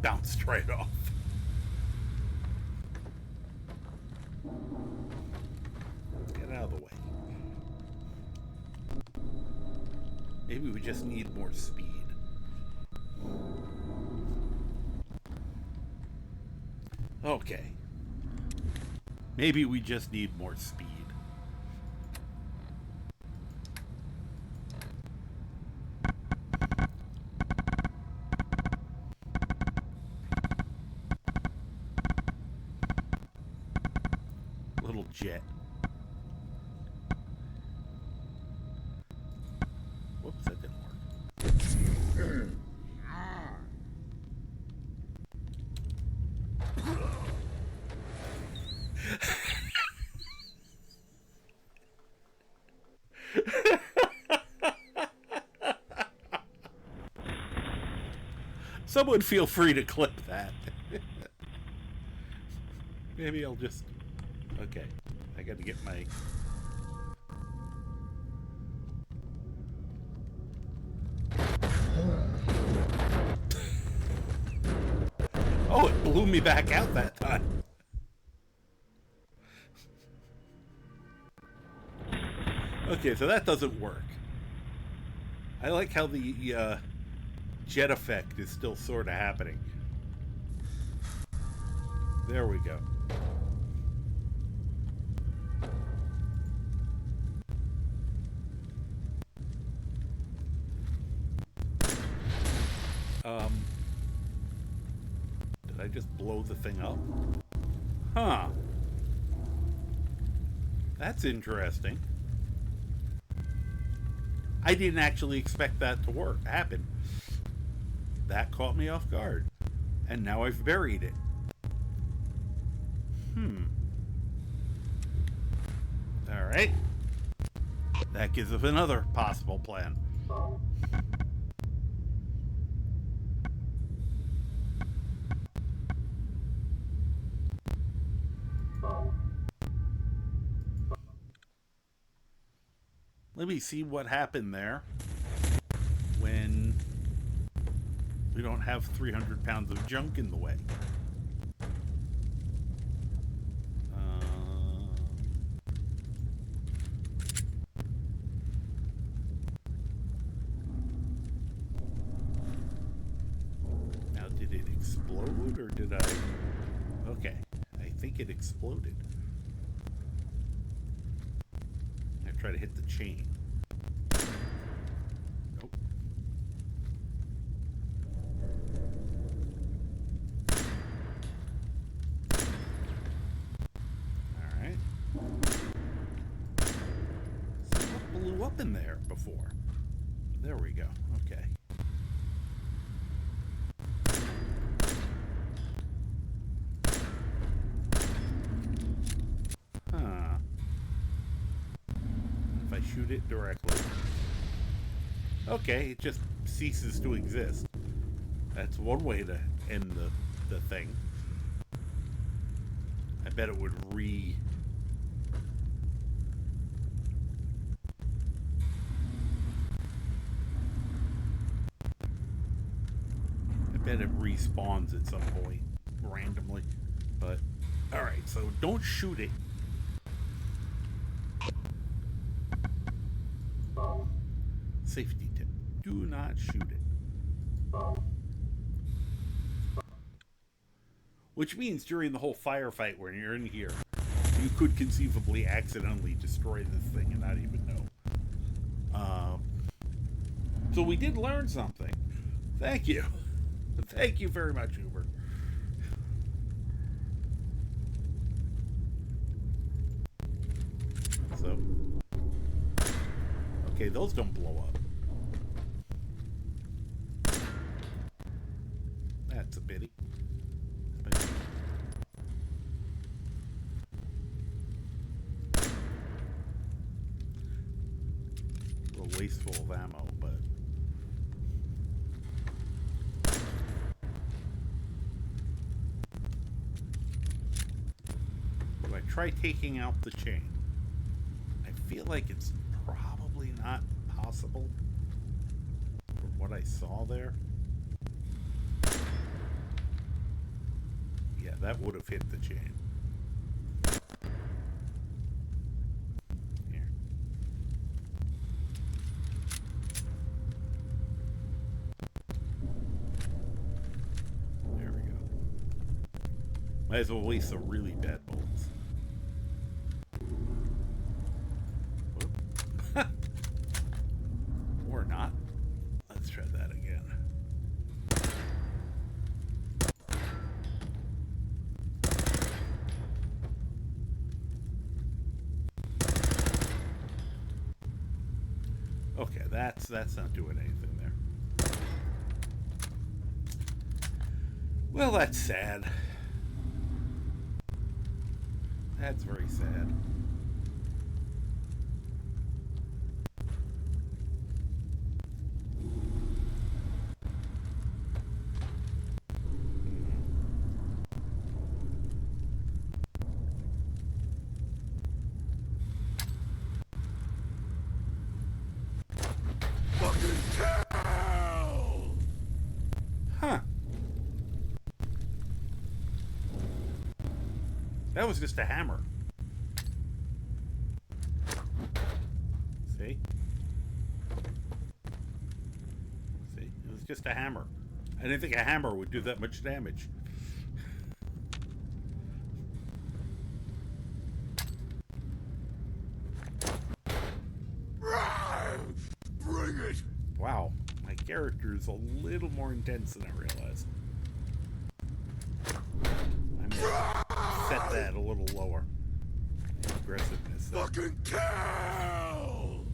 Bounced right off. Get out of the way. Maybe we just need more speed. Okay. Maybe we just need more speed. Little jet. Whoops, that didn't work. Someone feel free to clip that. Maybe I'll just... Okay. I got to get my... Oh, it blew me back out that time. Okay, so that doesn't work. I like how the jet effect is still sort of happening. There we go. Did I just blow the thing up? Huh. That's interesting. I didn't actually expect that to happen. That caught me off guard. And now I've buried it. Alright. That gives us another possible plan. Let me see what happened there when we don't have 300 pounds of junk in the way. Now, did it explode or did I... Okay, I think it exploded. Try to hit the chain. Nope. Alright. So what blew up in there before? There we go. Okay. Shoot it directly. Okay, it just ceases to exist. That's one way to end the thing. I bet it would I bet it respawns at some point randomly. But alright, so don't shoot it. Safety tip. Do not shoot it. Which means during the whole firefight when you're in here, you could conceivably accidentally destroy this thing and not even know. So we did learn something. Thank you. Thank you very much, Uber. So, okay, those don't blow up. That's a pity. A little wasteful of ammo, but... Do I try taking out the chain? I feel like it's probably not possible from what I saw there. Yeah, that would have hit the chain. Here. There we go. Might as well waste the really bad bullets. Or not. Let's try that again. Okay, that's not doing anything there. Well, that's sad. That's very sad. Huh. That was just a hammer. See? See? It was just a hammer. I didn't think a hammer would do that much damage. Bring it! Wow, my character is a little more intense than I realized. I'm gonna set that a little lower. Aggressiveness. Fucking kill!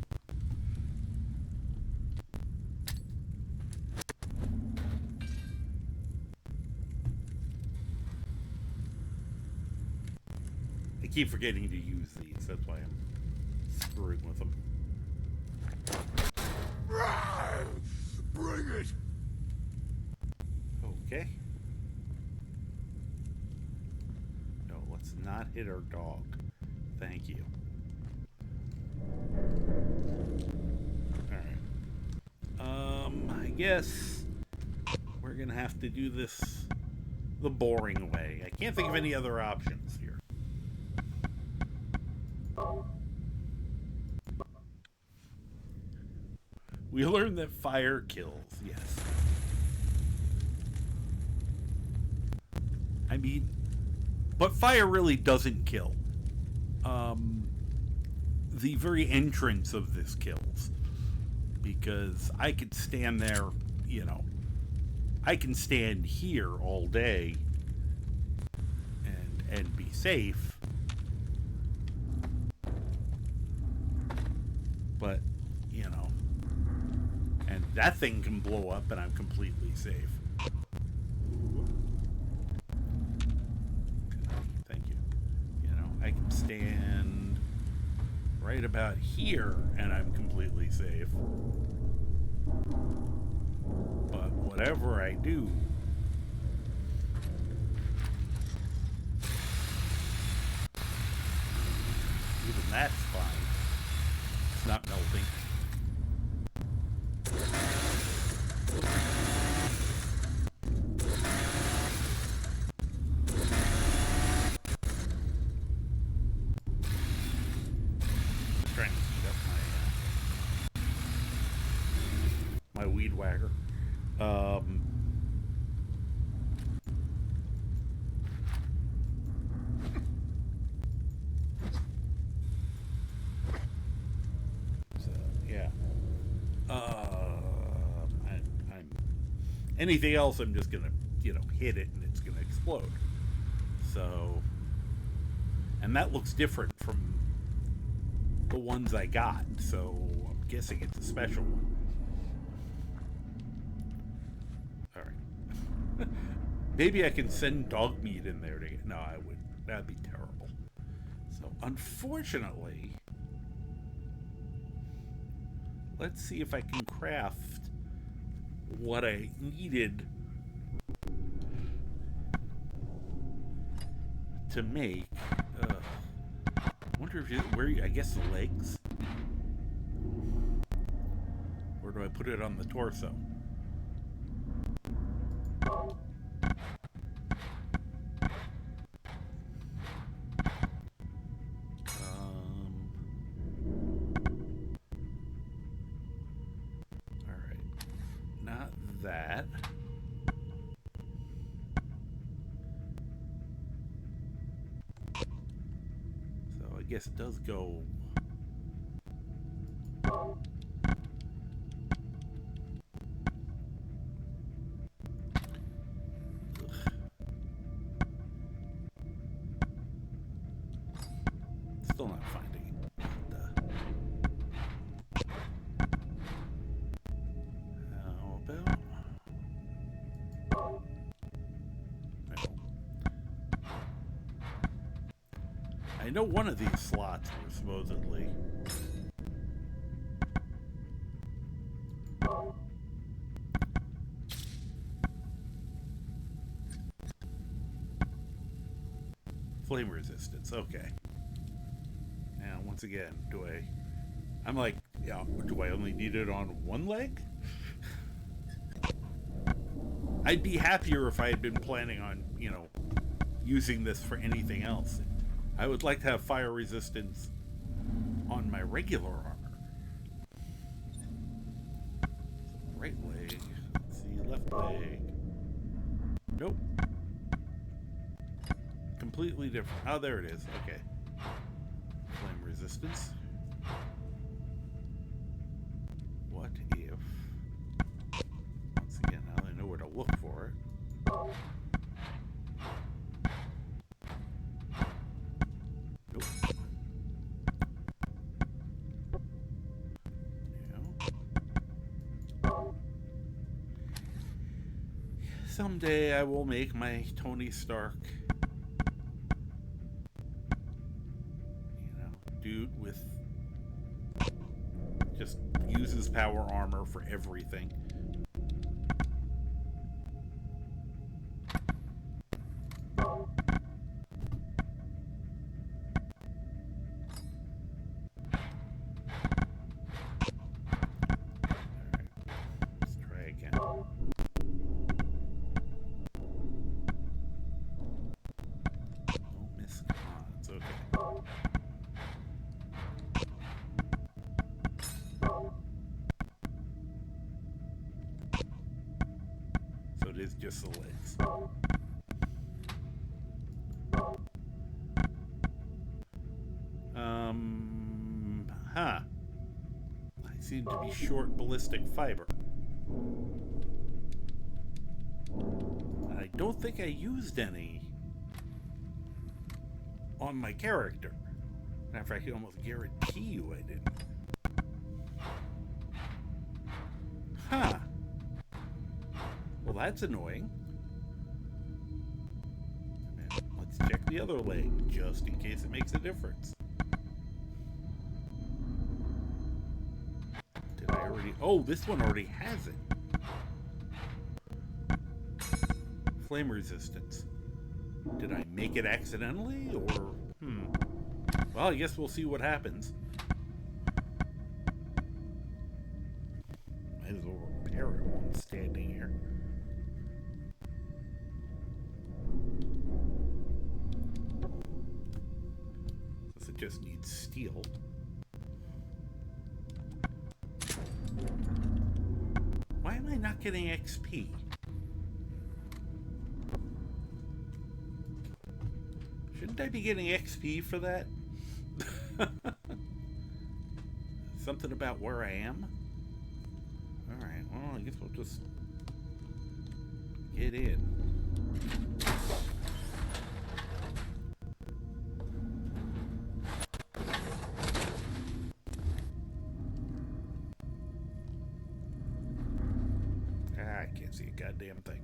I keep forgetting to use these, that's why I'm screwing with them. Bring it! Okay. No, let's not hit our dog. Thank you. Alright. I guess we're gonna have to do this the boring way. I can't think of any other options here. We learned that fire kills, yes. I mean, but fire really doesn't kill. The very entrance of this kills. Because I could stand there, you know, I can stand here all day and be safe. But, you know, and that thing can blow up and I'm completely safe. Thank you. You know, I can stand right about here and I'm completely safe. But whatever I do, even that's fine. It's not melting. Trying to heat up my weed whacker. So yeah. I'm anything else, I'm just gonna, you know, hit it and it's gonna explode. So, and that looks different from the ones I got, so I'm guessing it's a special one. Alright. Maybe I can send dog meat in there to get... No, I wouldn't. That'd be terrible. So, unfortunately, let's see if I can craft what I needed to make. I wonder if I guess the legs? Or do I put it on the torso? Alright. Not that. I guess it does go. Still not finding it. How about? No. I know one of these slots were supposedly. Flame resistance, okay. Now, once again, I'm like, yeah, do I only need it on one leg? I'd be happier if I had been planning on, you know, using this for anything else. I would like to have fire resistance on my regular armor. Right leg. Let's see, left leg. Nope. Completely different. Oh, there it is. Okay. Flame resistance. What if... Once again, now I know where to look for it. Nope. Someday I will make my Tony Stark, dude with just uses power armor for everything. Is just the legs. I seem to be short ballistic fiber. I don't think I used any on my character. Matter of fact, I can almost guarantee you I didn't. Huh. Well, that's annoying. And let's check the other leg, just in case it makes a difference. Did I already... Oh, this one already has it. Flame resistance. Did I make it accidentally, or... Well, I guess we'll see what happens. Might as well repair it while I'm standing here. Just needs steel. Why am I not getting XP? Shouldn't I be getting XP for that? Something about where I am? Alright, well, I guess we'll just get in. I can't see a goddamn thing.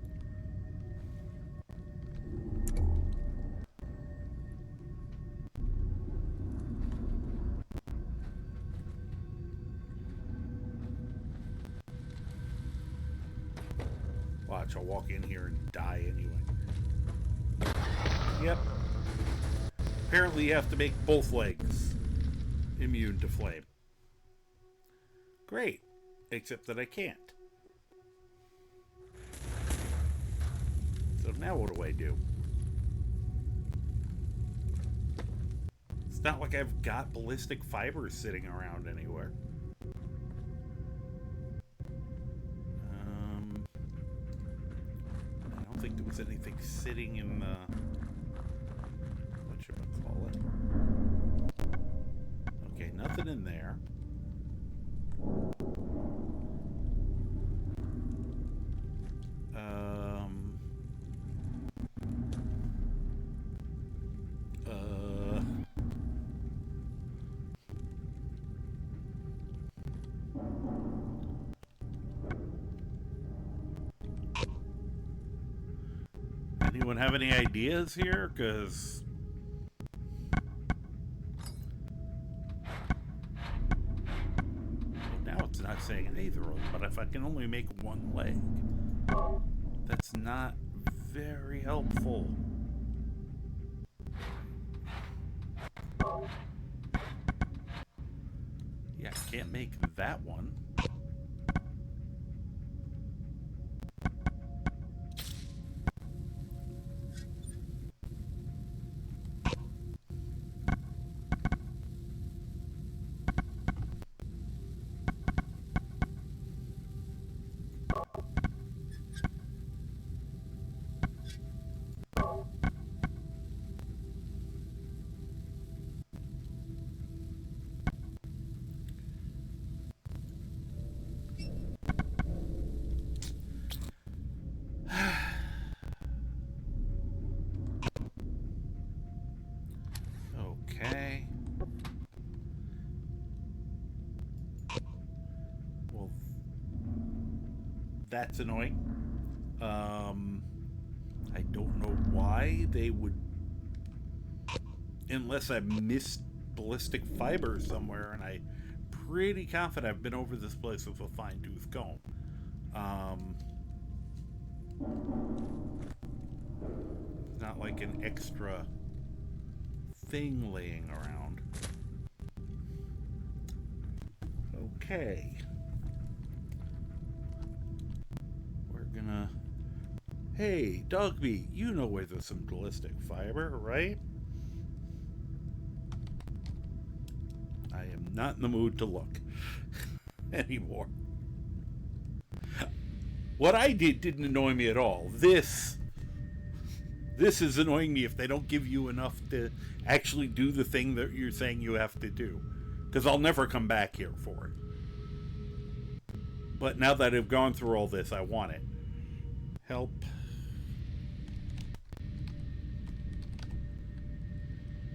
Watch, I'll walk in here and die anyway. Yep. Apparently you have to make both legs immune to flame. Great. Except that I can't. So now what do I do? It's not like I've got ballistic fibers sitting around anywhere. I don't think there was anything sitting in the... whatchamacallit? Okay, nothing in there. Anyone have any ideas here? Because now it's not saying in either of them, but if I can only make one leg, that's not very helpful. Yeah, I can't make that one. That's annoying. I don't know why they would, unless I missed ballistic fiber somewhere, and I'm pretty confident I've been over this place with a fine-tooth comb. It's not like an extra thing laying around. Okay. We're gonna... Hey, Dogby, you know where there's some ballistic fiber, right? I am not in the mood to look anymore. What I did didn't annoy me at all. This is annoying me if they don't give you enough to actually do the thing that you're saying you have to do. Because I'll never come back here for it. But now that I've gone through all this, I want it. Help.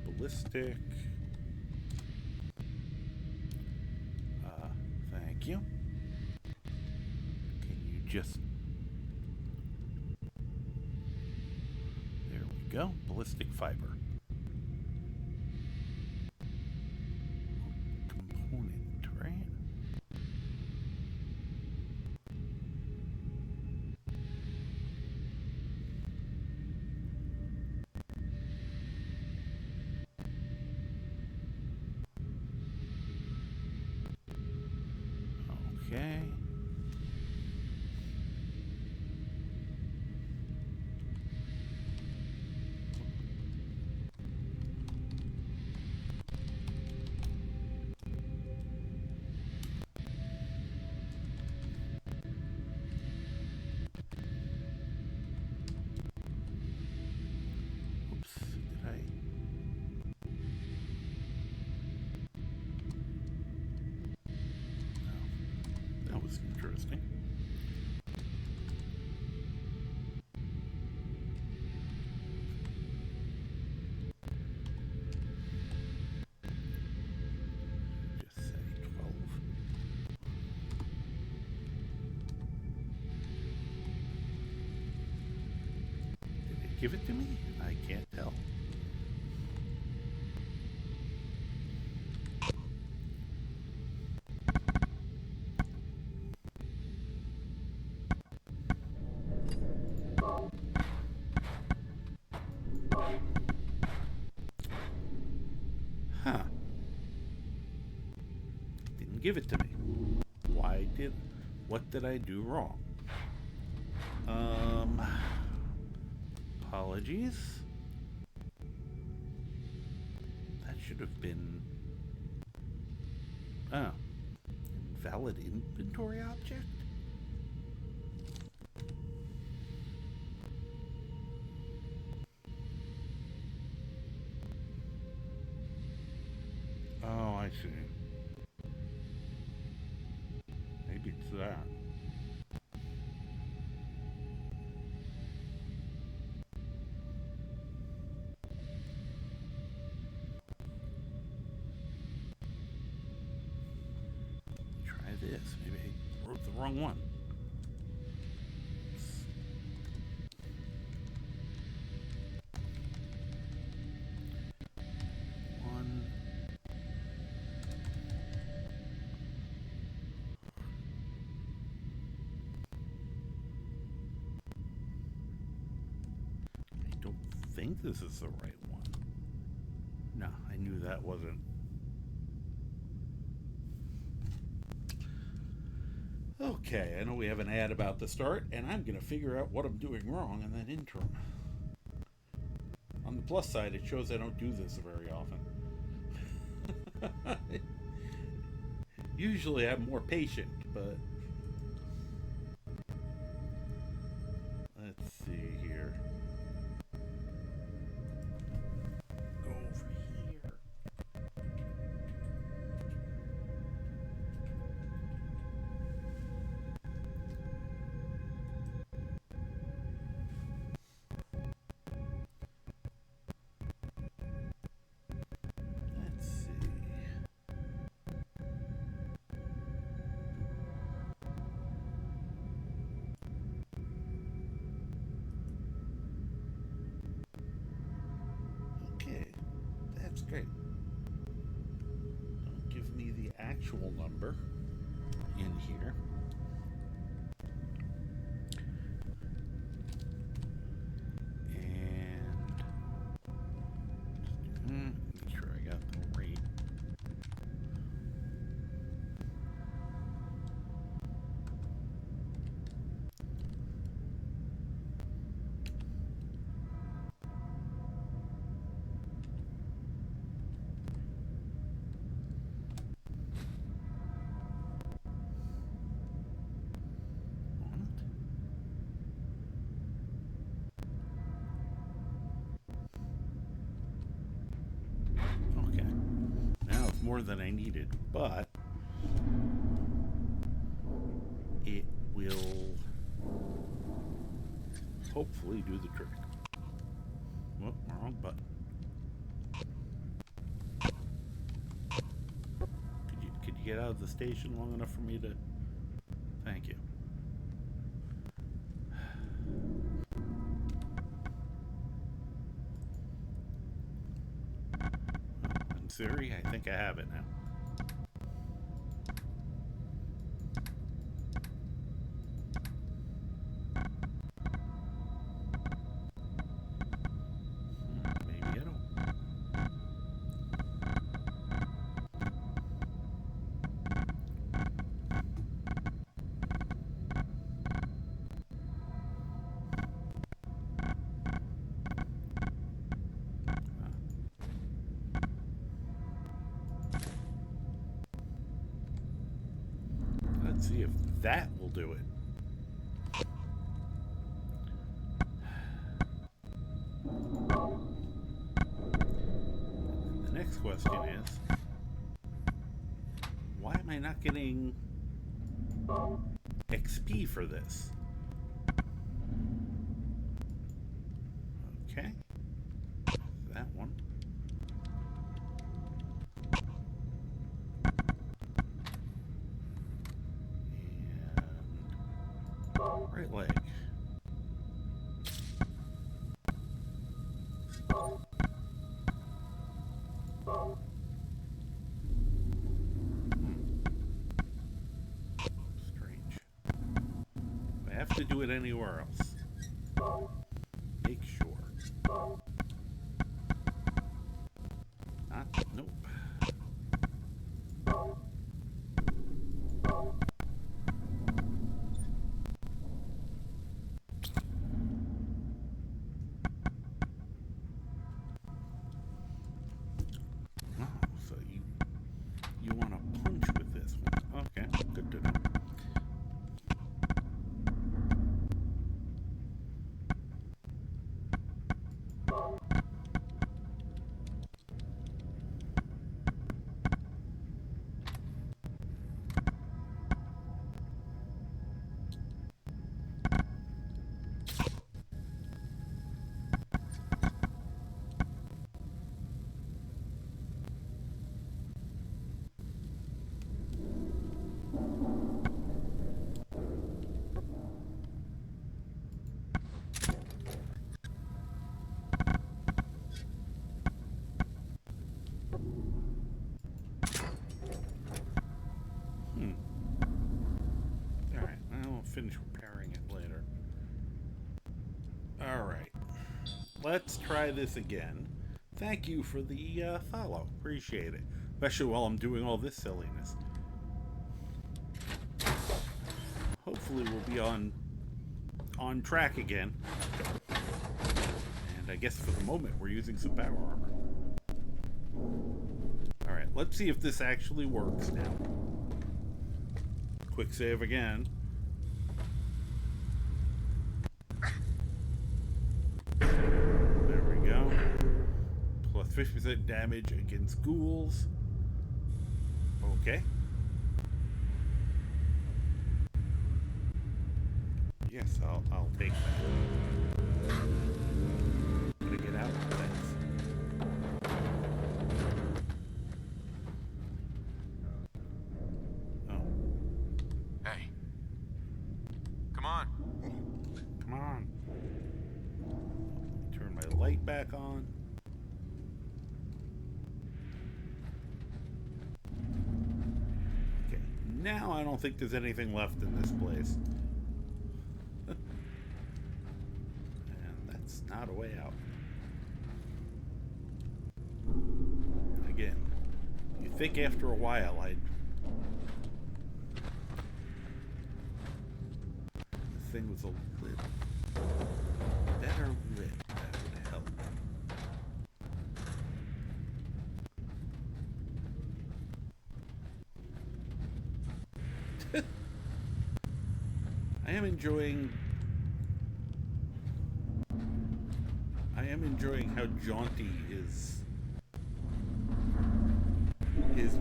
Ballistic. Thank you. Can you just... There we go. Ballistic fiber. Component, right? Okay. Oops, did I? Oh, that was interesting. Just say 12. Did it give it to me? I can't tell. Huh. Didn't give it to me. What did I do wrong? Apologies. That should have been... Oh. Invalid inventory object? Oh, I see. Maybe it's that. Try this. Maybe I wrote the wrong one. I think this is the right one. No, I knew that wasn't. Okay, I know we have an ad about to start, and I'm going to figure out what I'm doing wrong in that interim. On the plus side, it shows I don't do this very often. Usually I'm more patient, but... Let's see here. Go over here. Let's see. actual number in here. And make sure I got the rate. Okay. Now it's more than I needed, but it will hopefully do the trick. Whoop, wrong button. Could you get out of the station long enough for me to... Thank you. In theory, I think I have it now. Maybe I don't. Let's see if that will do it. The next question is, why am I not getting XP for this? Okay. That one. And right leg. Strange. I have to do it anywhere else. Make sure. Nope. Oh, so you want to punch with this one. Okay, good to know. Alright, I'll finish repairing it later. Alright, let's try this again. Thank you for the follow. Appreciate it. Especially while I'm doing all this silliness. Hopefully we'll be on track again. And I guess for the moment we're using some power armor. Alright, let's see if this actually works now. Quick save again. There we go. Plus 50% damage against ghouls. Okay. Yes, I'll take that. Gonna get out. Thanks. Oh. Hey. Come on. Come on. Turn my light back on. Now I don't think there's anything left in this place. And that's not a way out. Again, you think after a while I'd... This thing was a little better lit. That would help. I am enjoying how jaunty his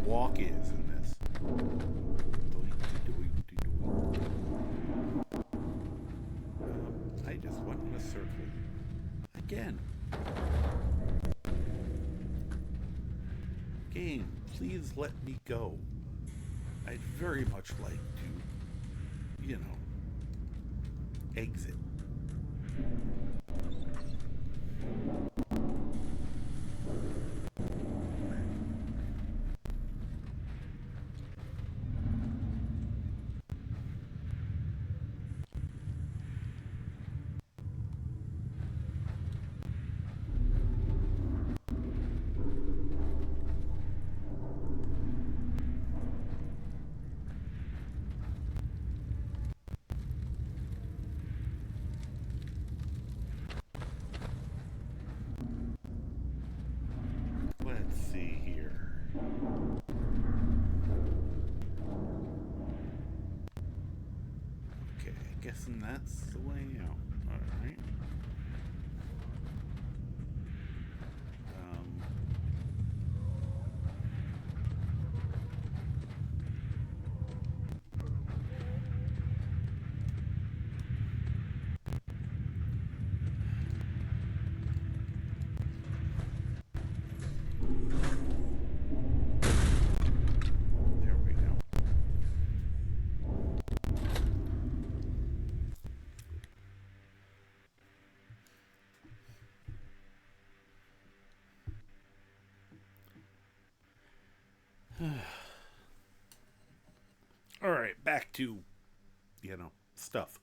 walk is in this. I just went in a circle again. Game, please let me go. I'd very much like to, you know, exit. Let's see here. Okay, guessing that's the way out. Alright. There we go. All right, back to, you know, stuff.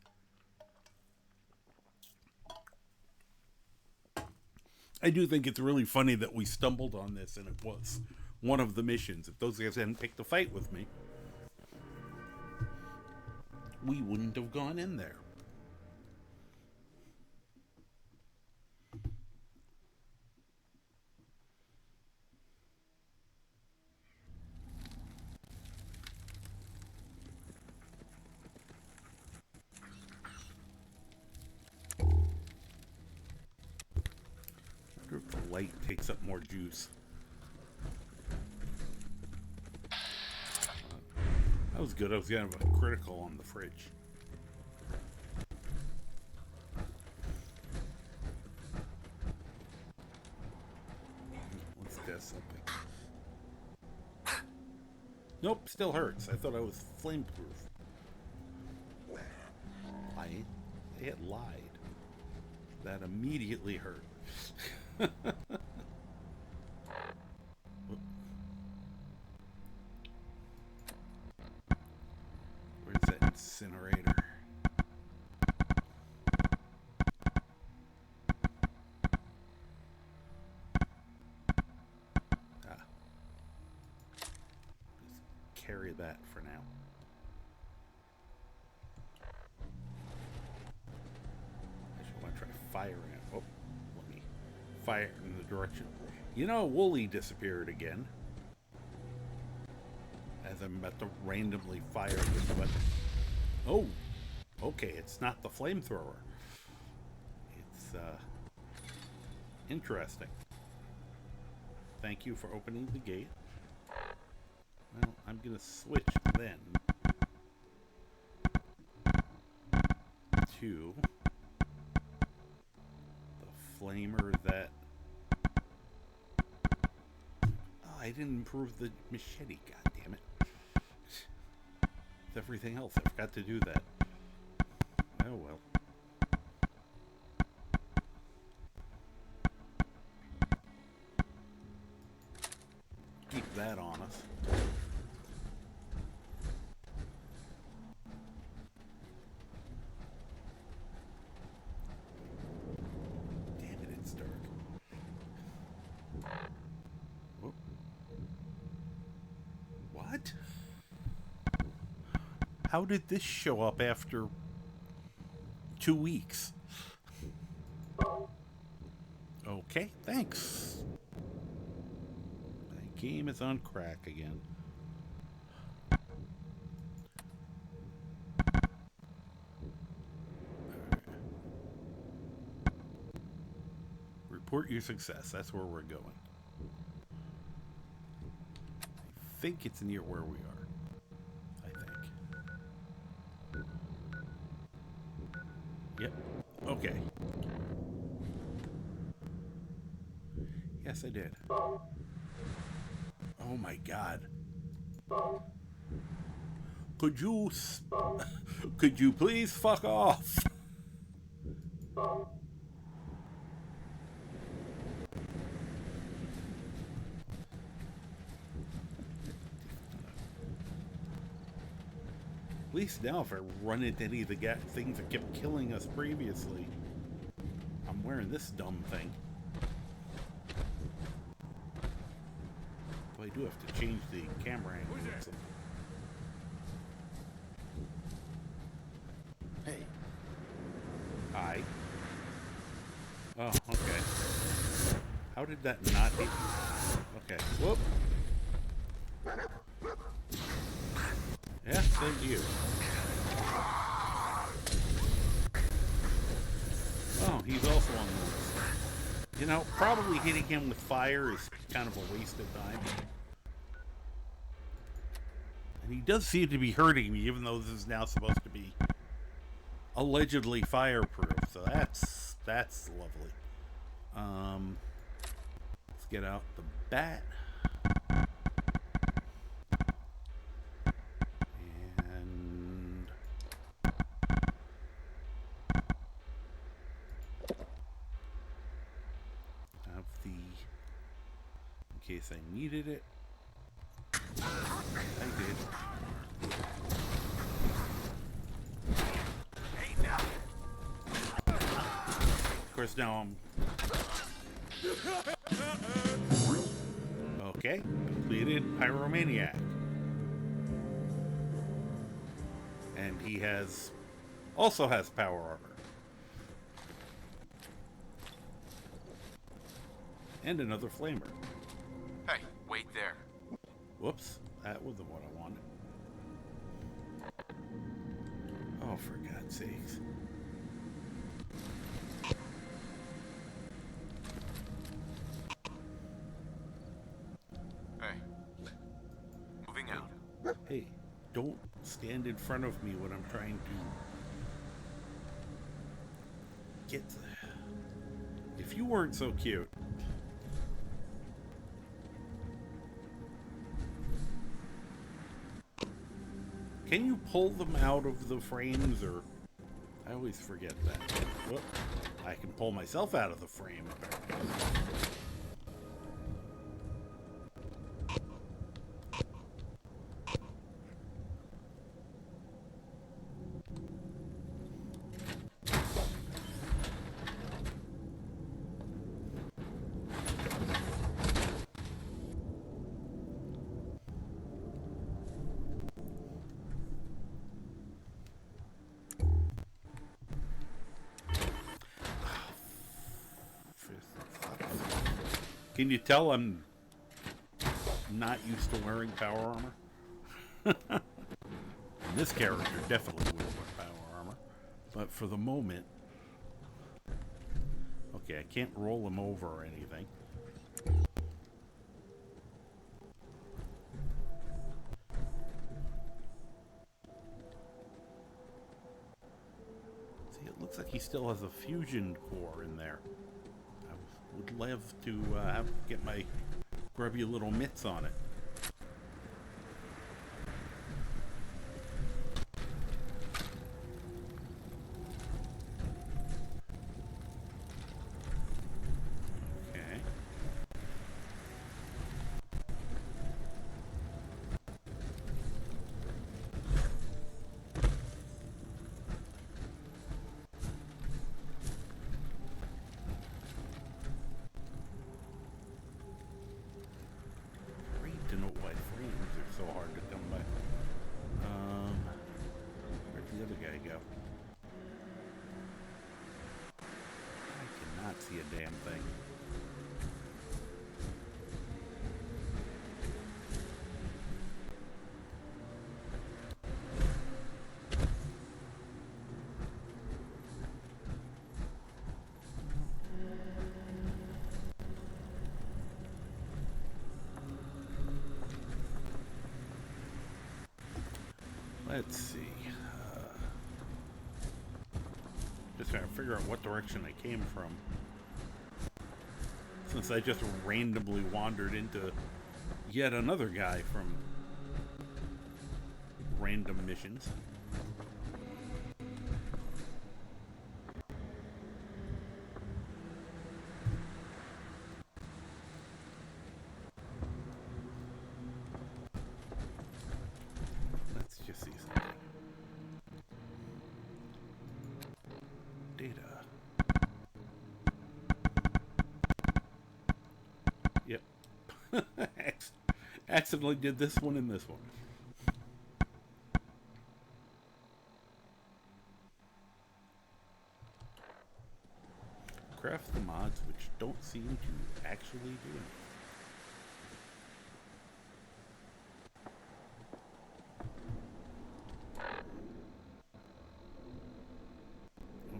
I do think it's really funny that we stumbled on this and it was one of the missions. If those guys hadn't picked a fight with me, we wouldn't have gone in there. I wonder if the light takes up more juice. That was good. I was going to have a critical on the fridge. Let's test something. Nope, still hurts. I thought I was flameproof. They had lied. That immediately hurt. Where's that incinerator? Just carry that for now. I just want to try firing it. Oh, let me fire in the direction. You know, Wooly disappeared again. As I'm about to randomly fire this weapon. Oh, okay, it's not the flamethrower. It's, interesting. Thank you for opening the gate. Well, I'm gonna switch then to the flamer that... Oh, I didn't improve the machete, god damn it. With everything else, I forgot to do that. Oh well. Keep that on us. How did this show up after 2 weeks? Okay, thanks. My game is on crack again. Report your success. That's where we're going. I think it's near where we are. I think. Yep. Okay. Yes, I did. Oh my God. Could you please fuck off? At least now, if I run into any of the things that kept killing us previously, I'm wearing this dumb thing. Well, I do have to change the camera angle. Hey. Hi. Oh, okay. How did that not hit you? Okay. Whoop. Yeah, same to you. Oh, he's also on the list. You know, probably hitting him with fire is kind of a waste of time. And he does seem to be hurting me, even though this is now supposed to be allegedly fireproof. So that's lovely. Let's get out the bat. And have the, in case I needed it. I did. Of course, now I'm... Okay, completed Pyromaniac. And he also has power armor. And another flamer. Hey, wait there. Whoops, that wasn't what I wanted. Oh, for God's sakes. Hey. Moving out. Hey, don't stand in front of me when I'm trying to get... If you weren't so cute... Can you pull them out of the frames, or... I always forget that. Whoop. I can pull myself out of the frame, apparently. Can you tell I'm not used to wearing power armor? And this character definitely will wear power armor. But for the moment... Okay, I can't roll him over or anything. See, it looks like he still has a fusion core in there. Would love to get my grubby little mitts on it. Okay. see a damn thing. Let's see. Just trying to figure out what direction I came from. Since I just randomly wandered into yet another guy from random missions. Let's just see something. Data. Yep. Accidentally did this one and this one. Craft the mods which don't seem to actually do anything.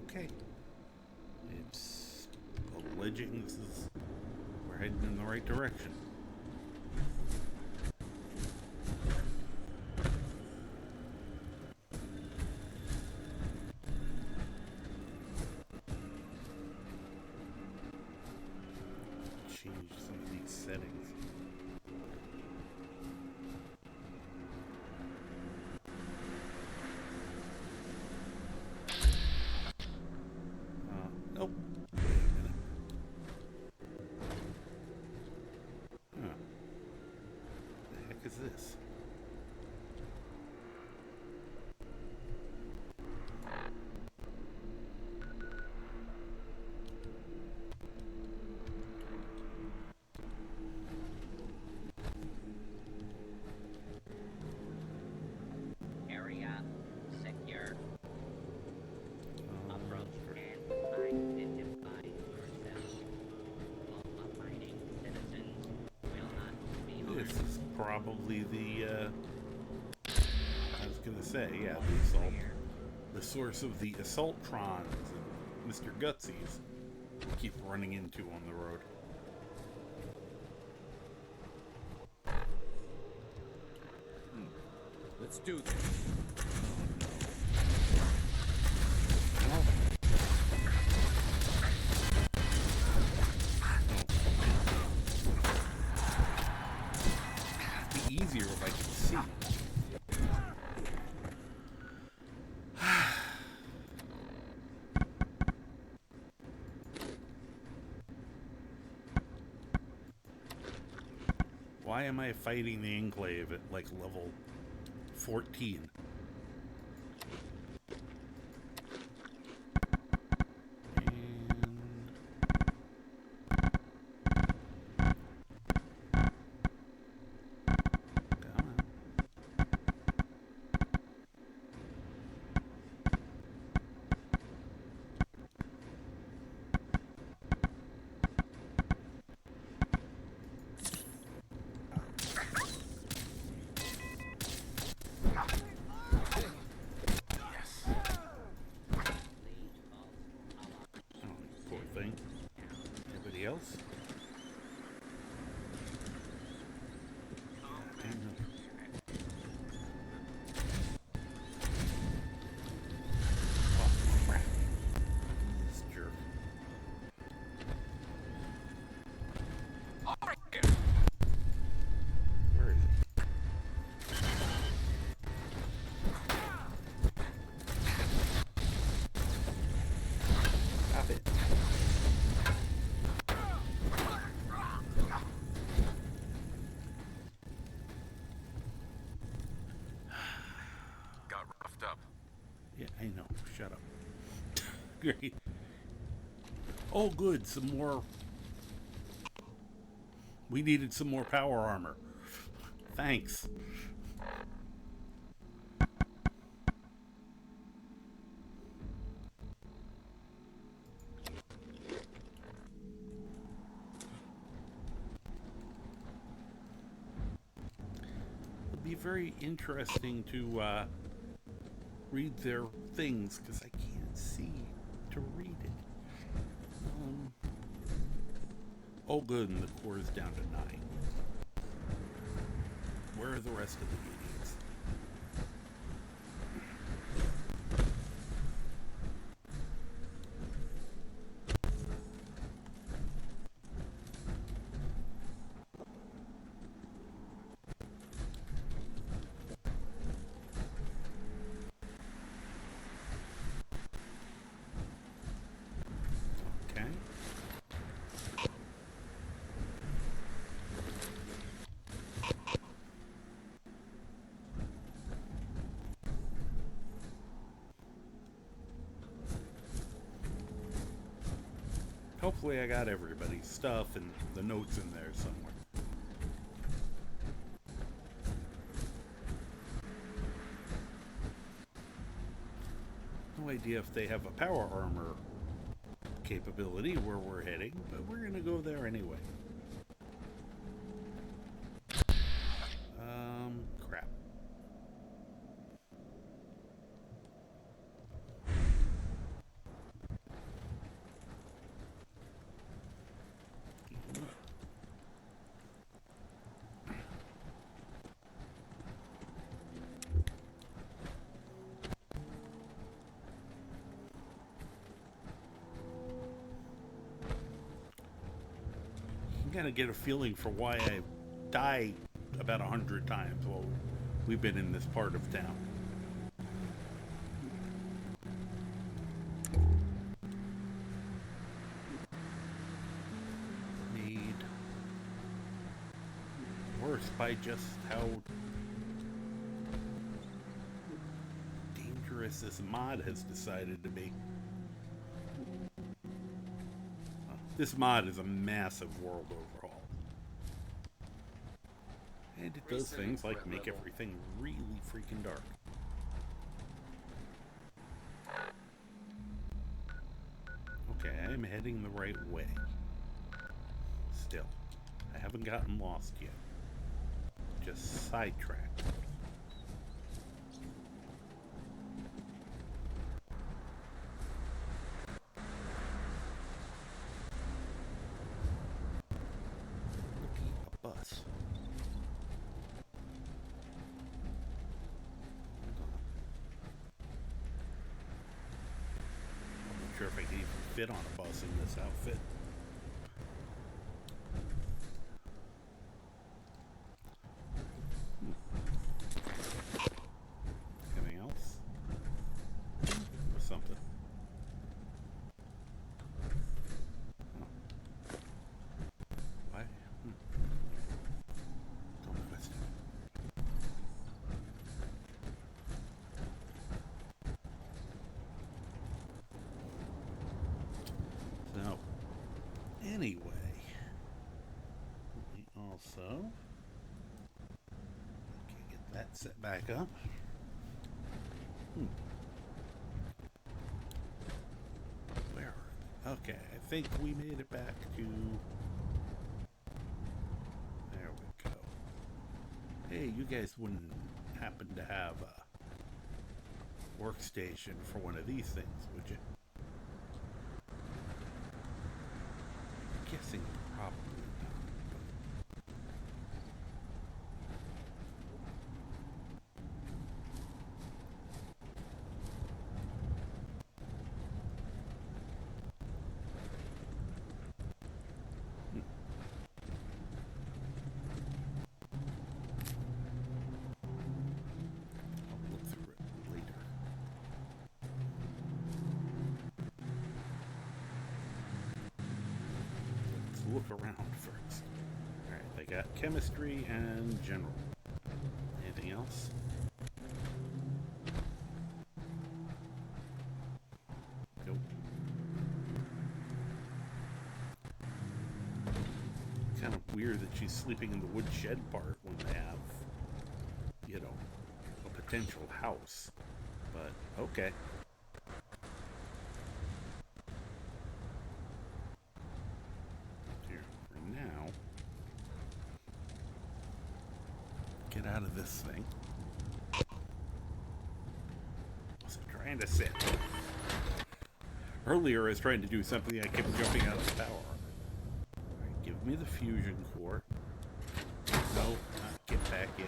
Okay. It's alleging we're heading in the right direction. Change some of these settings. Nope. Wait a minute. Huh. The heck is this? Area secure. Approach and identify yourself. All abiding citizens will not be harmed. This is probably the, I was gonna say, yeah, the assault. The source of the Assaultrons and Mr. Gutsies keep running into on the road. Let's do this. It'd be easier if I could see. Why am I fighting the Enclave at like level 14? Poor thing. Anybody else? Damn it. Oh, crap. This jerk. Where is it? Stop it. Got roughed up. Yeah, I know. Shut up. Great. Oh, good. Some more. We needed some more power armor. Thanks. be very interesting to read their things because I can't see to read it. Oh, good, and the core is down to 9. Where are the rest of the idiots? Okay. Hopefully I got everybody's stuff and the notes in there somewhere. No idea if they have a power armor capability where we're heading, but we're gonna go there anyway. Crap. You gotta get a feeling for why I die about 100 times while we've been in this part of town. Made worse by just how dangerous this mod has decided to be. This mod is a massive world overhaul. And it does things like make everything really freaking dark. Okay, I'm heading the right way. Still, I haven't gotten lost yet. Just sidetracked. Sure if I can even fit on a bus in this outfit. Anything else? Or something. Oh. Why? Don't question. So, anyway, let me also get that set back up. Where? Okay, I think we made it back to. There we go. Hey, you guys wouldn't happen to have a workstation for one of these things, would you? Guessing probably not. I'll look through it later. Look around first. Alright, they got chemistry and general. Anything else? Nope. Kind of weird that she's sleeping in the woodshed part when they have, you know, a potential house. But, okay. out of this thing. Was I trying to sit? Earlier I was trying to do something, I kept jumping out of the tower. Alright, give me the fusion core. No, not get back in.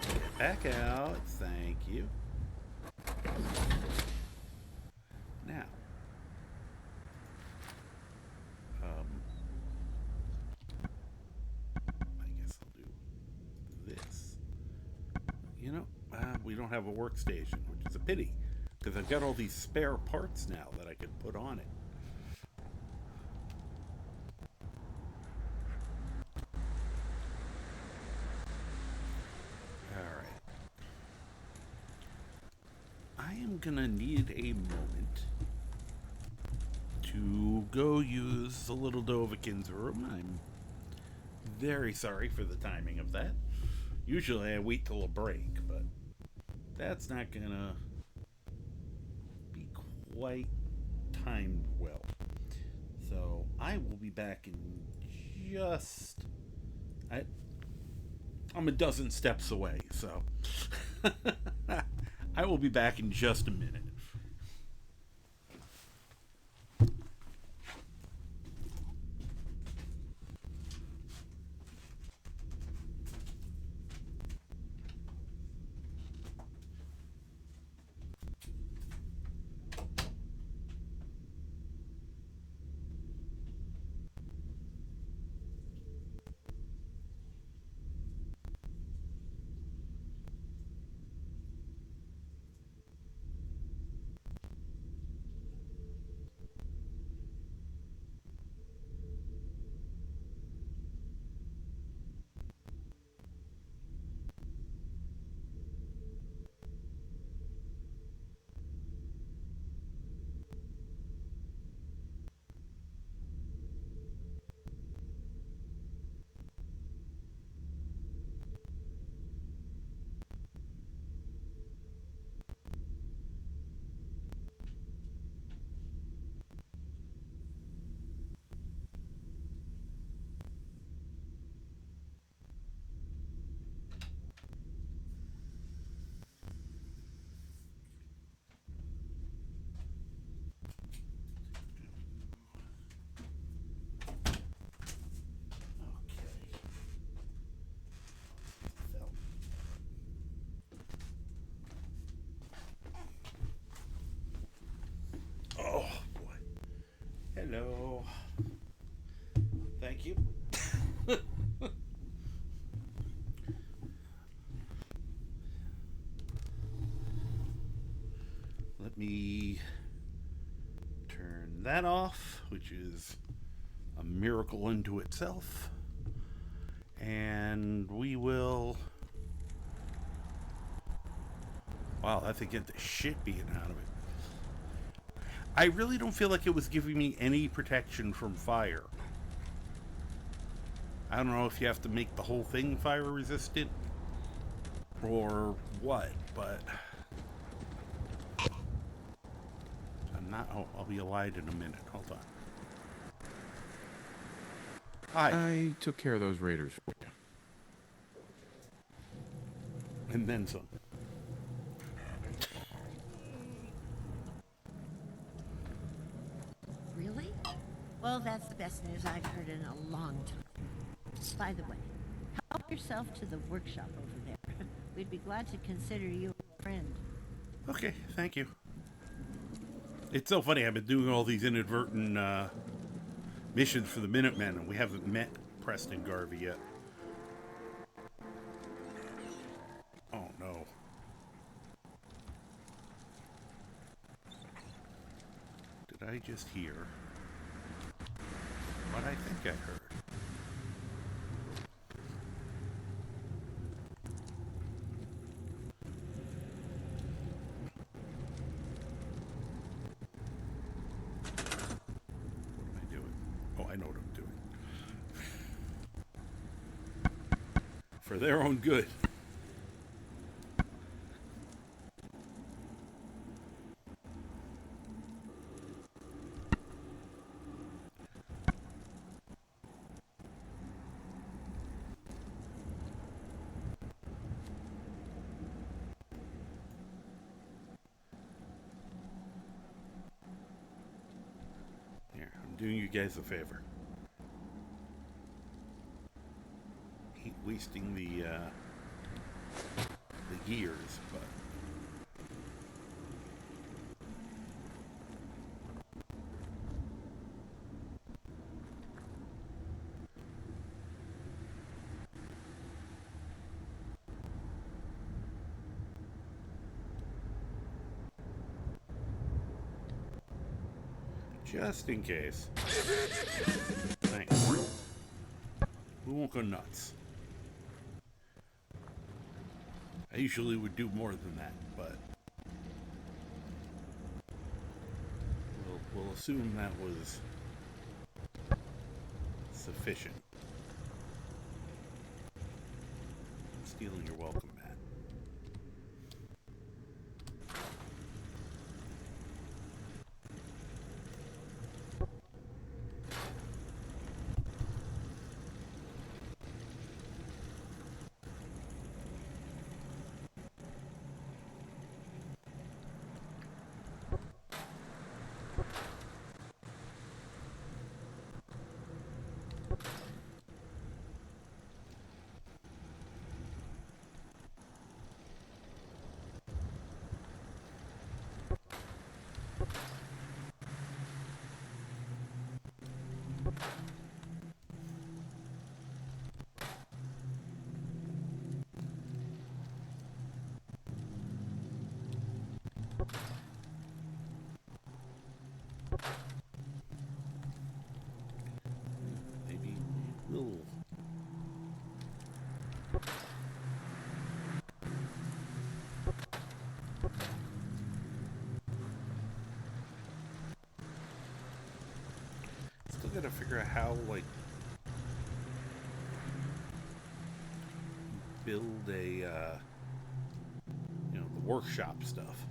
Get back out, thank you. Now, I guess I'll do this. You know, we don't have a workstation, which is a pity, because I've got all these spare parts now that I could put on it. Alright. I am gonna need a moment to go use the little Dovahkiin's room. I'm very sorry for the timing of that. Usually I wait till a break, but that's not gonna be quite timed well. So I will be back in just... I'm a dozen steps away, so I will be back in just a minute. Oh boy. Hello. Thank you. Let me turn that off, which is a miracle unto itself. And we will... Wow, that's again the shit being out of it. I really don't feel like it was giving me any protection from fire. I don't know if you have to make the whole thing fire resistant or what, but I'm not... Oh, I'll be alive in a minute. Hold on. Hi. I took care of those raiders for you. And then some. Really? Well, that's the best news I've heard in a long time. By the way, help yourself to the workshop over there. We'd be glad to consider you a friend. Okay, thank you. It's so funny, I've been doing all these inadvertent missions for the Minutemen, and we haven't met Preston Garvey yet. Oh no. Did I just hear what I think I heard? For their own good. doing you guys a favor. Hate wasting the gears, but just in case. Thanks. We won't go nuts. I usually would do more than that, but we'll assume that was sufficient. Stealing your welcome, Matt. Maybe we'll still gotta figure out how, like, build a the workshop stuff.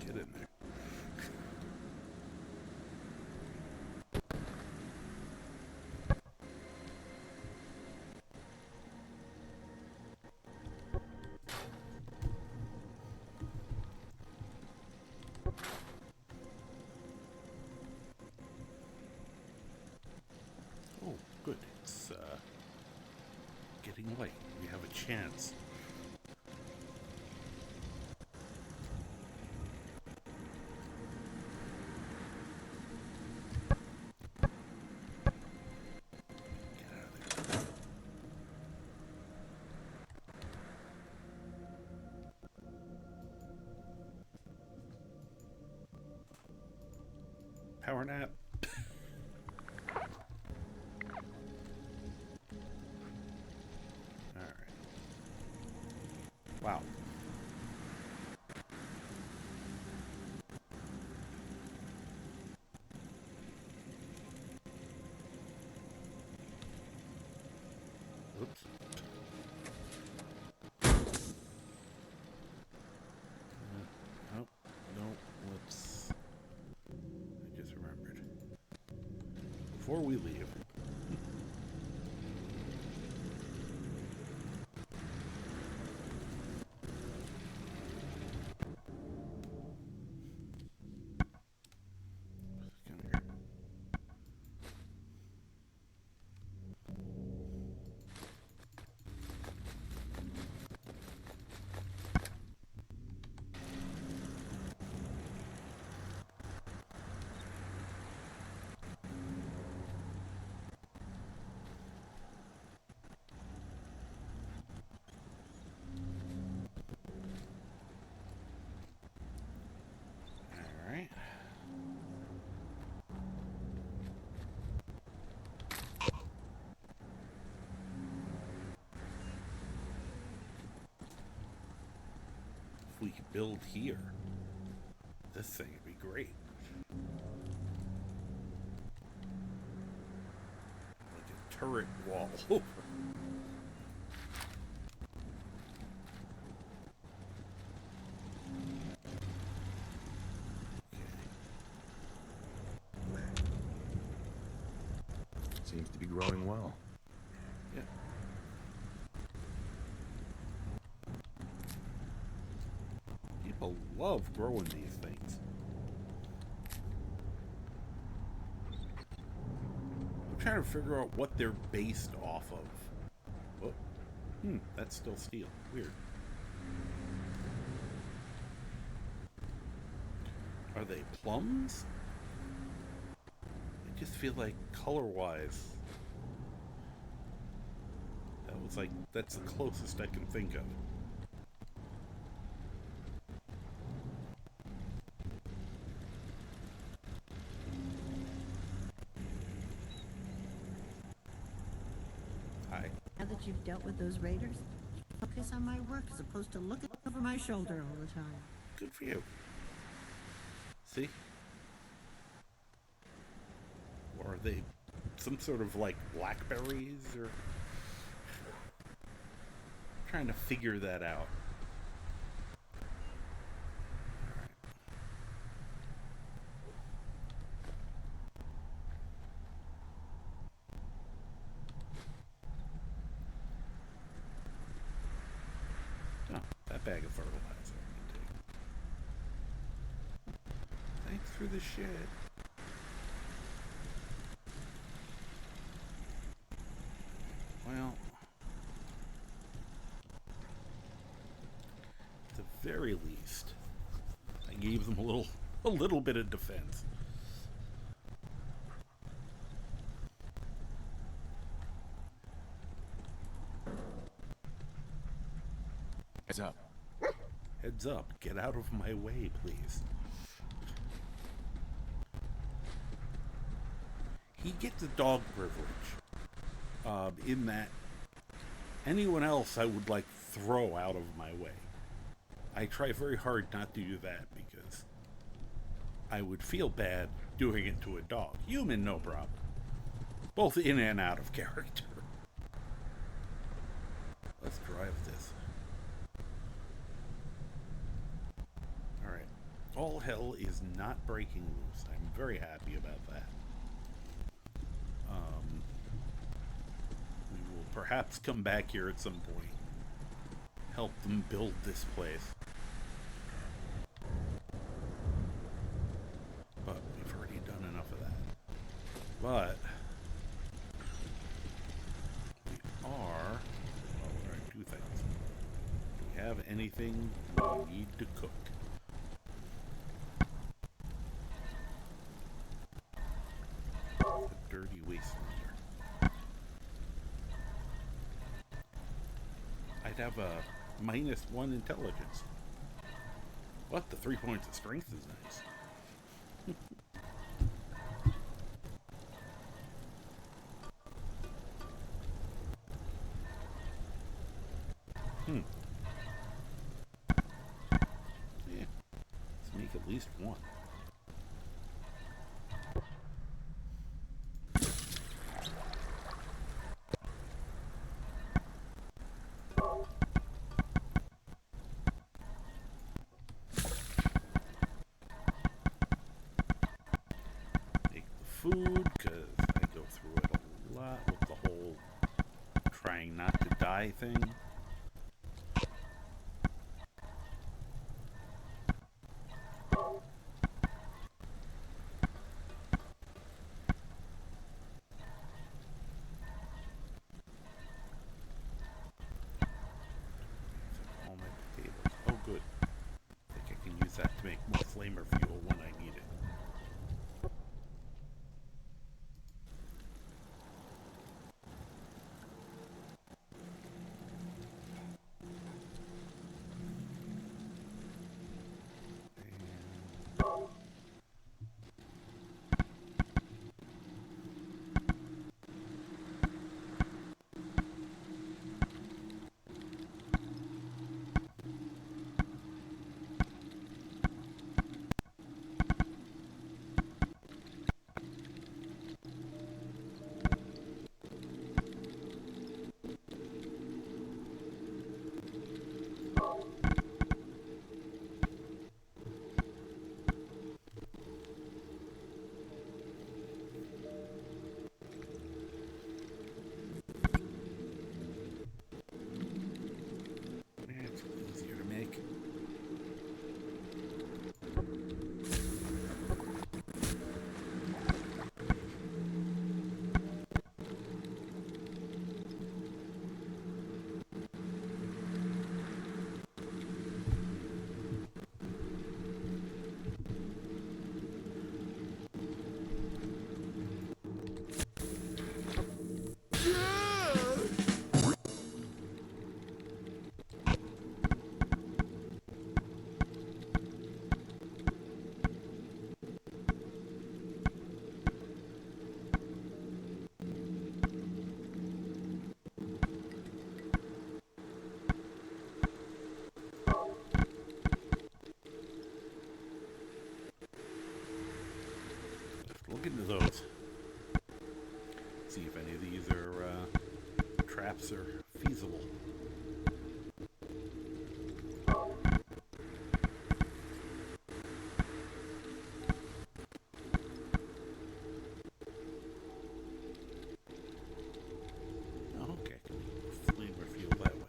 Get in there. Oh, good. It's getting light. We have a chance. Get out of there. Power nap. All right. Wow. Oops. Nope. Nope. Whoops. I just remembered. Before we leave. Come here. we could build here. This thing would be great. Like a turret wall over. Seems to be growing well. Yeah. People love growing these things. I'm trying to figure out what they're based off of. Oh, that's still steel. Weird. Are they plums? I just feel like color-wise, that's the closest I can think of. Hi. Now that you've dealt with those raiders, focus on my work as opposed to looking over my shoulder all the time. Good for you. See? Or are they some sort of like blackberries or... trying to figure that out. Oh, that bag of fertilizer I can take. Thanks for the shit. Well, at the very least, I gave them a little bit of defense. Heads up. Heads up, get out of my way, please. He gets a dog privilege. In that anyone else I would like throw out of my way. I try very hard not to do that because I would feel bad doing it to a dog. Human, no problem. Both in and out of character. Let's drive this. Alright. All hell is not breaking loose. I'm very happy about that. We will perhaps come back here at some point. Help them build this place. But we've already done enough of that. But we are... Oh, there are two things. Do we have anything we need to cook? The dirty wasteland. I'd have a -1 intelligence. What? The 3 points of strength is nice. Yeah. Let's make at least one. Food, because I go through it a lot with the whole trying not to die thing. All my potatoes. Oh, good. I think I can use that to make more flamer fuel when I need it. perhaps are feasible. Oh, okay. Flavor fuel that way.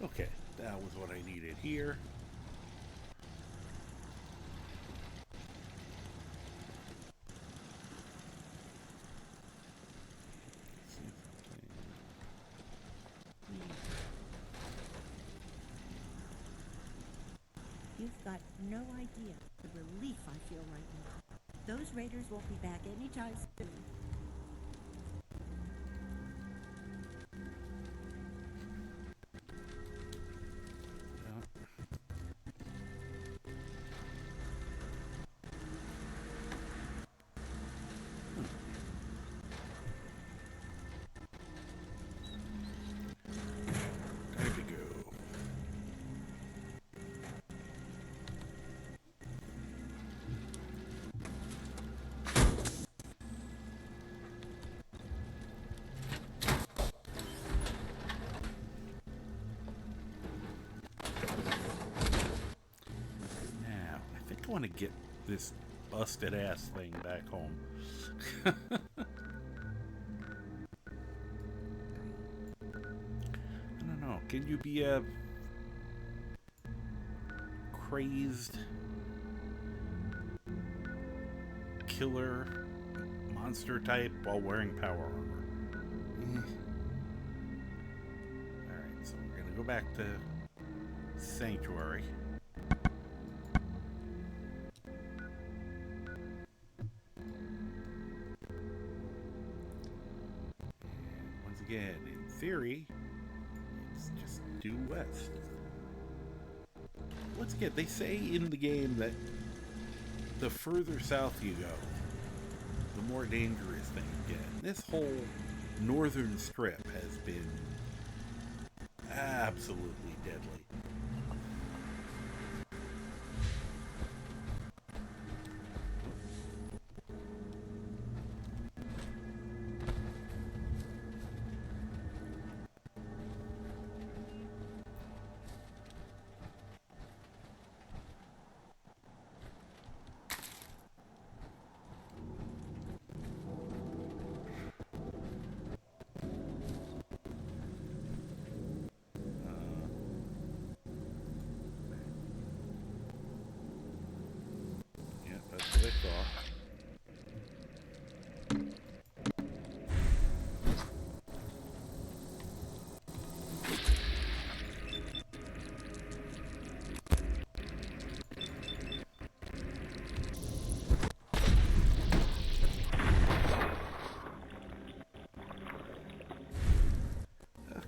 Okay, that was what I needed here. You've got no idea the relief I feel right now. Those raiders won't be back anytime soon. Time to go. Now, I think I want to get this busted ass thing back home. I don't know. Can you be a crazed killer monster type while wearing power armor? Alright, so we're gonna go back to Sanctuary. Once again, in theory, it's just due west. Once again, they say in the game that the further south you go, the more dangerous things get. And this whole northern strip has been absolutely deadly. Yeah, that's what I thought.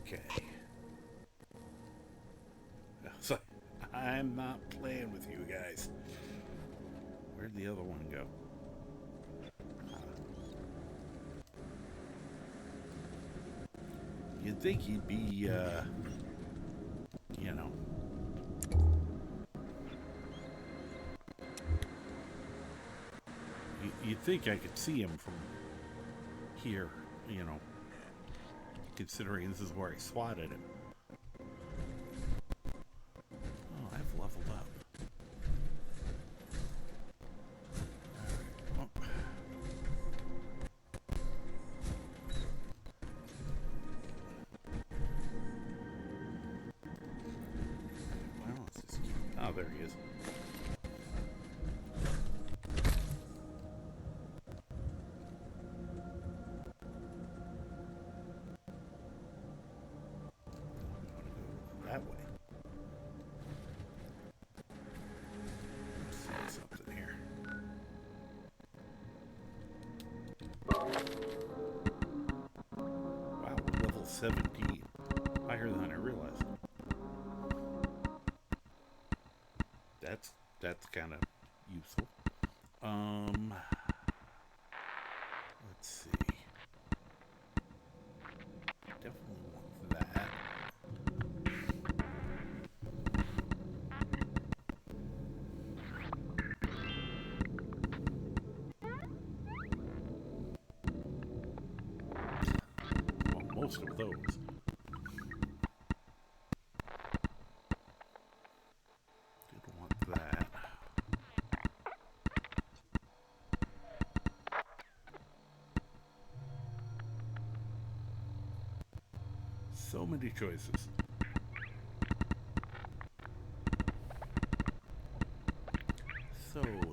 Okay. So, I'm not playing with you guys. Where'd the other one go? You'd think he'd be, you know. You'd think I could see him from here, you know. Considering this is where I swatted him. Oh, I've leveled up. Alright, well. Well, let's just keep... Oh, there he is. That way. Let's see something here. 17. Higher than I realized. That's kind of useful. Let's see. Definitely want that. Well, most of those. Did want that. So many choices.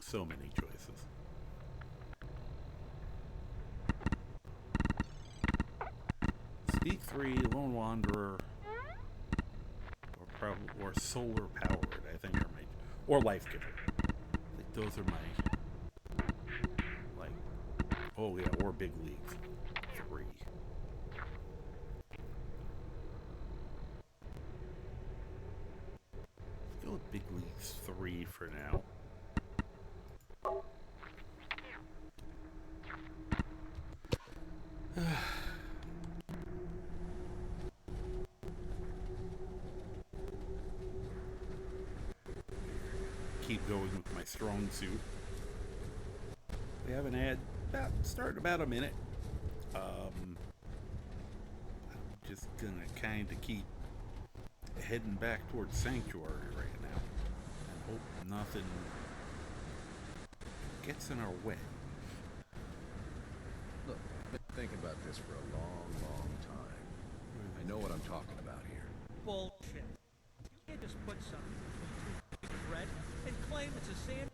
So many choices. Speak 3, Lone Wanderer, or Solar Powered, I think are my, or Life Giver. I think those are my, like, oh yeah, or Big Leagues 3. Let's go with Big Leagues 3 for now. Keep going with my strong suit. We have an ad start about a minute. I'm just gonna kind of keep heading back towards Sanctuary right now and hope nothing gets in our way. Look, I've been thinking about this for a long, long time. I know what I'm talking about here. Bullshit. You can't just put something between two pieces of bread and claim it's a sandwich.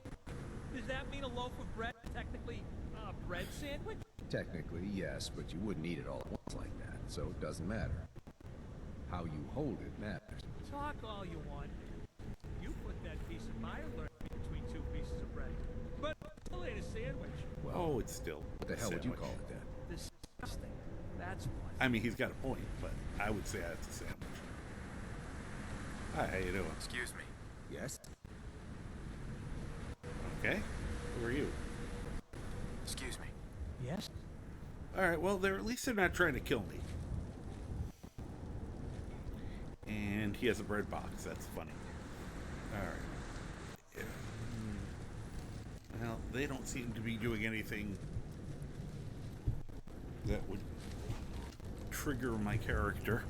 Does that mean a loaf of bread is technically a bread sandwich? Technically, yes, but you wouldn't eat it all at once like that, so it doesn't matter. How you hold it matters. Talk all you want. You put that piece of Milo between two pieces of bread. But it still ain't a sandwich. Well, Oh, it's still what the hell would you call it then? Disgusting. That's what. I mean, he's got a point, but I would say that's a sandwich. Hi, how you doing? Excuse me. Yes? Okay. Who are you? Excuse me. Yes? Alright, well, at least they're not trying to kill me. And he has a bread box. That's funny. Alright. Well, they don't seem to be doing anything that would trigger my character.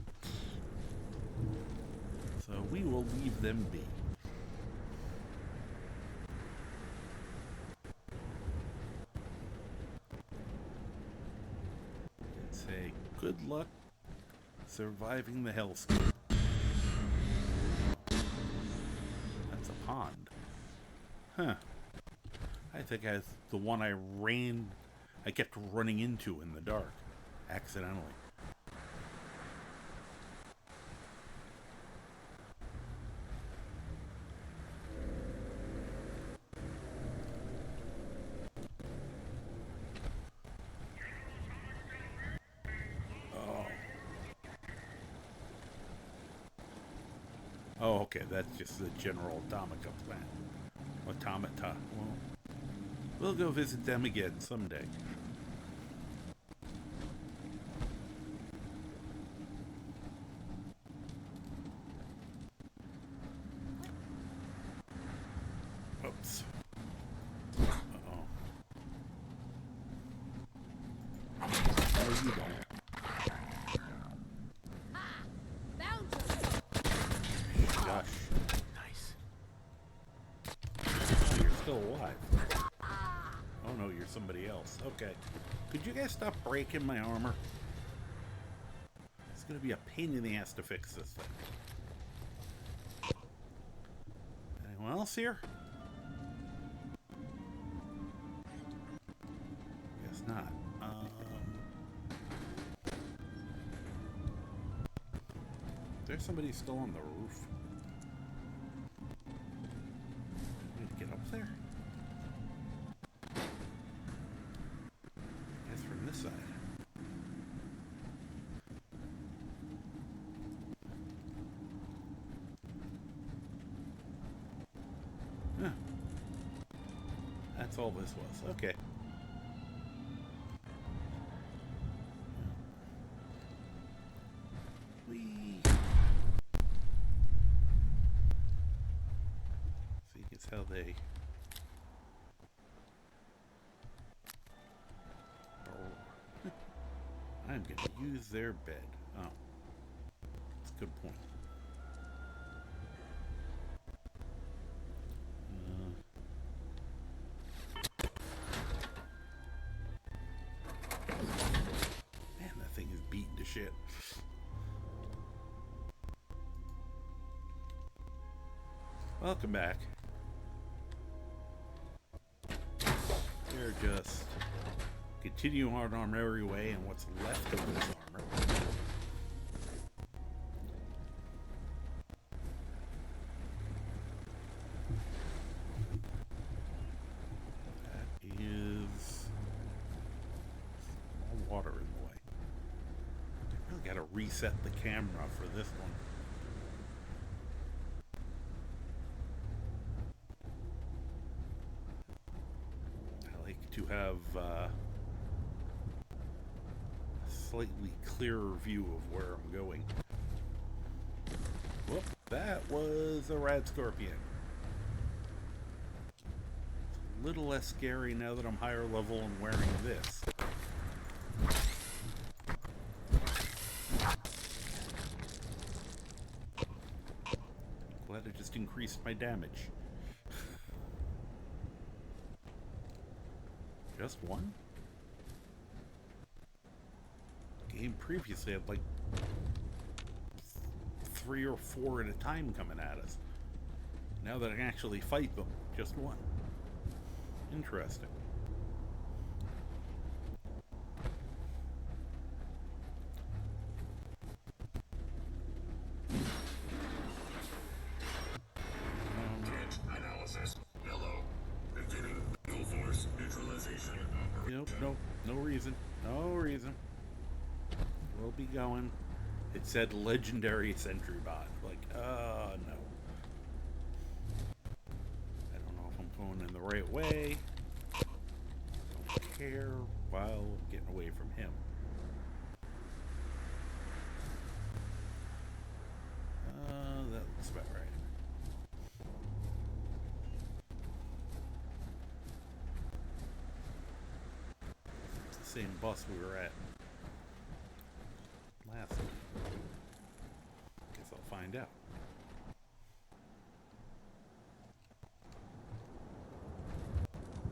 So we will leave them be. And say good luck surviving the hellscape. That's a pond. Huh. I think that's the one I kept running into in the dark, accidentally. Oh, okay, that's just the general Automata plant. Automata. Well, we'll go visit them again someday. Oops. Uh-oh. Oh, you don't. Gosh. Nice. Oh, you're still alive. Oh no, you're somebody else. Okay. Could you guys stop breaking my armor? It's gonna be a pain in the ass to fix this thing. Anyone else here? Guess not. There's somebody still on the roof. Need to get up there? Guess from this side. That's all this was. Okay. Whee! See, it's how they... Oh. I'm gonna use their bed. Oh. That's a good point. Man, that thing is beaten to shit. Welcome back. They're just continue on our merry way and what's left of this armor. That is all water in the way. I really gotta reset the camera for this one. To have a slightly clearer view of where I'm going. Whoop, that was a rad scorpion. It's a little less scary now that I'm higher level and wearing this. Glad it just increased my damage. Just one? Game previously had like 3 or 4 at a time coming at us. Now that I can actually fight them, just one. Interesting. Analysis. Hello. Beginning full force neutralization. Nope, no reason. No reason. We'll be going. It said legendary sentry bot. Like, no. I don't know if I'm going in the right way. Don't care while I'm getting away from him. That looks about right. Same bus we were at last week. Guess I'll find out.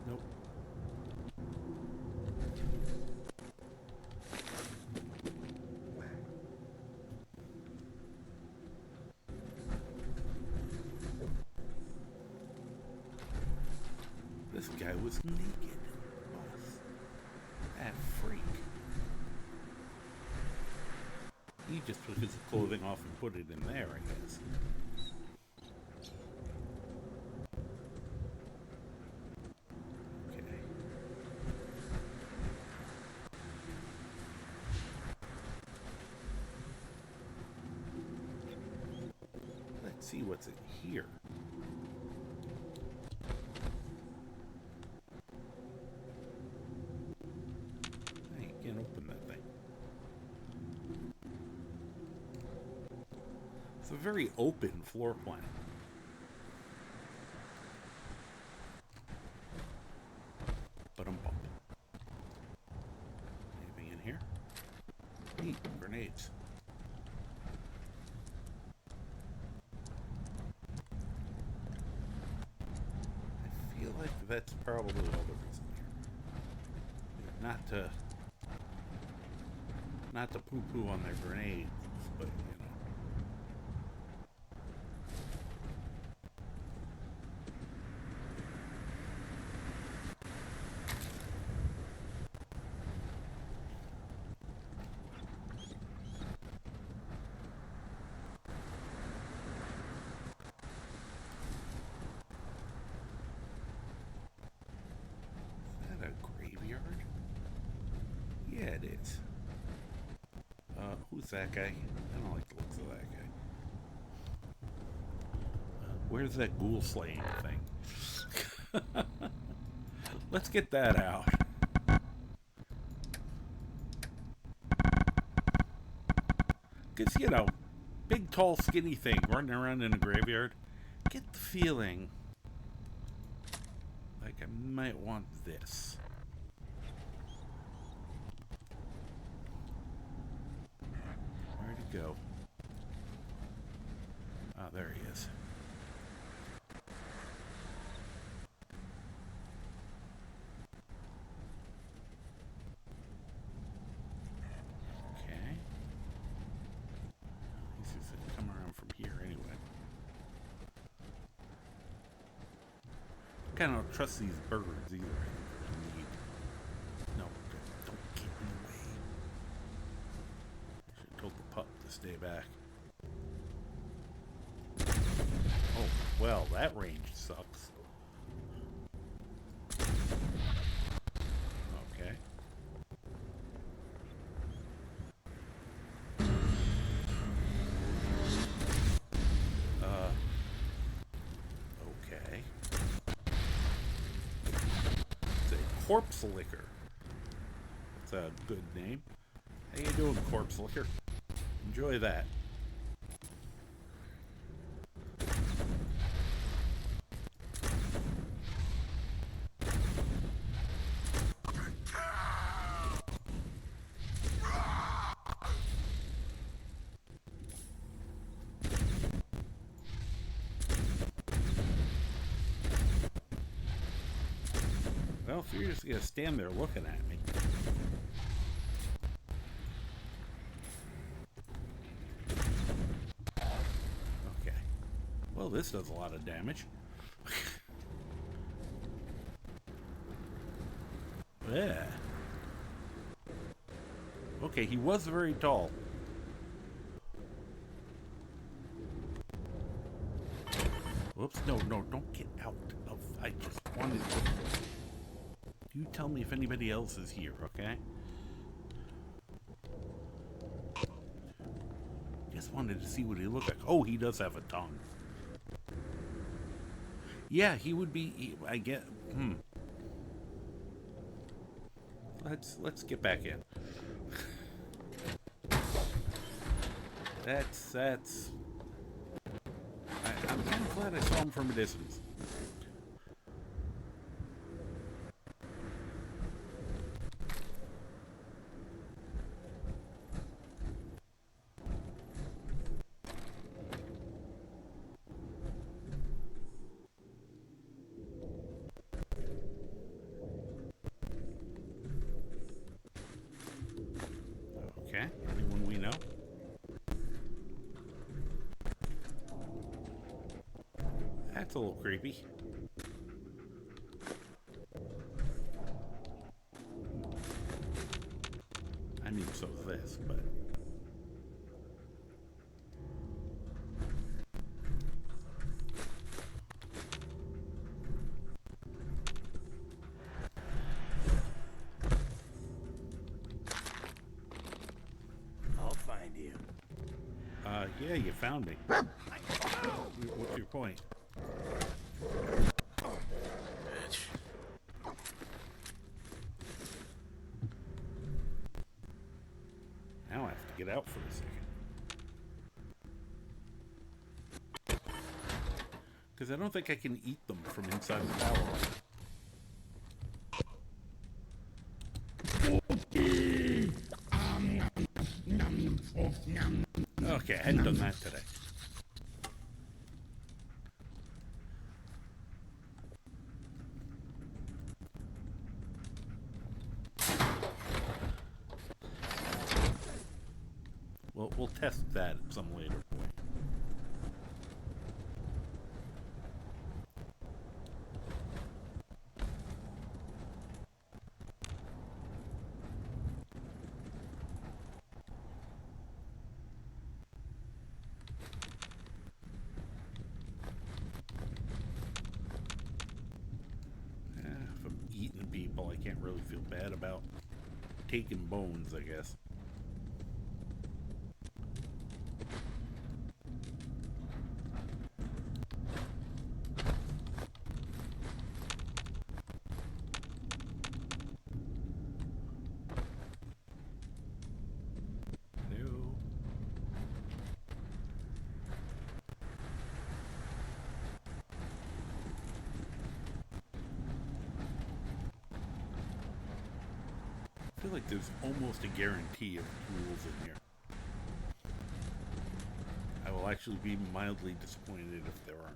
Nope. This guy was naked. That freak. He just took his clothing off and put it in there, I guess. Okay. Let's see what's in here. Open that thing. It's a very open floor plan. But I'm bumping. Anything in here? Neat, grenades. I feel like that's probably all the reason here. Not to poo-poo on their grenades, but, you know. Is that a graveyard? Yeah, it is. Who's that guy? I don't like the looks of that guy. Where's that ghoul slaying thing? Let's get that out. Because, you know, big, tall, skinny thing running around in a graveyard. Get the feeling like I might want this. Where'd he go? Ah, there he is. Okay. He's just gonna come around from here anyway. I kind of don't trust these birds either. No, don't get in the way. I should have told the pup to stay back. Oh, well, that range sucks. Okay. Okay. It's a corpse liquor. It's a good name. How you doing, corpse liquor? Enjoy that. Well, if you're just gonna stand there looking at me. Okay. Well, this does a lot of damage. Yeah. Okay, he was very tall. Whoops, no, don't get out of... I just wanted to... You tell me if anybody else is here, okay? Just wanted to see what he looked like. Oh, he does have a tongue. Yeah, he would be... I get... Let's get back in. That's... I'm kind of glad I saw him from a distance. Okay, anyone we know? That's a little creepy. I mean, so is this, but... I'll find you. Yeah, you found me. What's your point? Bitch. Now I have to get out for a second. Because I don't think I can eat them from inside the tower. Okay, I hadn't done that today. Well, we'll test that at some later point. If I'm eating people, I can't really feel bad about taking bones, I guess. feel like there's almost a guarantee of rules in here. I will actually be mildly disappointed if there aren't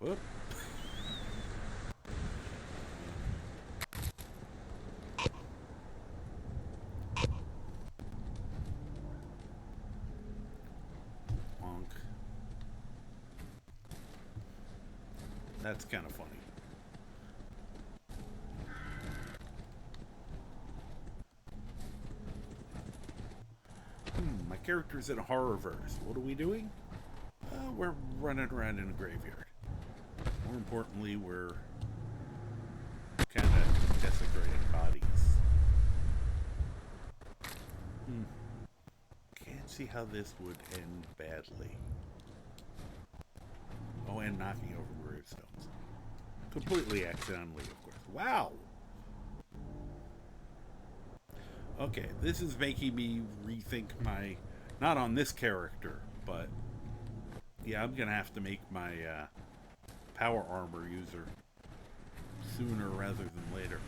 any. Whoop. Bonk. That's kind of funny. My character's in a horrorverse. What are we doing? We're running around in a graveyard. More importantly, we're kind of desecrating bodies. Can't see how this would end badly. Oh, and knocking over gravestones. Completely accidentally, of course. Wow! Okay, this is making me rethink my... Not on this character, but... Yeah, I'm gonna have to make my power armor user sooner rather than later.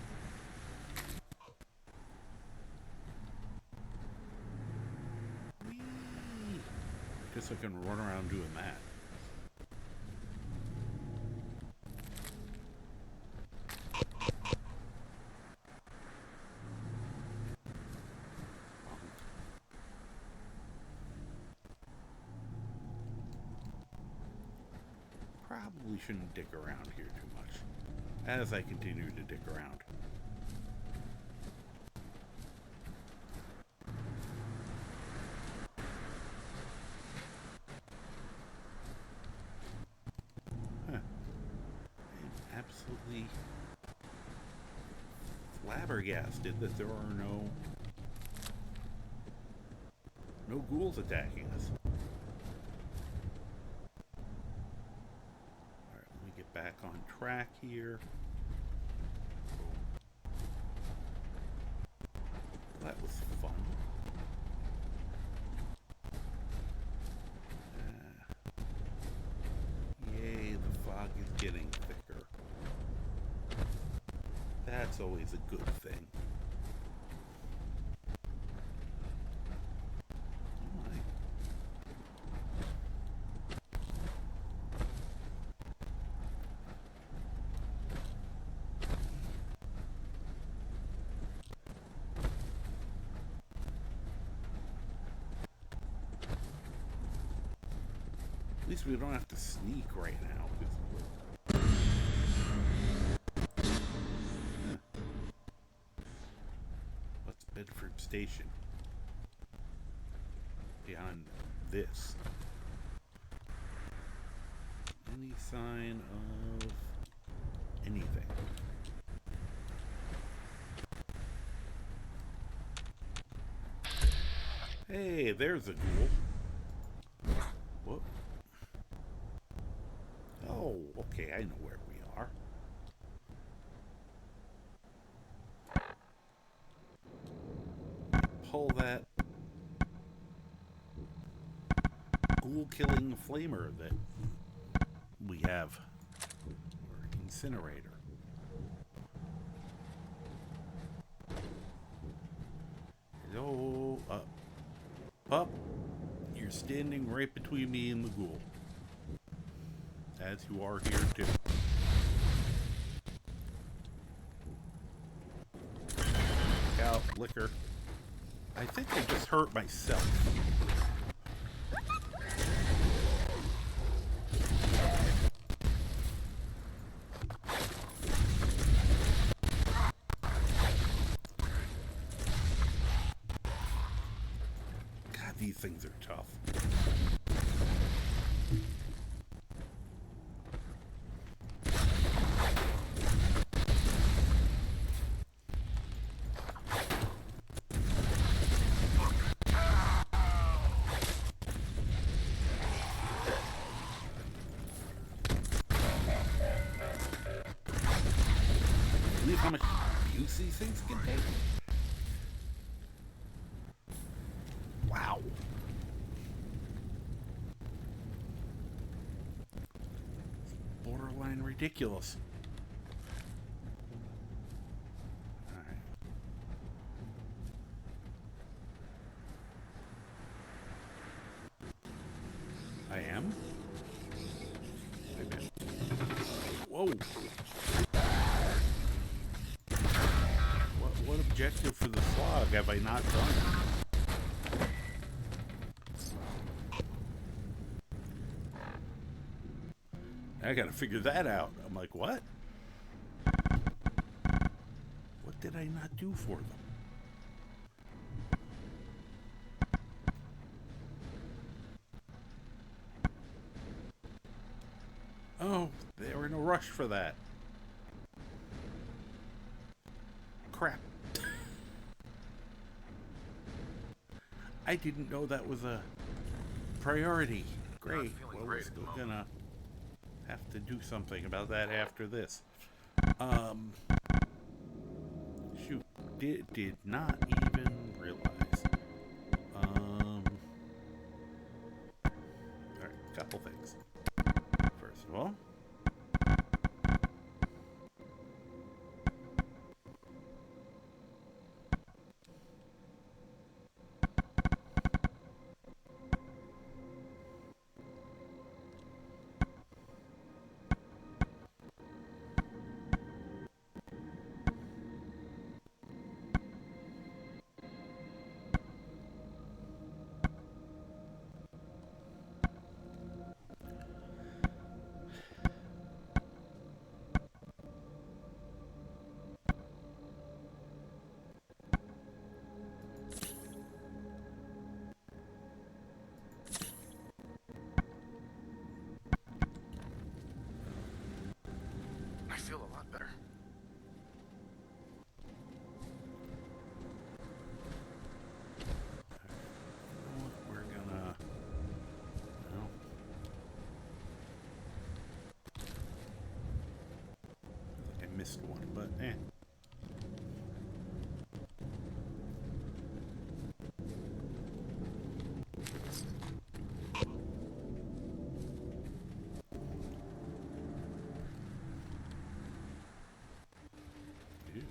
Whee! Guess I can run around doing that. Probably shouldn't dick around here too much as I continue to dick around. Huh. I'm absolutely flabbergasted that there are no ghouls attacking us. Back on track here. That was fun. Yay, the fog is getting thicker. That's always a good thing. At least we don't have to sneak right now. What's Bedford Station? Beyond this. Any sign of anything? Hey, there's a ghoul. Whoop. Oh, okay, I know where we are. Pull that ghoul-killing flamer that we have. Or incinerator. Hello, up. Up. You're standing right between me and the ghoul. As you are here too. Look out, liquor. I think I just hurt myself. God, these things are tough. How much abuse these things can take? Wow. Borderline retarded. ridiculous. All right. I am? Wait a minute. Whoa! What objective for the slog have I not done? I gotta figure that out. I'm like, what? What did I not do for them? Oh, they were in a rush for that. Crap. I didn't know that was a priority. Great. Well, we're still gonna have to do something about that after this. Shoot. Did not even realize. Alright, couple things. First of all, I feel a lot better. we're gonna. Well, I think I missed one, but eh. Ew.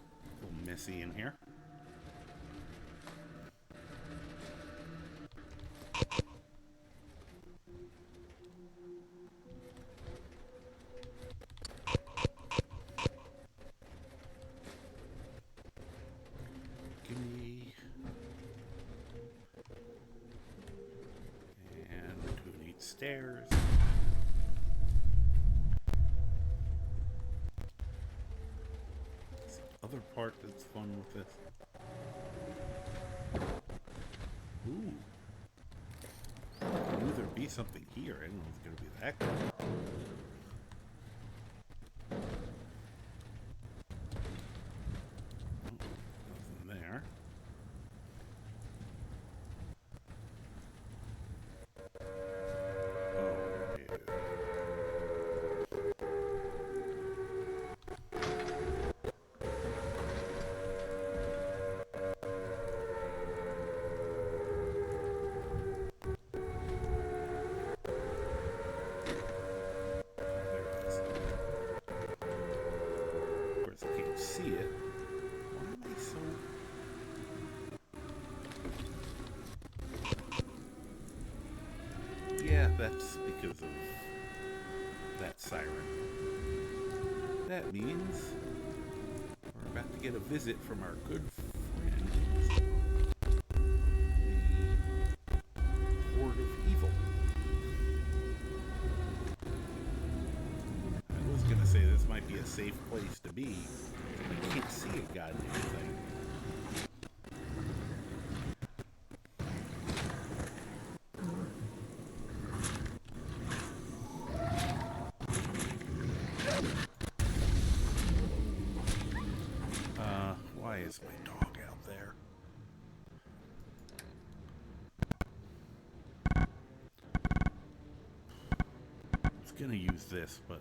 A little messy in here. Give me. And who needs stairs? Other part that's fun with this. Ooh. I knew there'd be something here. I didn't know it was going to be that good. Oh, nothing there. Oh, yeah. See it. Why am I so... Yeah, that's because of that siren. That means we're about to get a visit from our good friend, the Horde of Evil. I was gonna say this might be a safe place to be. I can't see a goddamn thing. Why is my dog out there? I was gonna use this, but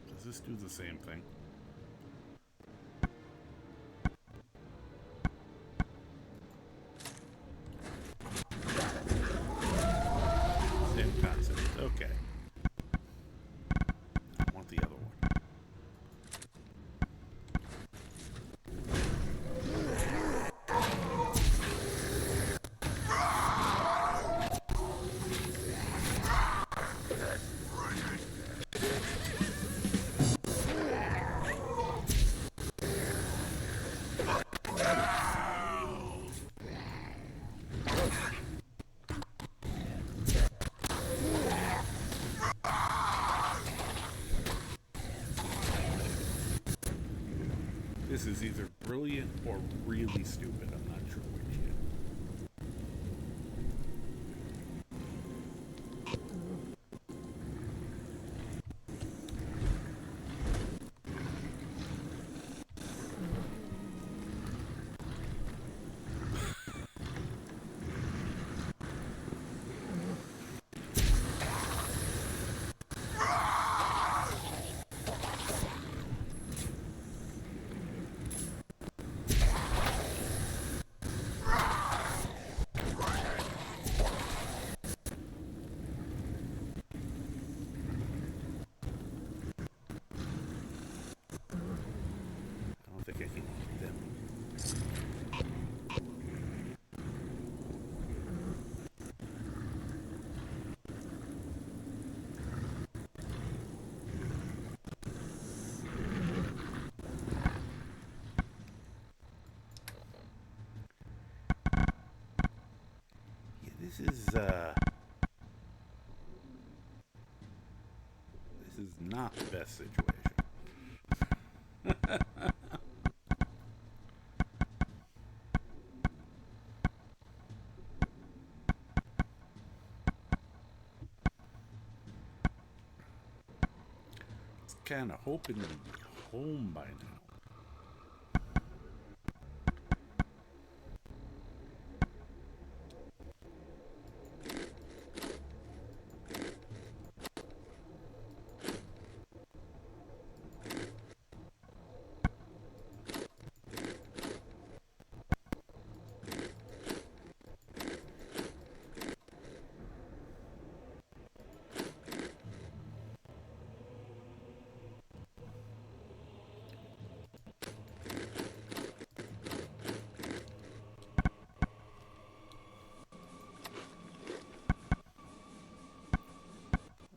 does this do the same thing? This is either brilliant or really stupid. I'm not sure which yet. I don't think I can eat them. Yeah, this is not the best situation. Kind of hoping to be home by now.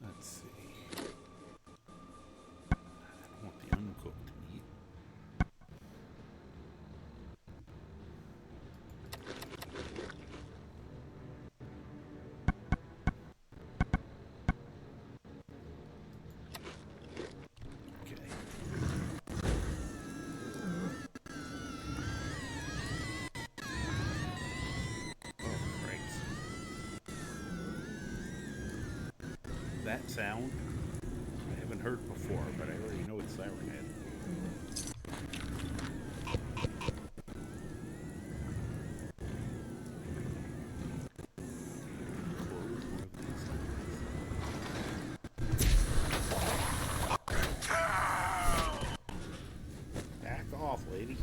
Let's see. I don't want the uncooked meat. Okay. Oh, Christ. That sound I haven't heard before, but I already know it's Siren Head. Close one of these things. Back off, lady.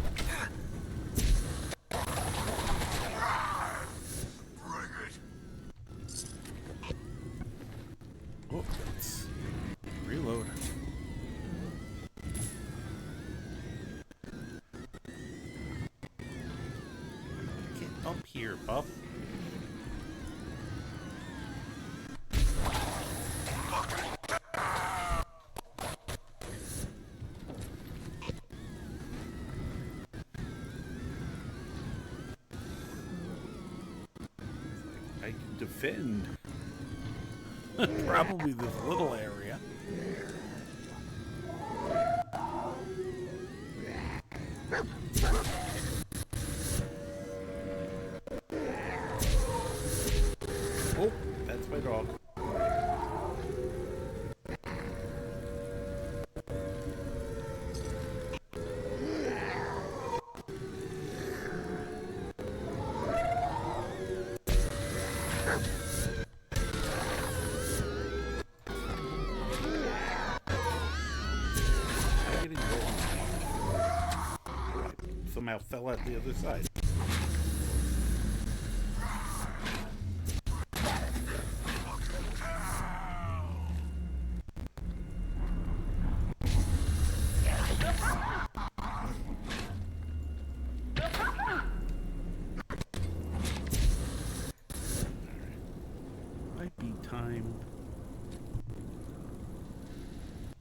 Oh, let's reload. Get up here, pup. I can defend probably this little area. Oh, that's my dog. I'm getting rolled. I somehow fell out the other side. Might be time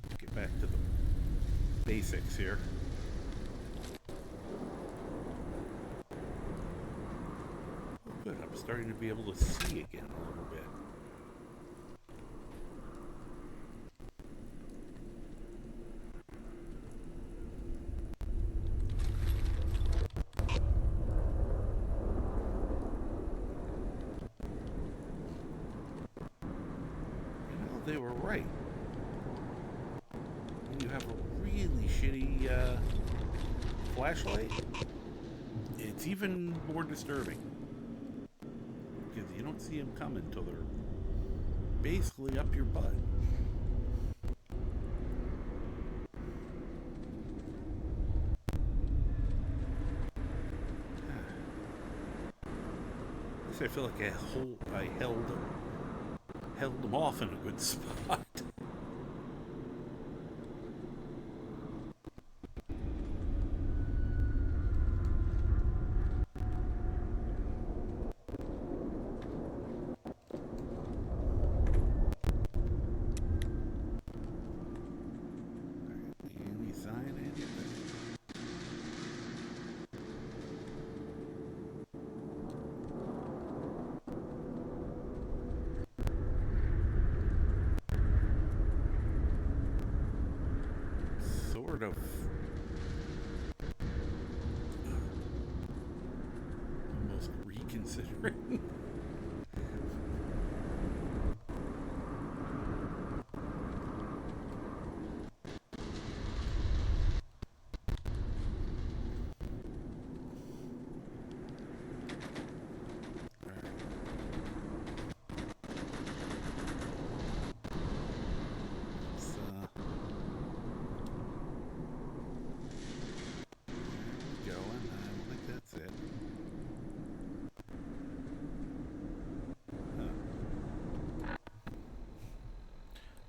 to get back to the basics here. Oh, good. I'm starting to be able to see again a little bit. they were right. When you have a really shitty flashlight, it's even more disturbing. Because you don't see them coming until they're basically up your butt. I feel like I held them off in a good spot. Any sign, anything? Sort of almost reconsidering.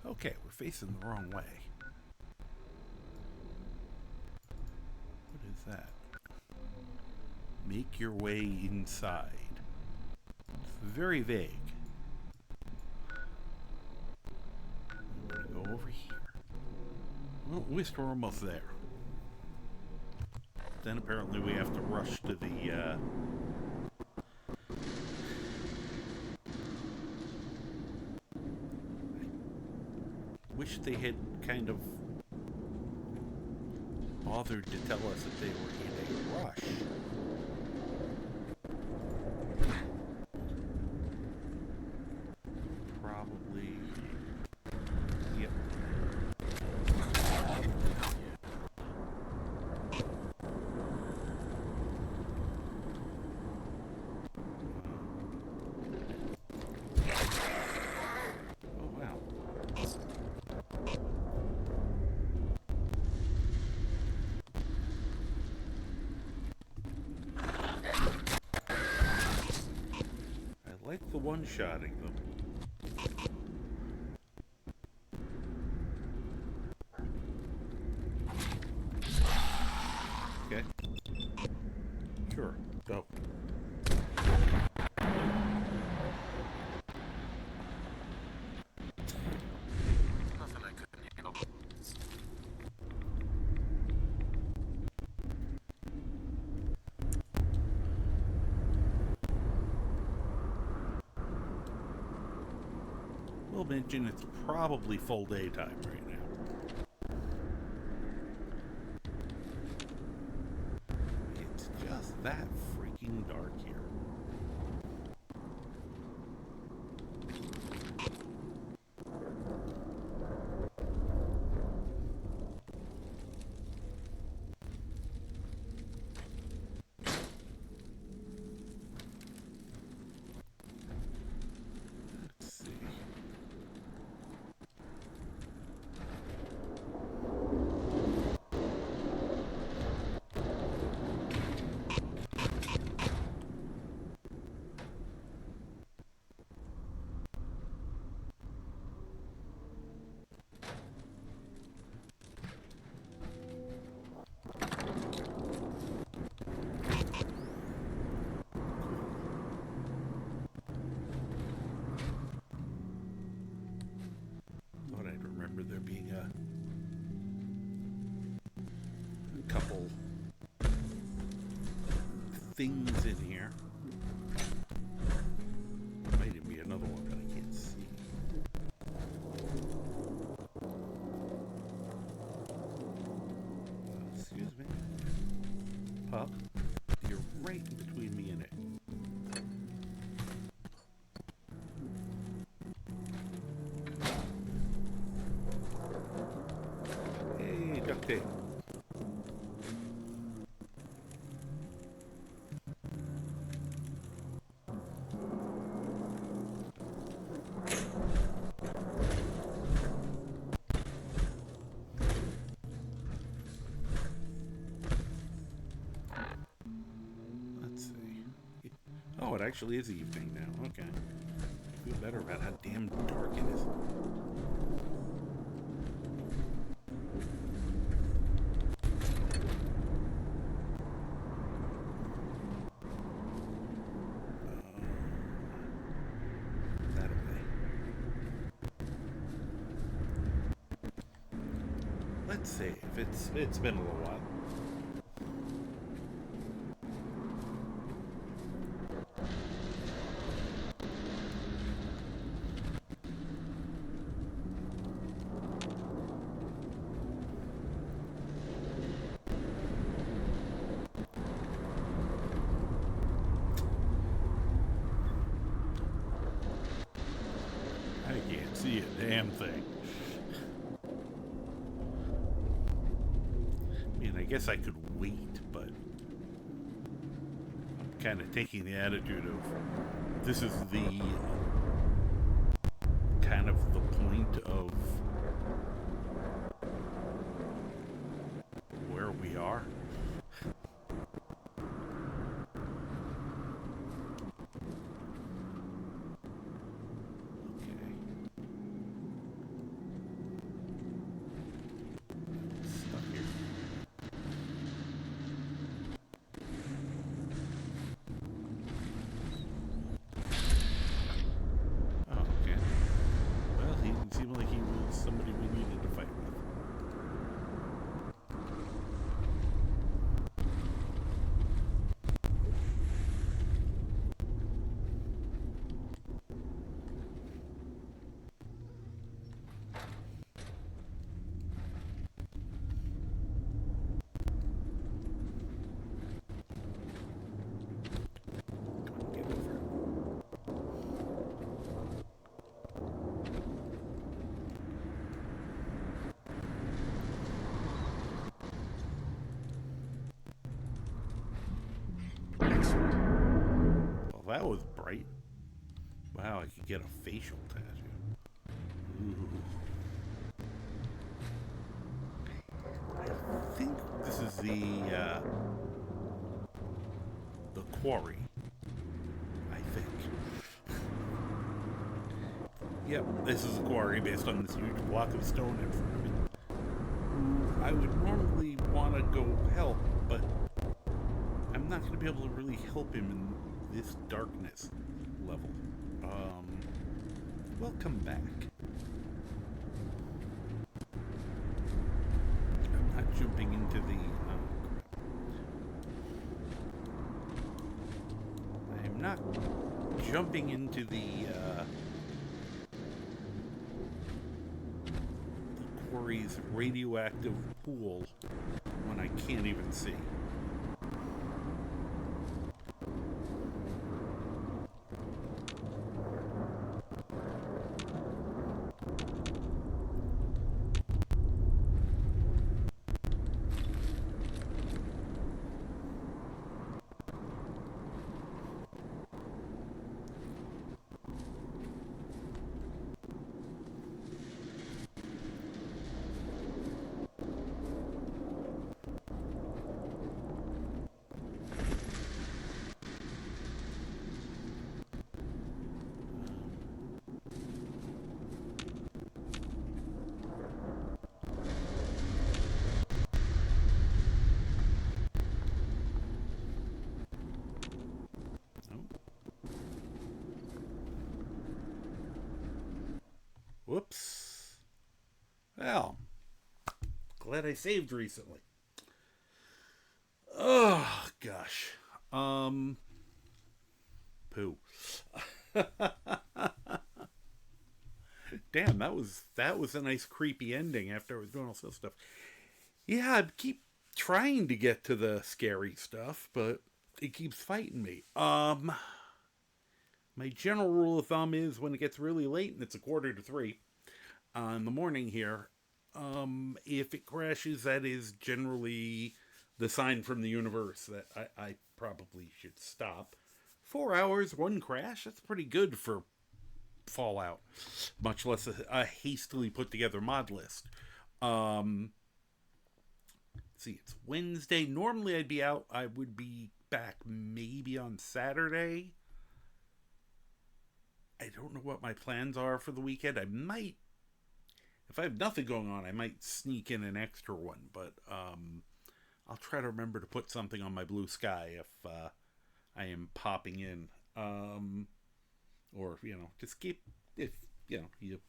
Okay, we're facing the wrong way. What is that? Make your way inside. It's very vague. I'm gonna go over here. Well, at least we're almost there. Then apparently we have to rush to the wish they had kind of bothered to tell us that they were in a rush. Probably. Yep. Oh, wow. Like the one-shotting them. Okay. Sure. Go. Nothing I couldn't handle. We'll mention it's probably full daytime right now. It's just that freaking dark here. Let's see. Thought I'd remember there being a couple things in here. Might even be another one that I can't see. Excuse me. Pup, you're right in between me and it. Oh, it actually is evening now. Okay. I feel better about how damn dark it is. That away. Let's save. It's been a little while. I can't see a damn thing. I mean, I guess I could wait, but I'm kind of taking the attitude of this is the kind of the point of where we are. Okay. Stuck here. Oh, okay. Well, he didn't seem like he was somebody we needed to fight with. Come on, get over it. Excellent. Well, that was bright. Wow, I could get a facial tattoo. Ooh. I think this is the quarry. I think. Yep, this is a quarry based on this huge block of stone in front of me. Who I would normally want to go help, but I'm not going to be able to really help him in this darkness level. Welcome back. I'm not jumping into the... I'm not jumping into the quarry's radioactive pool when I can't even see. Whoops. Well, glad I saved recently. Oh, gosh. Poo. Damn, that was a nice creepy ending after I was doing all this stuff. Yeah, I keep trying to get to the scary stuff, but it keeps fighting me. My general rule of thumb is when it gets really late and it's 2:45 in the morning here, if it crashes, that is generally the sign from the universe that I probably should stop. 4 hours, one crash, that's pretty good for Fallout, much less a hastily put together mod list. See, it's Wednesday. Normally I'd be out. I would be back maybe on Saturday. I don't know what my plans are for the weekend. I might, if I have nothing going on, I might sneak in an extra one, but I'll try to remember to put something on my blue sky if I am popping in. Or, just keep, if, if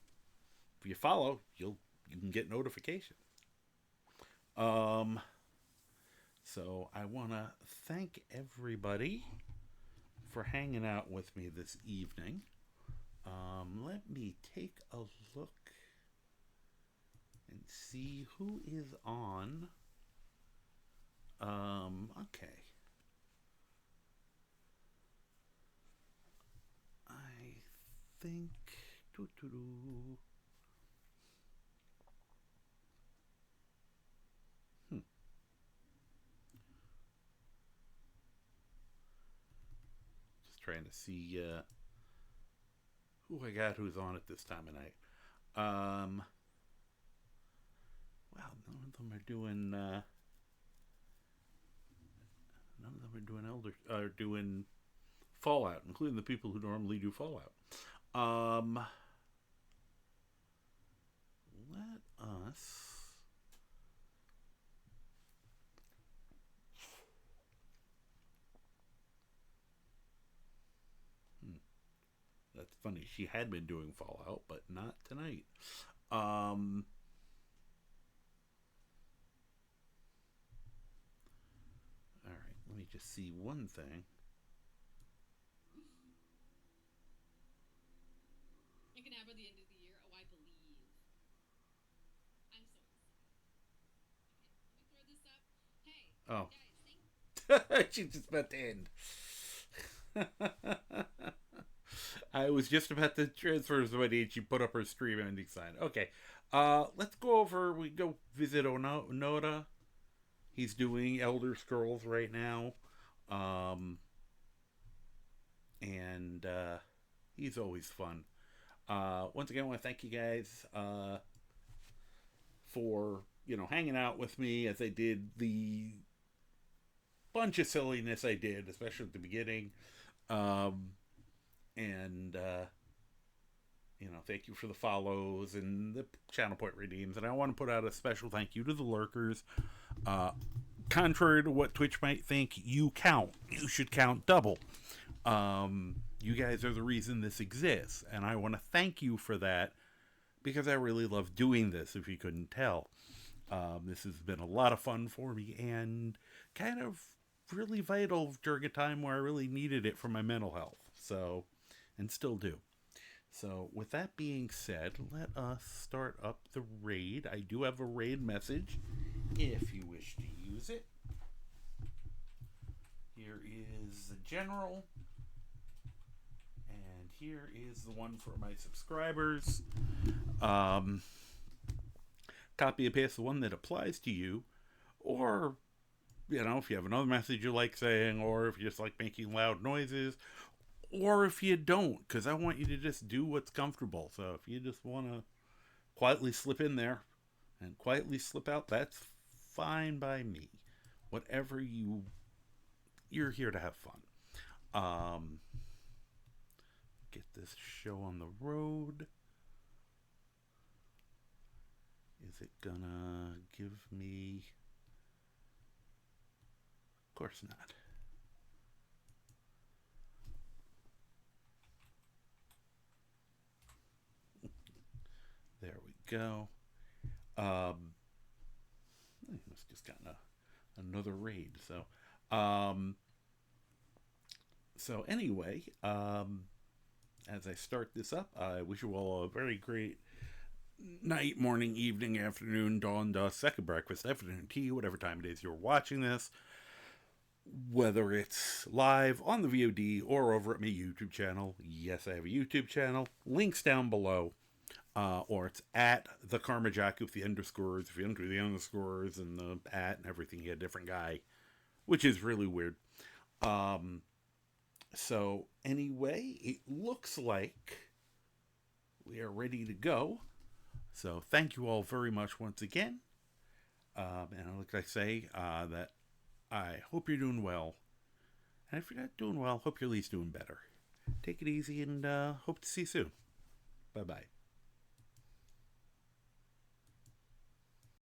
you follow, you can get notification. So I want to thank everybody for hanging out with me this evening. Let me take a look and see who is on. Okay. I think. Just trying to see who I got who's on at this time of night. Wow, none of them are doing. None of them are doing Fallout, including the people who normally do Fallout. Let us. That's funny. She had been doing Fallout, but not tonight. All right, let me just see one thing. I can have by the end of the year. Oh, I believe. I'm so excited. Okay, let me throw this up. Hey, Oh. guys, She's just about to end. I was just about to transfer somebody and she put up her stream ending sign. Okay. Let's go over. We go visit Onoda. He's doing Elder Scrolls right now. And he's always fun. Once again, I want to thank you guys for, hanging out with me as I did the bunch of silliness I did, especially at the beginning. Thank you for the follows and the channel point redeems. And I want to put out a special thank you to the lurkers. Contrary to what Twitch might think, you count. You should count double. You guys are the reason this exists. And I want to thank you for that because I really love doing this, if you couldn't tell. This has been a lot of fun for me and kind of really vital during a time where I really needed it for my mental health. So, and still do. So, with that being said, let us start up the raid. I do have a raid message if you wish to use it. Here is the general. And here is the one for my subscribers. Copy and paste the one that applies to you. Or, if you have another message you like saying, or if you just like making loud noises, or if you don't, because I want you to just do what's comfortable. So if you just want to quietly slip in there and quietly slip out, that's fine by me. Whatever you're here to have fun. Get this show on the road. Is it gonna give me... Of course not. There we go. He must just gotten another raid. So anyway, as I start this up, I wish you all a very great night, morning, evening, afternoon, dawn, dusk, second breakfast, afternoon tea, whatever time it is you're watching this. Whether it's live on the VOD or over at my YouTube channel. Yes, I have a YouTube channel. Links down below. Or it's at the Karma Jack with the underscores. If you enter the underscores and the at and everything, you get a different guy, which is really weird. So anyway, it looks like we are ready to go. So thank you all very much once again. And like I say, that I hope you're doing well. And if you're not doing well, hope you're at least doing better. Take it easy, and hope to see you soon. Bye-bye.